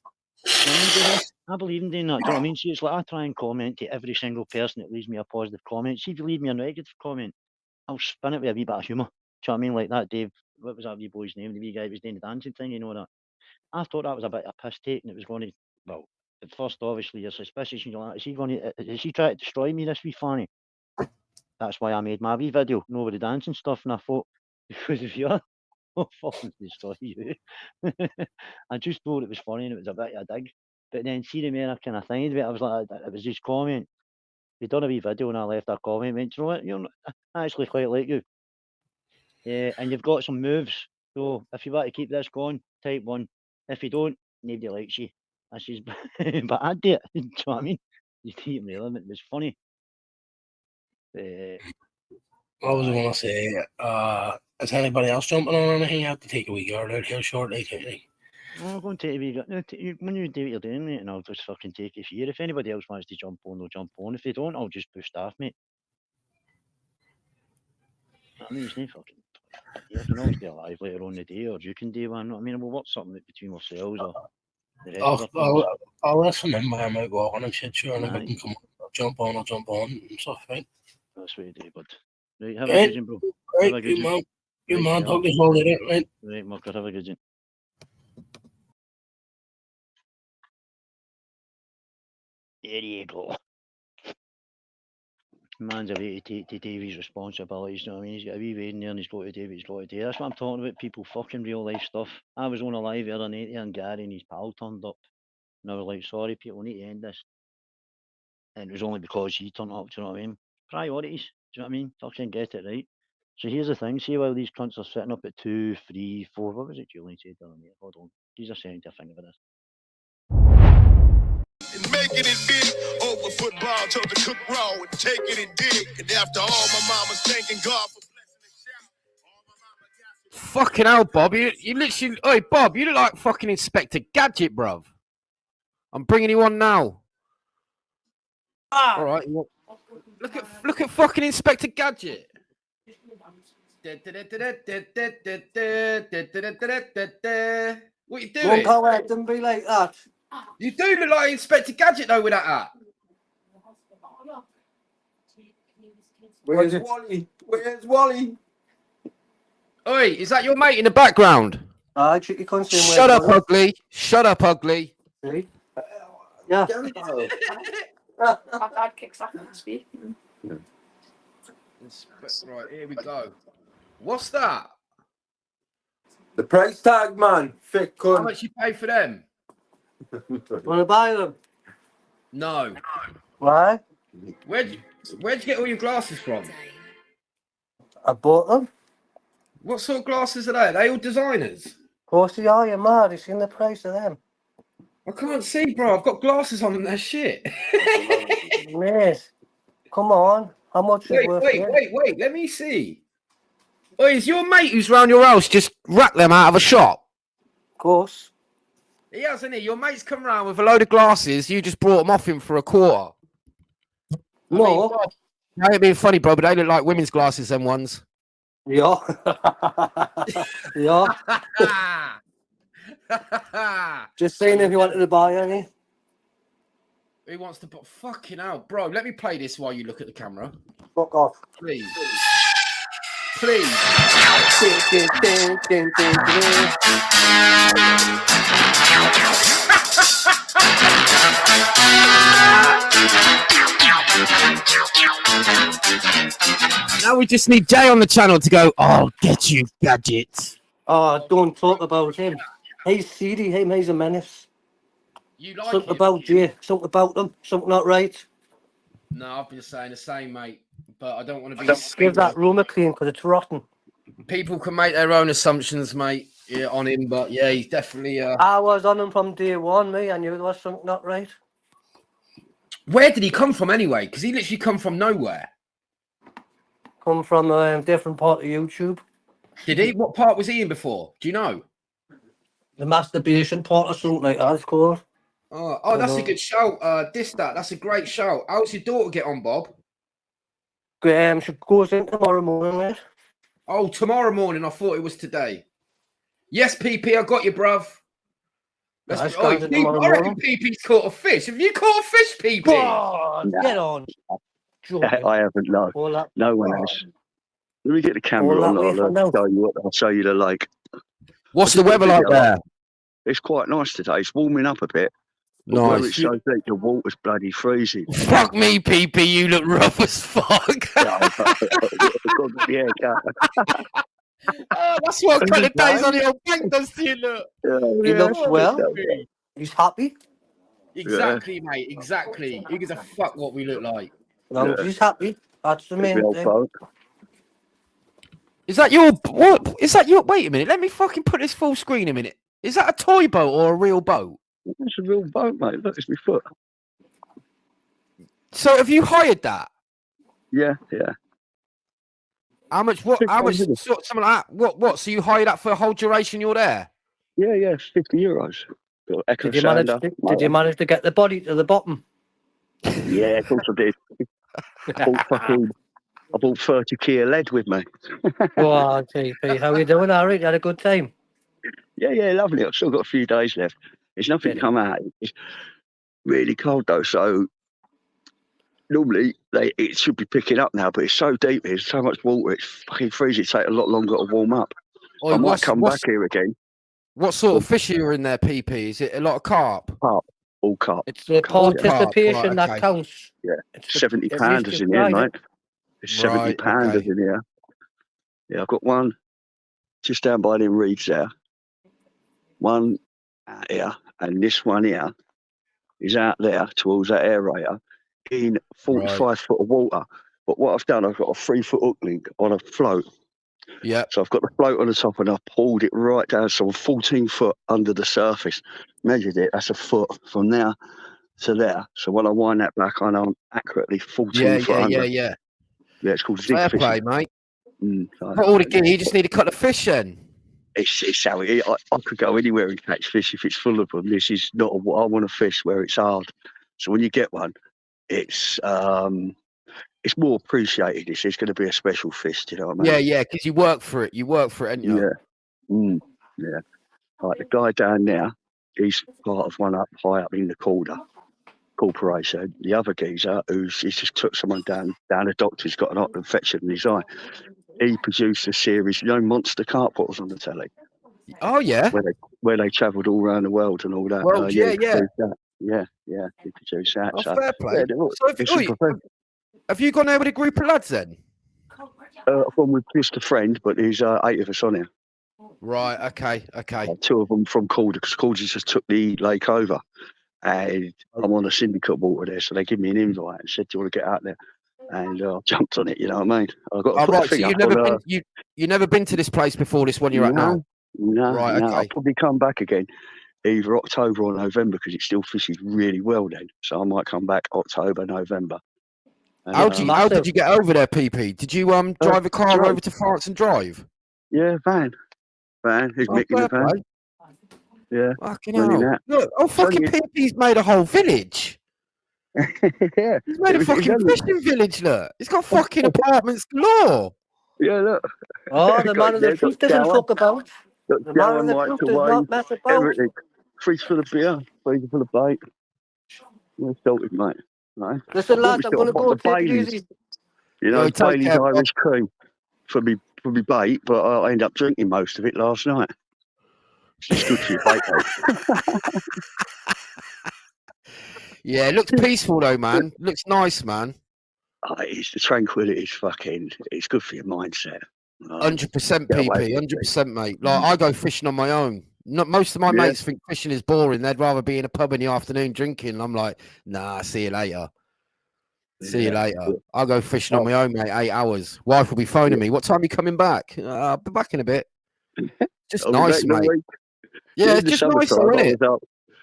I believe in doing that. Do you know what I mean? See, it's like I try and comment to every single person that leaves me a positive comment. See, if you leave me a negative comment, I'll spin it with a wee bit of humour. Do you know what I mean? Like that Dave, what was that wee boy's name? The wee guy who was doing the dancing thing, you know that? I thought that was a bit of a piss take and it was going to, well, at first obviously you're suspicious and you're like, is he trying to destroy me, this wee fanny? That's why I made my wee video, no with the dancing stuff, and I thought, because if you're I'll fucking destroy you. I just thought it was funny and it was a bit of a dig. But then see the man kind of thing, I was like, it was his comment. He done a wee video and I left a comment, went, you know what, I actually quite like you. And you've got some moves. So if you want to keep this going, type 1. If you don't, nobody likes you. I says, but I do it. Do you know what I mean? You keep me limit. It was funny. What was I going to say? Is anybody else jumping on anything? I have to take a wee yard out here shortly. I'll go and take a wee when you do what you're doing, mate, and I'll just fucking take it here. If anybody else wants to jump on, they'll jump on. If they don't, I'll just push off, mate. I mean, it's no fucking. Yeah, I can always do a live later on the day, or you can do one. I mean, we'll work something between ourselves or the rest of the I'll listen in when I'm out walking and shit, sure, and if I can come on, I'll jump on and stuff, right? That's what you do, bud. Right, have a good one, bro. Right, have a good one. You man, talk to you all later, right? Right, Mark, have a good one. There you go. Man's about to take to Davy's responsibilities, you know what I mean? He's got a wee way in there and he's got to do what he's got to do. That's what I'm talking about, people fucking real life stuff. I was on a live the other night and Gary and his pal turned up. And I was like, sorry people, we need to end this. And it was only because he turned up, do you know what I mean? Priorities, do you know what I mean? Fucking get it right. So here's the thing, see while these cunts are sitting up at 2, 3, 4, what was it Julian said the other night? Hold on. These are saying to think about this. And making it big over football, told the cook raw and taking it dig. And after all, my mama's thanking God for Fucking hell, Bob. You literally... Oi, Bob, you look like fucking Inspector Gadget, bruv. I'm bringing you on now. All right. Look at fucking Inspector Gadget. What you doing? Don't go out and be like that. You do look like Inspector Gadget though with that hat. Where's Wally? Where's Wally? Oi, is that your mate in the background? I you can't see him. Shut up, ugly. Shut up, ugly. See? Yeah. I'd kick that and speak. Right, here we go. What's that? The price tag, man. Thick cunt. How much you pay for them? Want to buy them? No. Why? Where'd you get all your glasses from? I bought them. What sort of glasses are they? Are they all designers? Of course they are, you mad. You seen the price of them? I can't see, bro. I've got glasses on and they're shit. Mate, come on. How much is worth it? Wait. Let me see. Oh, is your mate who's round your house just racked them out of a shop? Of course. He has, hasn't he? Your mate's come round with a load of glasses. You just brought them off him for a quarter. No. I ain't being funny, bro, but they look like women's glasses, them ones. Yeah. Yeah. Just saying if you wanted to buy any. Who wants to buy? Fucking hell, bro. Let me play this while you look at the camera. Fuck off. Please. Now we just need Jay on the channel to go, I'll get you, gadgets. Oh, don't talk about him. He's seedy, he's a menace. You like something him? About Jay, something about them, something not right. No, I've been saying the same, mate. But I don't want to be... Give that room a clean because it's rotten. People can make their own assumptions, mate, on him. But yeah, he's definitely... I was on him from day one, me. I knew there was something not right. Where did he come from anyway? Because he literally come from nowhere. Come from a different part of YouTube. Did he? What part was he in before? Do you know? The masturbation part or something like that, it's called. Oh, that's a good shout. That's a great shout. How's your daughter get on, Bob? She goes in tomorrow morning, mate. Oh, tomorrow morning. I thought it was today. Yes, PP, I got you, bruv. I reckon PP's caught a fish. Have you caught a fish, PP? God, get on. I haven't, no. No one has. Let me get the camera on. I'll show you the lake. What's the weather like there? It's quite nice today. It's warming up a bit. Nice. It's so deep, the water's bloody freezing. Fuck me, PP. You look rough as fuck. Yeah, that's what a couple of days on the old bank does to you, look. He looks well. He's happy. Exactly, mate. Exactly. Who gives a fuck what we look like? No, he's happy. That's the main thing. Is that your... What? Is that your... Wait a minute. Let me fucking put this full screen a minute. Is that a toy boat or a real boat? It's a real boat, mate. Look, it's my foot. So have you hired that? Yeah. How much? What? How much? Something like that. What? So you hire that for the whole duration you're there? Yeah, €50. Got Echo Did you manage? Sander, Did you manage to get the body to the bottom? Yeah, of course I did. I bought 30 Kia lead with me. Oh, TP, how are you doing, Harry? You had a good time? Yeah, lovely. I've still got a few days left. There's nothing come out. It's really cold though, so normally it should be picking up now, but it's so deep. There's so much water. It's fucking freezing. It takes a lot longer to warm up. I might come back here again. What sort of fish are you in there, PP? Is it a lot of carp? Carp, all carp. It's the participation Right, that counts. Yeah, It's 70 at least pounders you in here, tried mate. it. There's 70 pounders in here. Yeah, I've got one just down by the reeds there. One out here, and this one here is out there towards that aerator in 45 foot of water. But what I've done, I've got a 3-foot hook link on a float. Yeah. So I've got the float on the top and I've pulled it right down. So I'm 14 foot under the surface. Measured it, that's a foot from there to there. So when I wind that back, I know I'm accurately 14 foot under. Yeah, it's called zig fair fishing. play, mate. Got all the gear, you just need to cut the fish in. It's how it is. I could go anywhere and catch fish if it's full of them. This is not I want to fish where it's hard. So when you get one, it's more appreciated. It's going to be a special fish. Do you know what I mean? Yeah, because you work for it. You work for it, ain't you? Yeah. Like the guy down there, he's part of one up high up in the corporation. The other geezer, he's just took someone down a doctor's got an infection in his eye. He produced a series, Monster Carp bottles on the telly. Oh yeah, where they travelled all around the world and all that. Well, He produced that. Oh, So, fair play. Have you gone there with a group of lads then? I've gone with just a friend, but there's 8 of us on here. Right. Okay. 2 of them from Calder, because Calder just took the lake over, and I'm on a syndicate water there, so they give me an invite and said, "Do you want to get out there?" And I jumped on it. You know what I mean? I got to put the thing so you've never been to this place before, this one you're at now? No. Right. Okay. I'll probably come back again either October or November, because it still fishes really well then. So I might come back October, November. And, how did you get over there, PP? Did you drive a car over to France and drive? Yeah, van. Who's making the van? Yeah. Fucking hell. Look, fucking PP's made a whole village. Yeah. He's made a fucking fishing village, look. He's got fucking apartments galore. Yeah, look. Oh, the man of the truth doesn't fuck about. The man of the truth does not mess about. Everything. Freeze for the beer, freeze for the bait. We're sorted, mate. Right. Listen, lads, I'm going to go take it easy. You know, Bailey's Irish cream for me bait, but I ended up drinking most of it last night. It's good for your bait, mate. Yeah, it looks peaceful though, man. Looks nice, man. It's the tranquility. It's good for your mindset. 100% PP, 100%, mate. Like I go fishing on my own. Most of my mates think fishing is boring. They'd rather be in a pub in the afternoon drinking. I'm like, nah, see you later. See you later. I'll go fishing on my own, mate. 8 hours. Wife will be phoning me. What time are you coming back? I'll be back in a bit. Just nice, mate. Yeah, it's just nice, isn't it?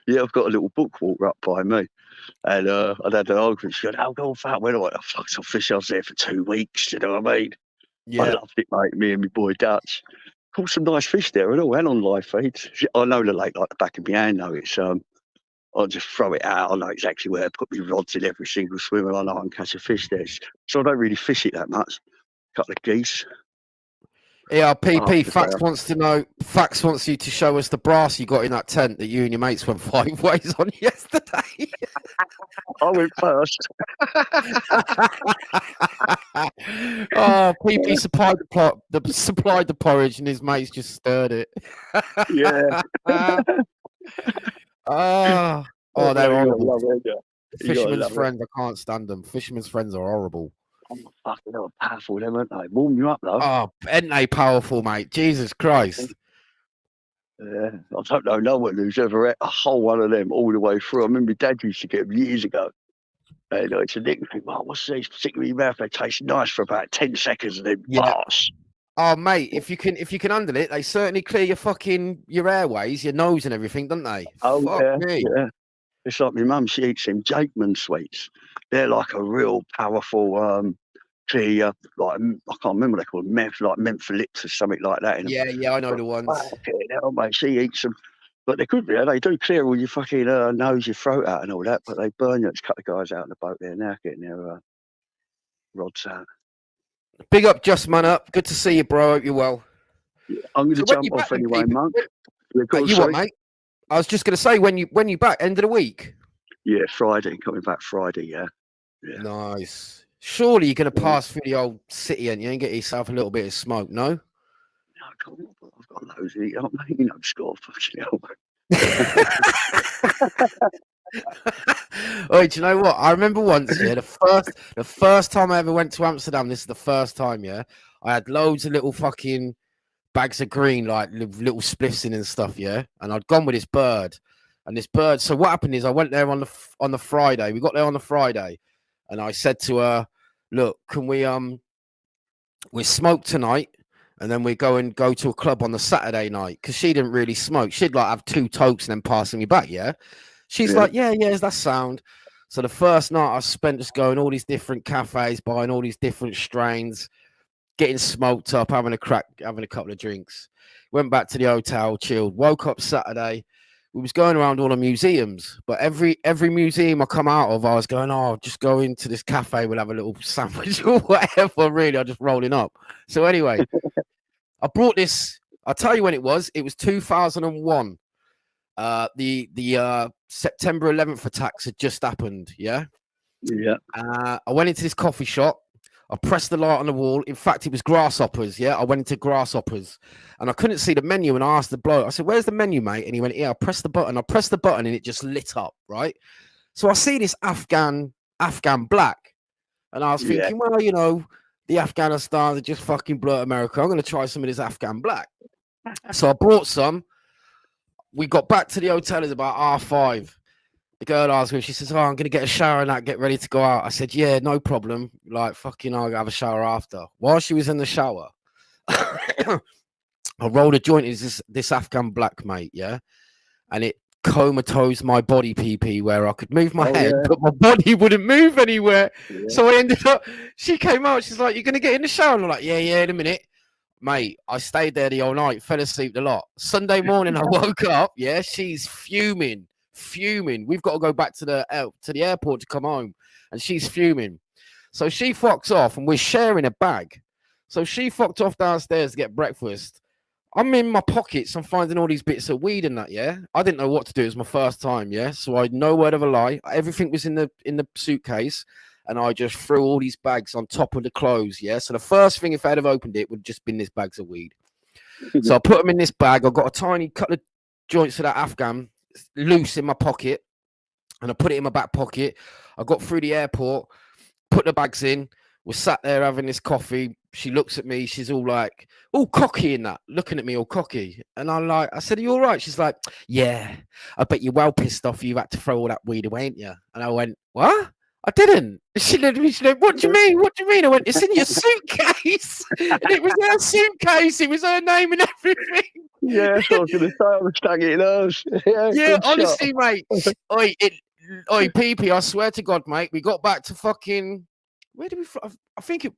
Yeah, I've got a little book walker up by me. And I'd had an argument. She goes, "How go fat? When I fucked off fish, I was there for 2 weeks. You know what I mean?" Yeah. I loved it, mate. Me and my boy Dutch caught some nice fish there and all, and on live feeds. I know the lake like the back of my hand, though. It's I'll just throw it out. I know exactly where to put my rods in every single swimmer. I know I can catch a fish there. So I don't really fish it that much. A couple of geese. Yeah, PP, Fax wants you to show us the brass you got in that tent that you and your mates went 5 ways on yesterday. I went first. Oh, PP supplied the porridge and his mates just stirred it. Yeah. Oh, they're horrible. Fisherman's friends, friends, I can't stand them. Fisherman's friends are horrible. Fucking hell, powerful, them, aren't they? Warm you up, though. Oh, ain't they powerful, mate? Jesus Christ. Yeah, I don't know no one who's ever ate a whole one of them all the way through. I remember Dad used to get them years ago. And it's a nickname. Oh, what's these? Stick in your mouth. They taste nice for about 10 seconds and then boss. Oh, mate, if you can handle it, they certainly clear your airways, your nose and everything, don't they? Oh, Fuck yeah. It's like my mum, she eats them Jakeman sweets. They're like a real powerful clear, like I can't remember what they call them, like mentholits or something like that. In them. Yeah, I know the ones. Fucking hell, mate, she eats them. But they could be, they do clear all your fucking nose, your throat out and all that, but they burn you. There's a couple of guys out on the boat there now getting their rods out. Big up, Just Man Up. Good to see you, bro. Hope you're well. Yeah, I'm going to jump off anyway, Monk. You what, mate? I was just going to say, when you back, end of the week? Yeah, Friday. Coming back Friday, yeah. Nice. Surely you're going to pass through the old city and you ain't get yourself a little bit of smoke, no? I've got loads of it, mate. You know, score fucking hell. Oh, do you know what? I remember once, yeah, the first time I ever went to Amsterdam, this is the first time, yeah, I had loads of little fucking bags of green, like little spliffs in and stuff, yeah, and I'd gone with this bird, so what happened is I went there on the Friday, we got there on the Friday, and I said to her, look, can we smoke tonight, and then we go to a club on the Saturday night, because she didn't really smoke. She'd like have 2 tokes and then passing me back, yeah? She's like, yeah, that's sound. So the first night I spent just going all these different cafes, buying all these different strains, getting smoked up, having a crack, having a couple of drinks. Went back to the hotel, chilled, woke up Saturday. We was going around all the museums, but every museum I come out of, I was going, oh, just go into this cafe, we'll have a little sandwich or whatever, really. I'm just rolling up. So anyway, I brought this, I'll tell you when it was 2001. The September 11th attacks had just happened, yeah? Yeah. I went into this coffee shop. I pressed the light on the wall. In fact, it was Grasshoppers, yeah? I went into Grasshoppers, and I couldn't see the menu, and I asked the bloke, I said, where's the menu, mate? And he went, yeah, I pressed the button, and it just lit up, right? So I see this Afghan black, and I was thinking, well, you know, the Afghanistans are just fucking blur America. I'm going to try some of this Afghan black. So I brought some. We got back to the hotel, it's about 5:30. The girl asked me, she says, oh, I'm going to get a shower and that, get ready to go out. I said, yeah, no problem. Like, fucking, I'll have a shower after. While she was in the shower, I rolled a joint is this Afghan black, mate, yeah? And it comatose my body, PP, where I could move my head, but my body wouldn't move anywhere. Yeah. So I ended up, she came out, she's like, you're going to get in the shower? And I'm like, yeah, in a minute. Mate, I stayed there the whole night, fell asleep a lot. Sunday morning, I woke up, yeah, she's fuming. We've got to go back to the airport to come home, and she's fuming. So she fucks off, and we're sharing a bag. So she fucked off downstairs to get breakfast. I'm in my pockets. I'm finding all these bits of weed and that, yeah? I didn't know what to do. It was my first time, yeah? So I had no word of a lie. Everything was in the suitcase, and I just threw all these bags on top of the clothes, yeah? So the first thing, if I'd have opened it, would have just been these bags of weed. So I put them in this bag. I got a tiny couple of joints of that Afghan loose in my pocket, and I put it in my back pocket. I got through the airport, put the bags in. We're sat there having this coffee. She looks at me. She's all like, all cocky in that, looking at me all cocky. And I'm like, I said, are you all right? She's like, yeah, I bet you're well pissed off. You had to throw all that weed away, ain't you? And I went, what? I didn't. She looked at me. She went, what do you mean? What do you mean? I went, it's in your suitcase. And it was her suitcase. It was her name and everything. Yeah, so I was going to say, I'm stuck in hers. Yeah, honestly, mate. Oi, PP, I swear to God, mate, we got back to fucking, where did we, I think it,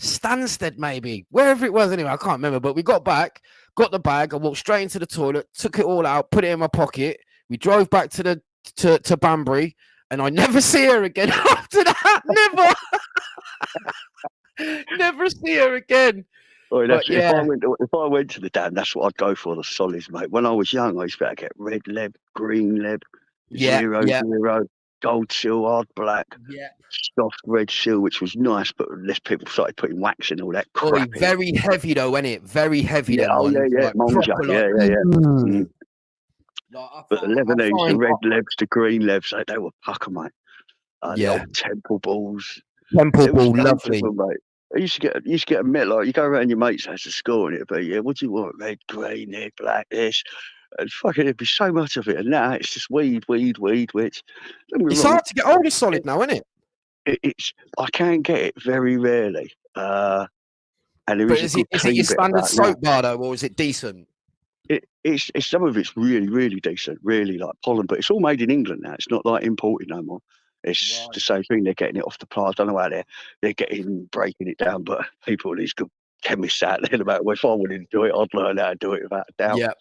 Stansted, maybe, wherever it was anyway, I can't remember, but we got back, got the bag, I walked straight into the toilet, took it all out, put it in my pocket, we drove back to Banbury, and I never see her again after that, never see her again. Oh, that's it. Yeah. If I went to the dam, that's what I'd go for, the solids, mate. When I was young, I used to get red leb, green leb, zero, gold seal, hard black, soft red seal, which was nice, but less people started putting wax in all that crap. Oh, very heavy though, wasn't it? Very heavy. Yeah, like, Monja, yeah. But the Lebanese, the red lebs, the green lebs, they were pucker, mate. The old temple balls. Temple ball, lovely. Mate. I used to get a met, like, you go around your mate's house to school and it'd be, what do you want? Red, green, red, black, this. And fucking, it'd be so much of it. And now it's just weed, which... It's hard to get hold of solid now, isn't it? I can get it very rarely. And is it your standard soap bar, though, or is it decent? It's some of it's really, really decent, really like pollen, but it's all made in England now. It's not like imported no more. It's the same thing. They're getting it off the plant. I don't know how they're breaking it down, but people, these good chemists out there about, well, if I wanted to do it, I'd learn how to do it without a doubt. Yeah.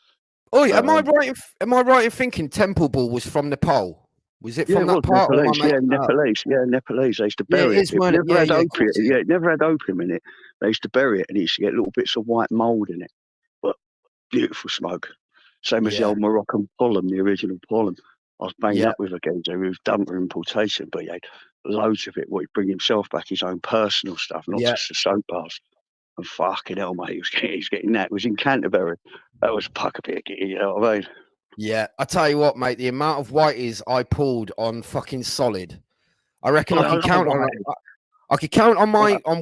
Oh, am I right in thinking Temple Ball was from Nepal? Was it from that part? Nepalese, Nepalese. They used to bury it. It never had opium. Yeah, it never had opium in it. They used to bury it, and it used to get little bits of white mold in it. But beautiful smoke. Same as the old Moroccan pollen, the original pollen. I was banging up with a geezer who was done for importation, but he had loads of it. What he'd bring himself back, his own personal stuff, not just the soap bars. And fucking hell, mate, he was getting that. It was in Canterbury. That was a puck a bit, you know what I mean? Yeah, I tell you what, mate, the amount of whiteys I pulled on fucking Solid, I reckon I can count on. I could count on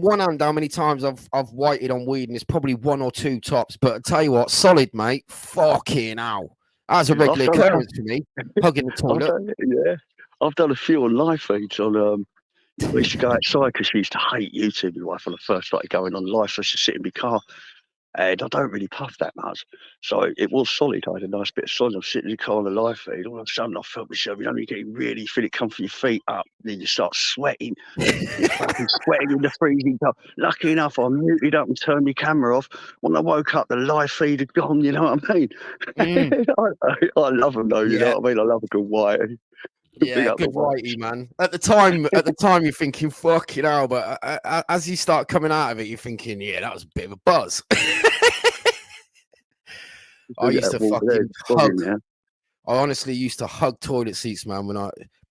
one hand how many times I've whited on weed, and it's probably 1 or 2 tops. But I tell you what, Solid, mate, fucking hell, that's a regular occurrence for me. Hugging the toilet. I've done a few on live feeds on. We used to go outside because she used to hate YouTube. My wife, when I first started going on live, so I used to sit in my car. And I don't really puff that much. So it was Solid. I had a nice bit of Solid. I'm sitting in the car on the live feed. All of a sudden, I felt myself, you know, you getting really, feel it come from your feet up. Then you start sweating. You're fucking sweating in the freezing cold. Lucky enough, I muted up and turned my camera off. When I woke up, the live feed had gone, you know what I mean? I love them, though, you know what I mean? I love a good white. Yeah, good whitey, man. At the time, you're thinking, fucking hell, but as you start coming out of it, you're thinking, yeah, that was a bit of a buzz. I used to fucking hug. I honestly used to hug toilet seats, man.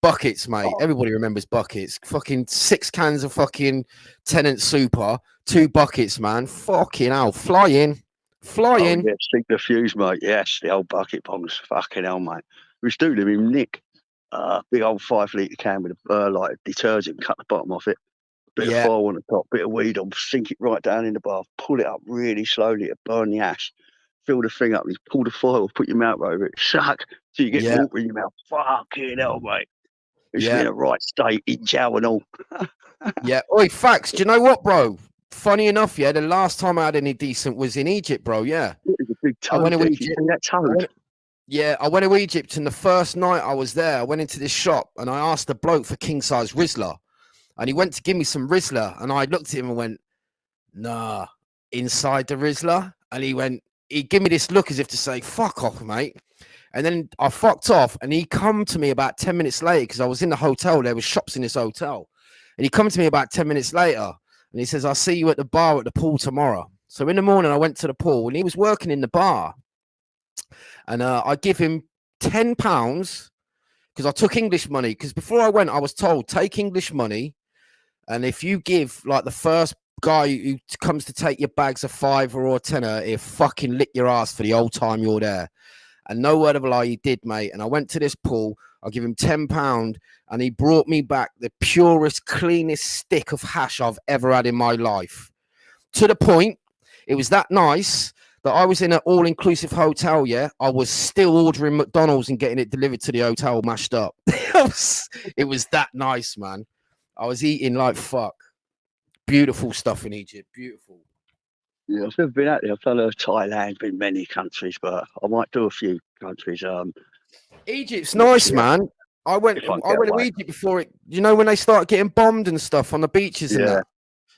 Buckets, mate. Everybody remembers buckets. Fucking 6 cans of fucking Tennant Super, 2 buckets, man. Fucking hell, fly in. Yeah, stick the fuse, mate. Yes, the old bucket bombs. Fucking hell, mate. We was doing them in Nick. Big old 5 litre can with a like detergent, cut the bottom off it, bit of foil on the top, bit of weed on, sink it right down in the bath, pull it up really slowly to burn the ash, fill the thing up, you pull the foil, put your mouth over it, suck till you get water in your mouth. Fucking hell, mate. It's in a right state, in jowl and all. Oi, facts. Do you know what, bro? Funny enough, the last time I had any decent was in Egypt, bro. Yeah. It was a big toad. I went to Egypt. That toad? I went to Egypt, and the first night I was there, I went into this shop and I asked the bloke for king-size Rizzler, and he went to give me some Rizzler, and I looked at him and went, nah, inside the Rizzler? And he gave me this look as if to say, fuck off, mate. And then I fucked off, and he come to me about 10 minutes later, because I was in the hotel, there were shops in this hotel, and he come to me about 10 minutes later, and he says, I'll see you at the bar at the pool tomorrow. So in the morning, I went to the pool, and he was working in the bar. And I give him £10 because I took English money. Because before I went, I was told, take English money. And if you give, like, the first guy who comes to take your bags a £5 or a tenner, he'll fucking lick your ass for the whole time you're there. And no word of a lie, he did, mate. And I went to this pool. I give him £10, and he brought me back the purest, cleanest stick of hash I've ever had in my life. To the point, it was that nice that I was in an all-inclusive hotel, I was still ordering McDonald's and getting it delivered to the hotel mashed up. It was that nice, man. I was eating like fuck. Beautiful stuff in Egypt. Beautiful. Yeah, I've never been out there. I've done Thailand, been many countries, but I might do a few countries. Egypt's nice, man. I went to Egypt before it. You know when they start getting bombed and stuff on the beaches and that.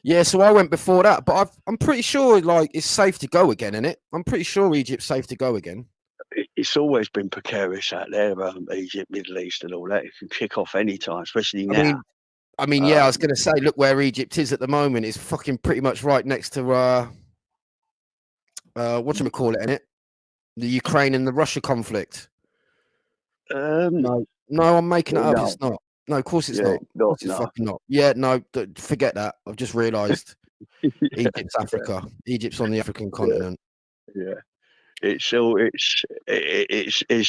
Yeah, so I went before that, but I'm pretty sure like it's safe to go again, isn't it? I'm pretty sure Egypt's safe to go again. It's always been precarious out there, Egypt, Middle East, and all that. It can kick off any time, especially now. I mean, I was going to say, look where Egypt is at the moment. It's fucking pretty much right next to whatchamacallit, isn't it? The Ukraine and the Russia conflict. No, I'm making it up. No. It's not. No, of course it's not. It's fucking not. Yeah, no, forget that. I've just realised. Egypt's Africa. Egypt's on the African continent. Yeah, it's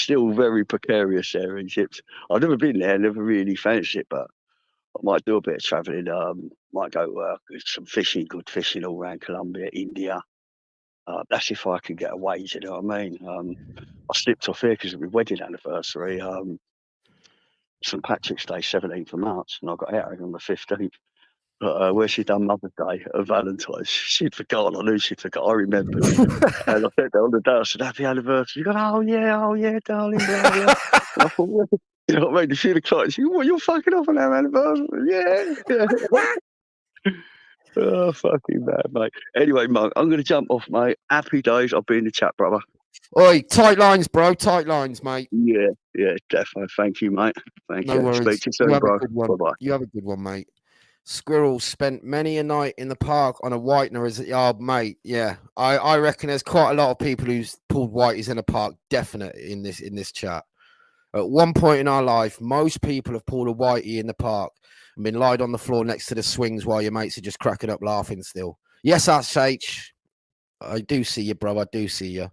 still very precarious there, Egypt. I've never been there, never really fancied it, but I might do a bit of travelling. Might go some fishing, good fishing all around Colombia, India. That's if I can get away. You know what I mean? I slipped off here because of my wedding anniversary. St Patrick's Day, 17th of March, and I got out on the 15th. But where she'd done Mother's Day and Valentine's, she'd forgotten. I knew she'd forgot. I remembered. And I said on the day, I said, happy anniversary. She goes, oh yeah, darling. Blah, blah. And I thought, You know what I mean? The few o'clock, what, you're fucking off on that, man? Yeah. Oh, fucking mad, mate. Anyway, Monk, I'm going to jump off, mate. Happy days. I'll be in the chat, brother. Oi, tight lines, bro. Tight lines, mate. Yeah, definitely. Thank you, mate. Thank No you. worries. Speak to you soon, bro. Bye-bye. You have a good one, mate. Squirrel spent many a night in the park on a whitener as a yard, mate. Yeah, I reckon there's quite a lot of people who's pulled whiteys in a park. Definitely in this chat. At one point in our life, most people have pulled a whitey in the park and been lied on the floor next to the swings while your mates are just cracking up laughing still. Yes, SH. I do see you, bro. I do see you.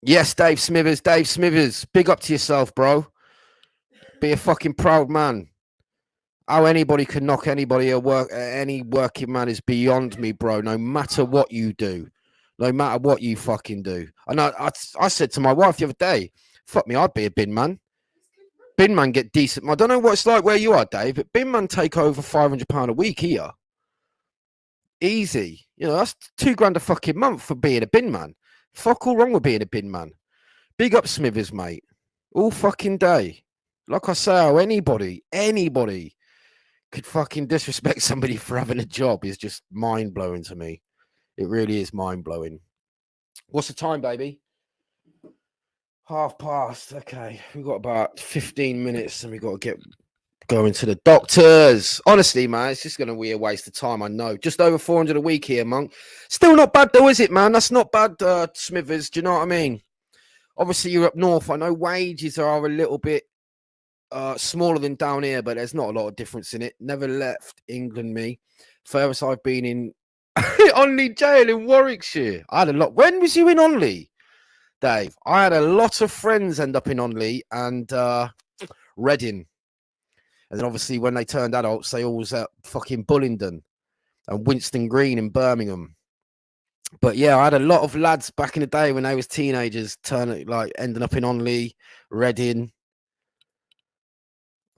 Yes, Dave Smithers. Dave Smithers. Big up to yourself, bro. Be a fucking proud man. How anybody can knock anybody any working man is beyond me, bro. No matter what you do. No matter what you fucking do. And I said to my wife the other day, fuck me, I'd be a bin man. Bin man get decent. I don't know what it's like where you are, Dave, but bin man take over £500 a week here. Easy. You know, that's $2,000 a fucking month for being a bin man. Fuck all wrong with being a bin man. Big up Smithers, mate. All fucking day. Like I say, how anybody could fucking disrespect somebody for having a job is just mind-blowing to me. It really is mind-blowing. What's the time, baby? past. Okay, we've got about 15 minutes and we've got to get going to the doctors. Honestly, man, it's just going to be a waste of time, I know. Just over 400 a week here, Monk. Still not bad though, is it, man? That's not bad, Smithers. Do you know what I mean? Obviously, you're up north. I know wages are a little bit smaller than down here, but there's not a lot of difference in it. Never left England, me. Furthest I've been in Onley Jail in Warwickshire. I had a lot. When was you in Onley, Dave? I had a lot of friends end up in Onley and Reading. And then obviously when they turned adults, they all was at fucking Bullingdon and Winston Green in Birmingham. But yeah, I had a lot of lads back in the day when they was teenagers ending up in Onley, Reading.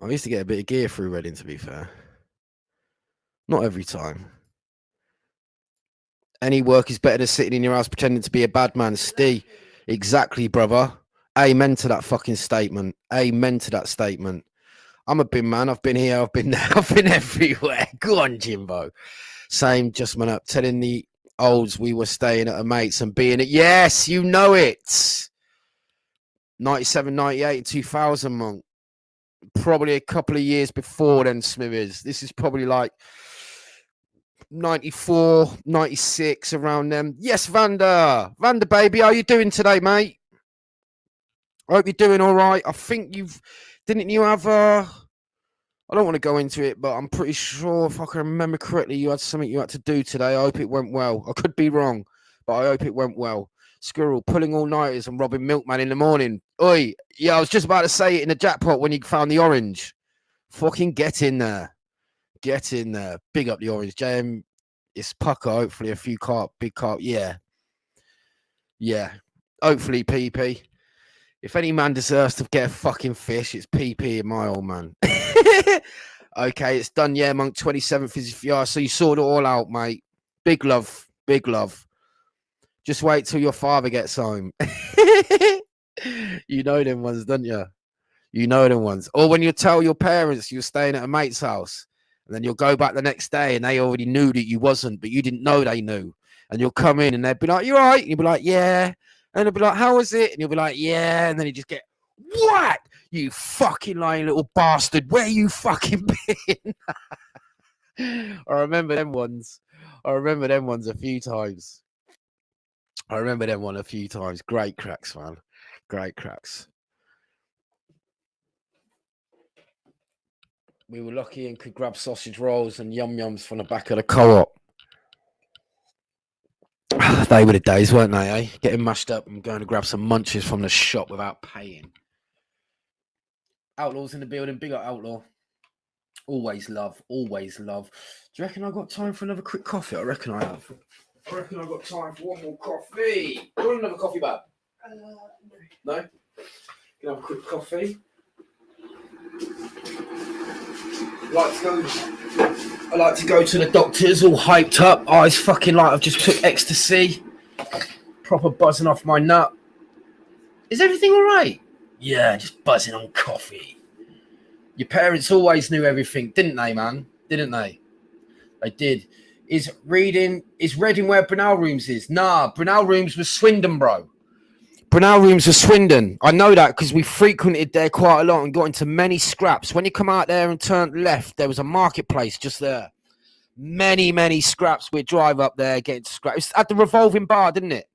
I used to get a bit of gear through Reading, to be fair. Not every time. Any work is better than sitting in your house pretending to be a bad man. Steve, exactly, brother. Amen to that fucking statement. Amen to that statement. I'm a bin man. I've been here. I've been there. I've been everywhere. Go on, Jimbo. Same, just man up. Telling the olds we were staying at a mate's and being it. Yes, you know it. 97, 98, 2000, Monk. Probably a couple of years before then, Smithers. This is probably like 94, 96, around them. Yes, Vander, baby, how you doing today, mate? I hope you're doing all right. I think didn't you have I don't want to go into it, but I'm pretty sure if I can remember correctly, you had something you had to do today. I hope it went well. I could be wrong, but I hope it went well. Squirrel, pulling all-nighters and robbing Milkman in the morning. Oi, yeah, I was just about to say it in the jackpot when you found the orange. Fucking get in there. Get in there. Big up the orange. JM, it's pucker. Hopefully a few big carp. Yeah. Yeah. Hopefully PP. If any man deserves to get a fucking fish, it's PP, my old man. Okay, it's done. Yeah, Monk, 27th is yeah. So you sorted it all out, mate. Big love. Big love. Just wait till your father gets home. You know them ones, don't you? You know them ones. Or when you tell your parents you're staying at a mate's house, and then you'll go back the next day and they already knew that you wasn't, but you didn't know they knew. And you'll come in and they'll be like, "You all right?" And you'll be like, "Yeah." And they'll be like, "How was it?" And you'll be like, "Yeah." And then you just get, "What? You fucking lying little bastard. Where you fucking been?" I remember them ones. A few times. Great cracks, man. Great cracks. We were lucky and could grab sausage rolls and yum-yums from the back of the co-op. They were the days, weren't they, eh? Getting mashed up and going to grab some munches from the shop without paying. Outlaw's in the building. Big up, Outlaw. Always love. Always love. Do you reckon I've got time for another quick coffee? I reckon I have. I reckon I've got time for one more coffee. Do you want another coffee, bud? No? Can I have a quick coffee? I like to go to the doctors all hyped up. Eyes fucking like I've just took ecstasy. Proper buzzing off my nut. Is everything all right? Yeah, just buzzing on coffee. Your parents always knew everything, didn't they, man? Didn't they? They did. Is Reading where Brunel Rooms is? Nah, Brunel Rooms was Swindon, bro. Brunel Rooms was Swindon. I know that because we frequented there quite a lot and got into many scraps. When you come out there and turn left, there was a marketplace just there. Many scraps. We'd drive up there, get into scraps. It's at the revolving bar, didn't it?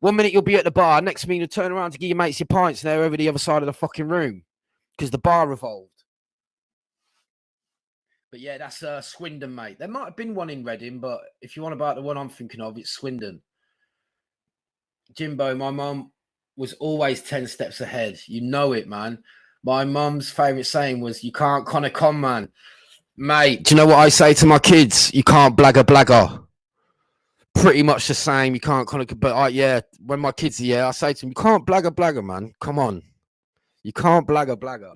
1 minute you'll be at the bar, next minute you'll turn around to give your mates your pints, and they're over the other side of the fucking room because the bar revolved. But yeah, that's Swindon, mate. There might have been one in Reading, but if you want about the one I'm thinking of, it's Swindon. Jimbo, my mum was always 10 steps ahead. You know it, man. My mum's favourite saying was, you can't con a con, man. Mate, do you know what I say to my kids? You can't blagger. Pretty much the same. You can't con a, but yeah, when my kids are here, I say to them, you can't blagger, man. Come on. You can't blagger.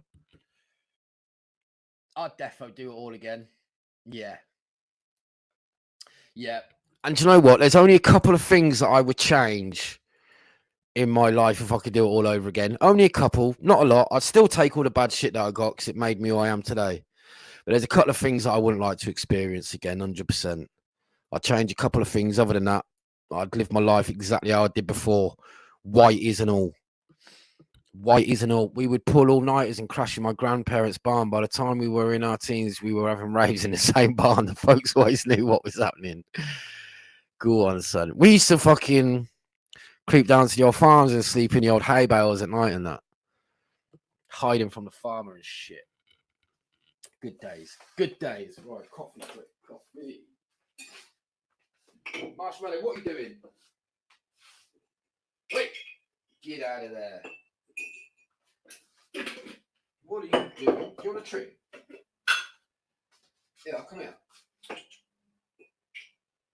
I'd defo do it all again. Yeah. And do you know what? There's only a couple of things that I would change in my life if I could do it all over again. Only a couple, not a lot. I'd still take all the bad shit that I got because it made me who I am today. But there's a couple of things that I wouldn't like to experience again, 100%. I'd change a couple of things. Other than that, I'd live my life exactly how I did before. White isn't all. We would pull all-nighters and crash in my grandparents' barn. By the time we were in our teens, we were having raves in the same barn. The folks always knew what was happening. Go on, son. We used to fucking creep down to the old farms and sleep in the old hay bales at night and that. Hiding from the farmer and shit. Good days. Right, coffee quick. Coffee. Marshmallow, what are you doing? Wait! Get out of there. What are you doing? Do you want a treat? Yeah, come here.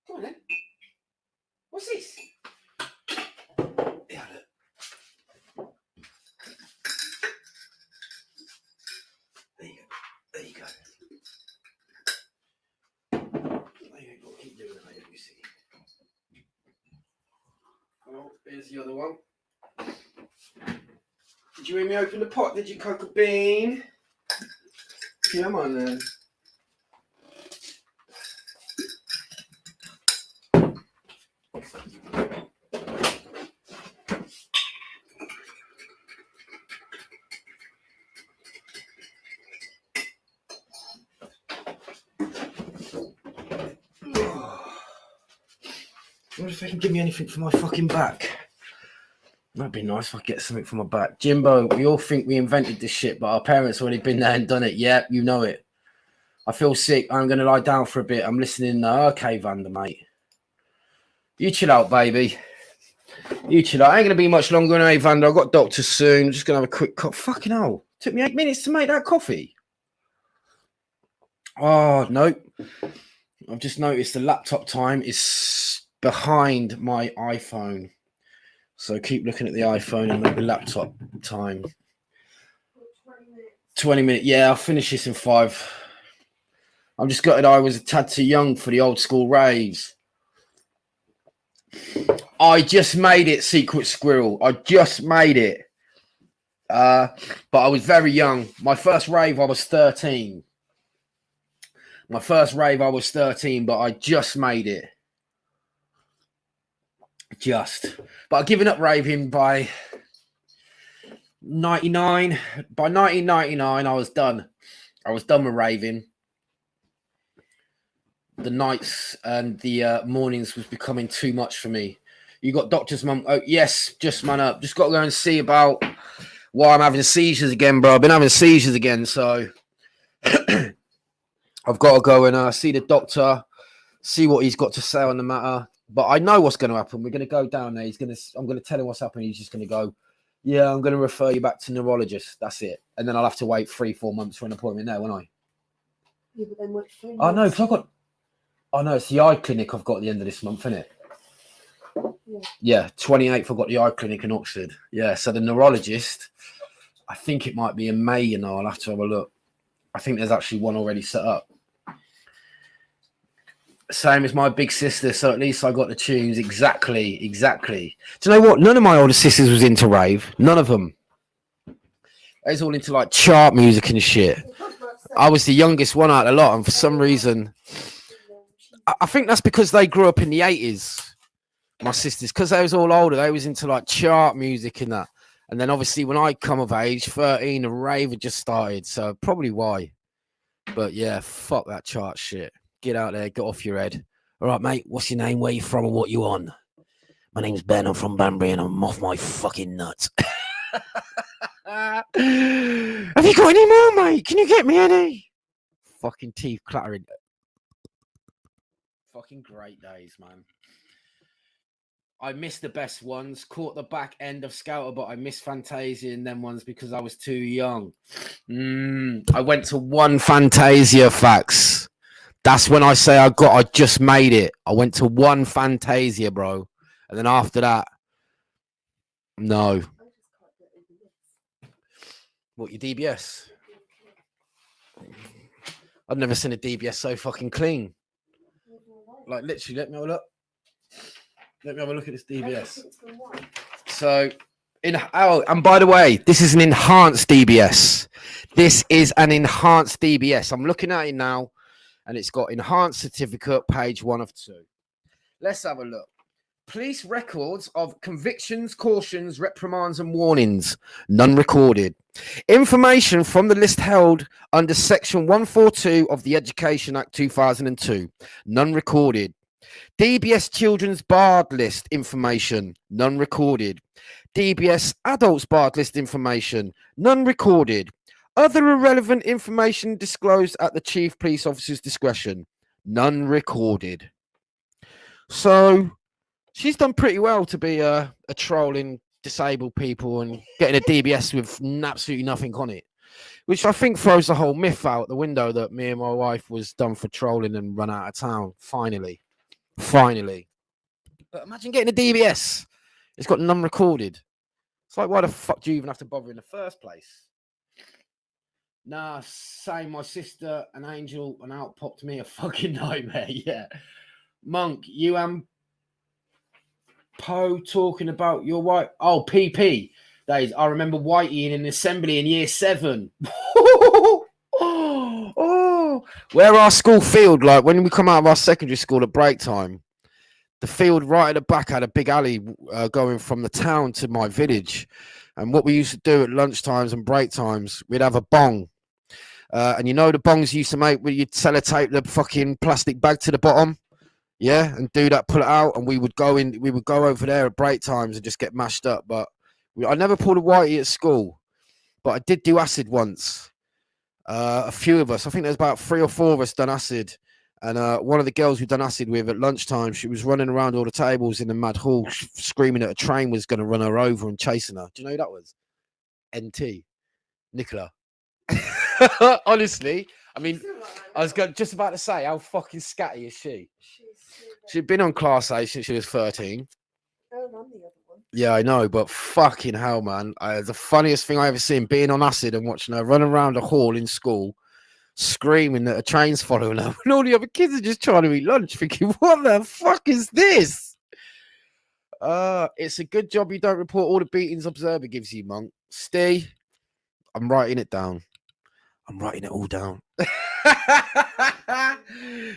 Come on then. What's this? Yeah, look. There you go. Keep doing it, let me see. Oh, here's the other one. Did you hear me open the pot? Did you, Coca Bean? Come on then. I wonder if they can give me anything for my fucking back. That'd be nice if I could get something for my back. Jimbo, we all think we invented this shit, but our parents already been there and done it. Yep, you know it. I feel sick. I'm going to lie down for a bit. I'm listening. Okay, Vander, mate. You chill out, baby. You chill out. I ain't going to be much longer anyway, Vander. I've got doctors soon. I'm just going to have a quick coffee. Fucking hell. Took me 8 minutes to make that coffee. Oh, no. I've just noticed the laptop time is behind my iPhone. So keep looking at the iPhone and the laptop time. 20 minutes. Yeah, I'll finish this in 5. I'm just gutted I was a tad too young for the old school raves. I just made it, Secret Squirrel. I just made it. But I was very young. My first rave, I was 13. But I just made it. But I've given up raving by 99. By 1999, I was done. I was done with raving. The nights and the mornings was becoming too much for me. You got doctor's mum. Oh, yes, just man up. Just got to go and see about why I'm having seizures again, bro. I've been having seizures again, so I've got to go and see the doctor, see what he's got to say on the matter. But I know what's going to happen. We're going to go down there. I'm going to tell him what's happening. He's just going to go, yeah, I'm going to refer you back to neurologist. That's it. And then I'll have to wait 3-4 months for an appointment there, won't I? Yeah, but then what's 3 months? Oh, no, because I've got... Oh, no, it's the eye clinic I've got at the end of this month, isn't it? Yeah, 28th, I've got the eye clinic in Oxford. Yeah, so the neurologist, I think it might be in May, you know. I'll have to have a look. I think there's actually one already set up. Same as my big sister, so at least I got the tunes. Exactly. Do you know what? None of my older sisters was into rave. None of them. They was all into like chart music and shit. I was the youngest one out of the lot, and for some reason, I think that's because they grew up in the 80s. My sisters, because they was all older, they was into like chart music and that. And then obviously when I come of age, 13, the rave had just started, so probably why. But yeah, fuck that chart shit. Get out there, get off your head. All right, mate, what's your name, where you from, and what you on? My name's Ben, I'm from Banbury, and I'm off my fucking nuts. Have you got any more, mate? Can you get me any? Fucking teeth clattering. Fucking great days, man. I missed the best ones, caught the back end of Scouter, but I missed Fantasia and them ones because I was too young. I went to one Fantasia, facts. That's when I say I just made it. I went to one Fantasia, bro. And then after that, no. What, your DBS? I've never seen a DBS so fucking clean. Like, literally, let me have a look. Let me have a look at this DBS. So, and by the way, this is an enhanced DBS. This is an enhanced DBS. I'm looking at it now, and it's got enhanced certificate, page 1 of 2. Let's have a look. Police records of convictions, cautions, reprimands, and warnings. None recorded. Information from the list held under Section 142 of the Education Act 2002. None recorded. DBS Children's Barred List information, none recorded. DBS Adults Barred List information, none recorded. Other irrelevant information disclosed at the Chief Police Officer's discretion, none recorded. So she's done pretty well to be a trolling disabled people and getting a DBS with absolutely nothing on it, which I think throws the whole myth out the window that me and my wife was done for trolling and run out of town, finally. But imagine getting a DBS. It's got none recorded. It's like, why the fuck do you even have to bother in the first place? Nah, same. My sister, an angel, and out popped me a fucking nightmare. Yeah. Monk, you and Poe talking about your wife. Oh, PP days. I remember Whitey in an assembly in year 7. Where our school field, like when we come out of our secondary school at break time, the field right at the back had a big alley going from the town to my village. And what we used to do at lunchtimes and break times, we'd have a bong. And you know the bongs you used to make where you'd sellotape the fucking plastic bag to the bottom? Yeah, and do that, pull it out, and we would go over there at break times and just get mashed up. But I never pulled a whitey at school, but I did do acid once. A few of us, I think there's about 3 or 4 of us done acid, and one of the girls we done acid with at lunchtime, she was running around all the tables in the mad hall screaming that a train was going to run her over and chasing her. Do you know who that was? NT Nicola. Honestly, I mean, I was just about to say, how fucking scatty is she? She'd been on Class A since she was 13. Yeah, I know, but fucking hell, man. The funniest thing I ever seen, being on acid and watching her run around a hall in school, screaming that a train's following her, and all the other kids are just trying to eat lunch, thinking, what the fuck is this? It's a good job you don't report all the beatings Observer gives you, Monk. Steve, I'm writing it down. I'm writing it all down.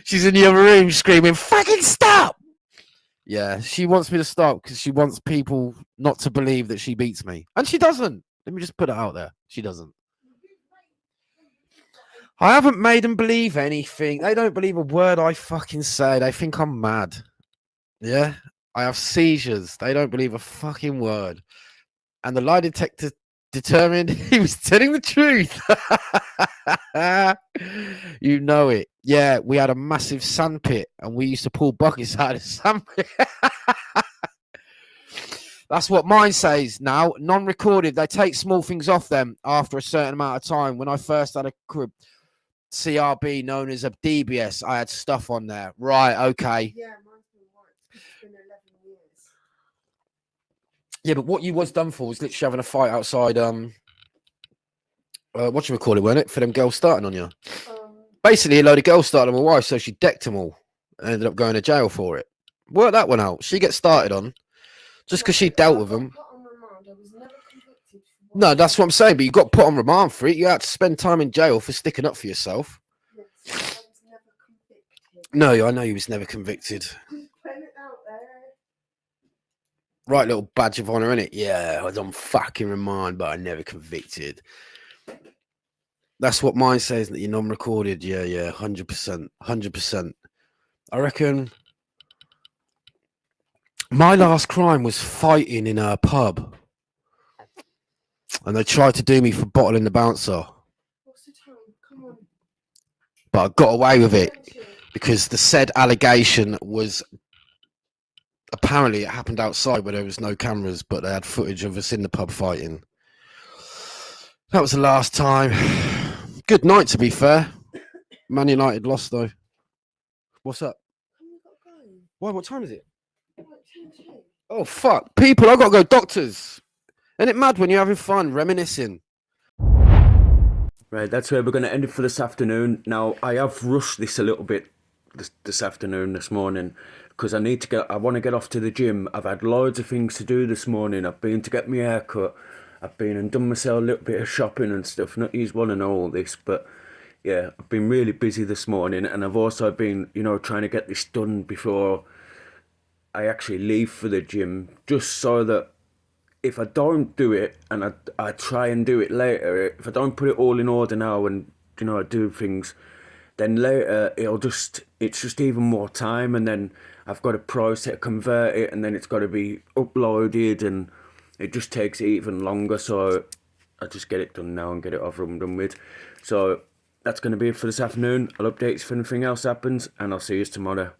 She's in the other room screaming, fucking stop! Yeah, she wants me to stop because she wants people not to believe that she beats me. And she doesn't. Let me just put it out there. She doesn't. I haven't made them believe anything. They don't believe a word I fucking say. They think I'm mad. Yeah? I have seizures. They don't believe a fucking word. And the lie detector determined he was telling the truth. You know it. Yeah, we had a massive sand pit and we used to pull buckets out of the sand pit. That's what mine says now. Non-recorded. They take small things off them after a certain amount of time. When I first had a CRB known as a DBS, I had stuff on there. Right, okay. Yeah, mine's been worked. It's been 11 years. Yeah, but what you was done for was literally having a fight outside, whatchamacallit, weren't it? For them girls starting on you. Basically, a load of girls started on my wife, so she decked them all and ended up going to jail for it. Work that one out. She gets started on just because she dealt with them. No, that's what I'm saying. But you got put on remand for it. You had to spend time in jail for sticking up for yourself. No, I know he was never convicted. Right, little badge of honor, innit? Yeah, I was on fucking remand, but I never convicted. That's what mine says, that you're non-recorded. Yeah, 100%, 100%. I reckon my last crime was fighting in a pub, and they tried to do me for bottling the bouncer. But I got away with it because the said allegation was apparently it happened outside where there was no cameras, but they had footage of us in the pub fighting. That was the last time. Good night, to be fair. Man United lost though. What's up? Why? What time is it? Oh fuck, people! I gotta go. Doctors. Isn't it mad when you're having fun, reminiscing? Right, that's where we're going to end it for this afternoon. Now, I have rushed this a little bit this afternoon, this morning, because I want to get off to the gym. I've had loads of things to do this morning. I've been to get my hair cut. I've been and done myself a little bit of shopping and stuff. Not you want to know all this, but yeah, I've been really busy this morning, and I've also been, trying to get this done before I actually leave for the gym, just so that if I don't do it and I try and do it later, if I don't put it all in order now and I do things, then later it's just even more time, and then I've got to process, convert it, and then it's got to be uploaded, and it just takes even longer. So I just get it done now and get it over and done with. So that's going to be it for this afternoon. I'll update you if anything else happens, and I'll see you tomorrow.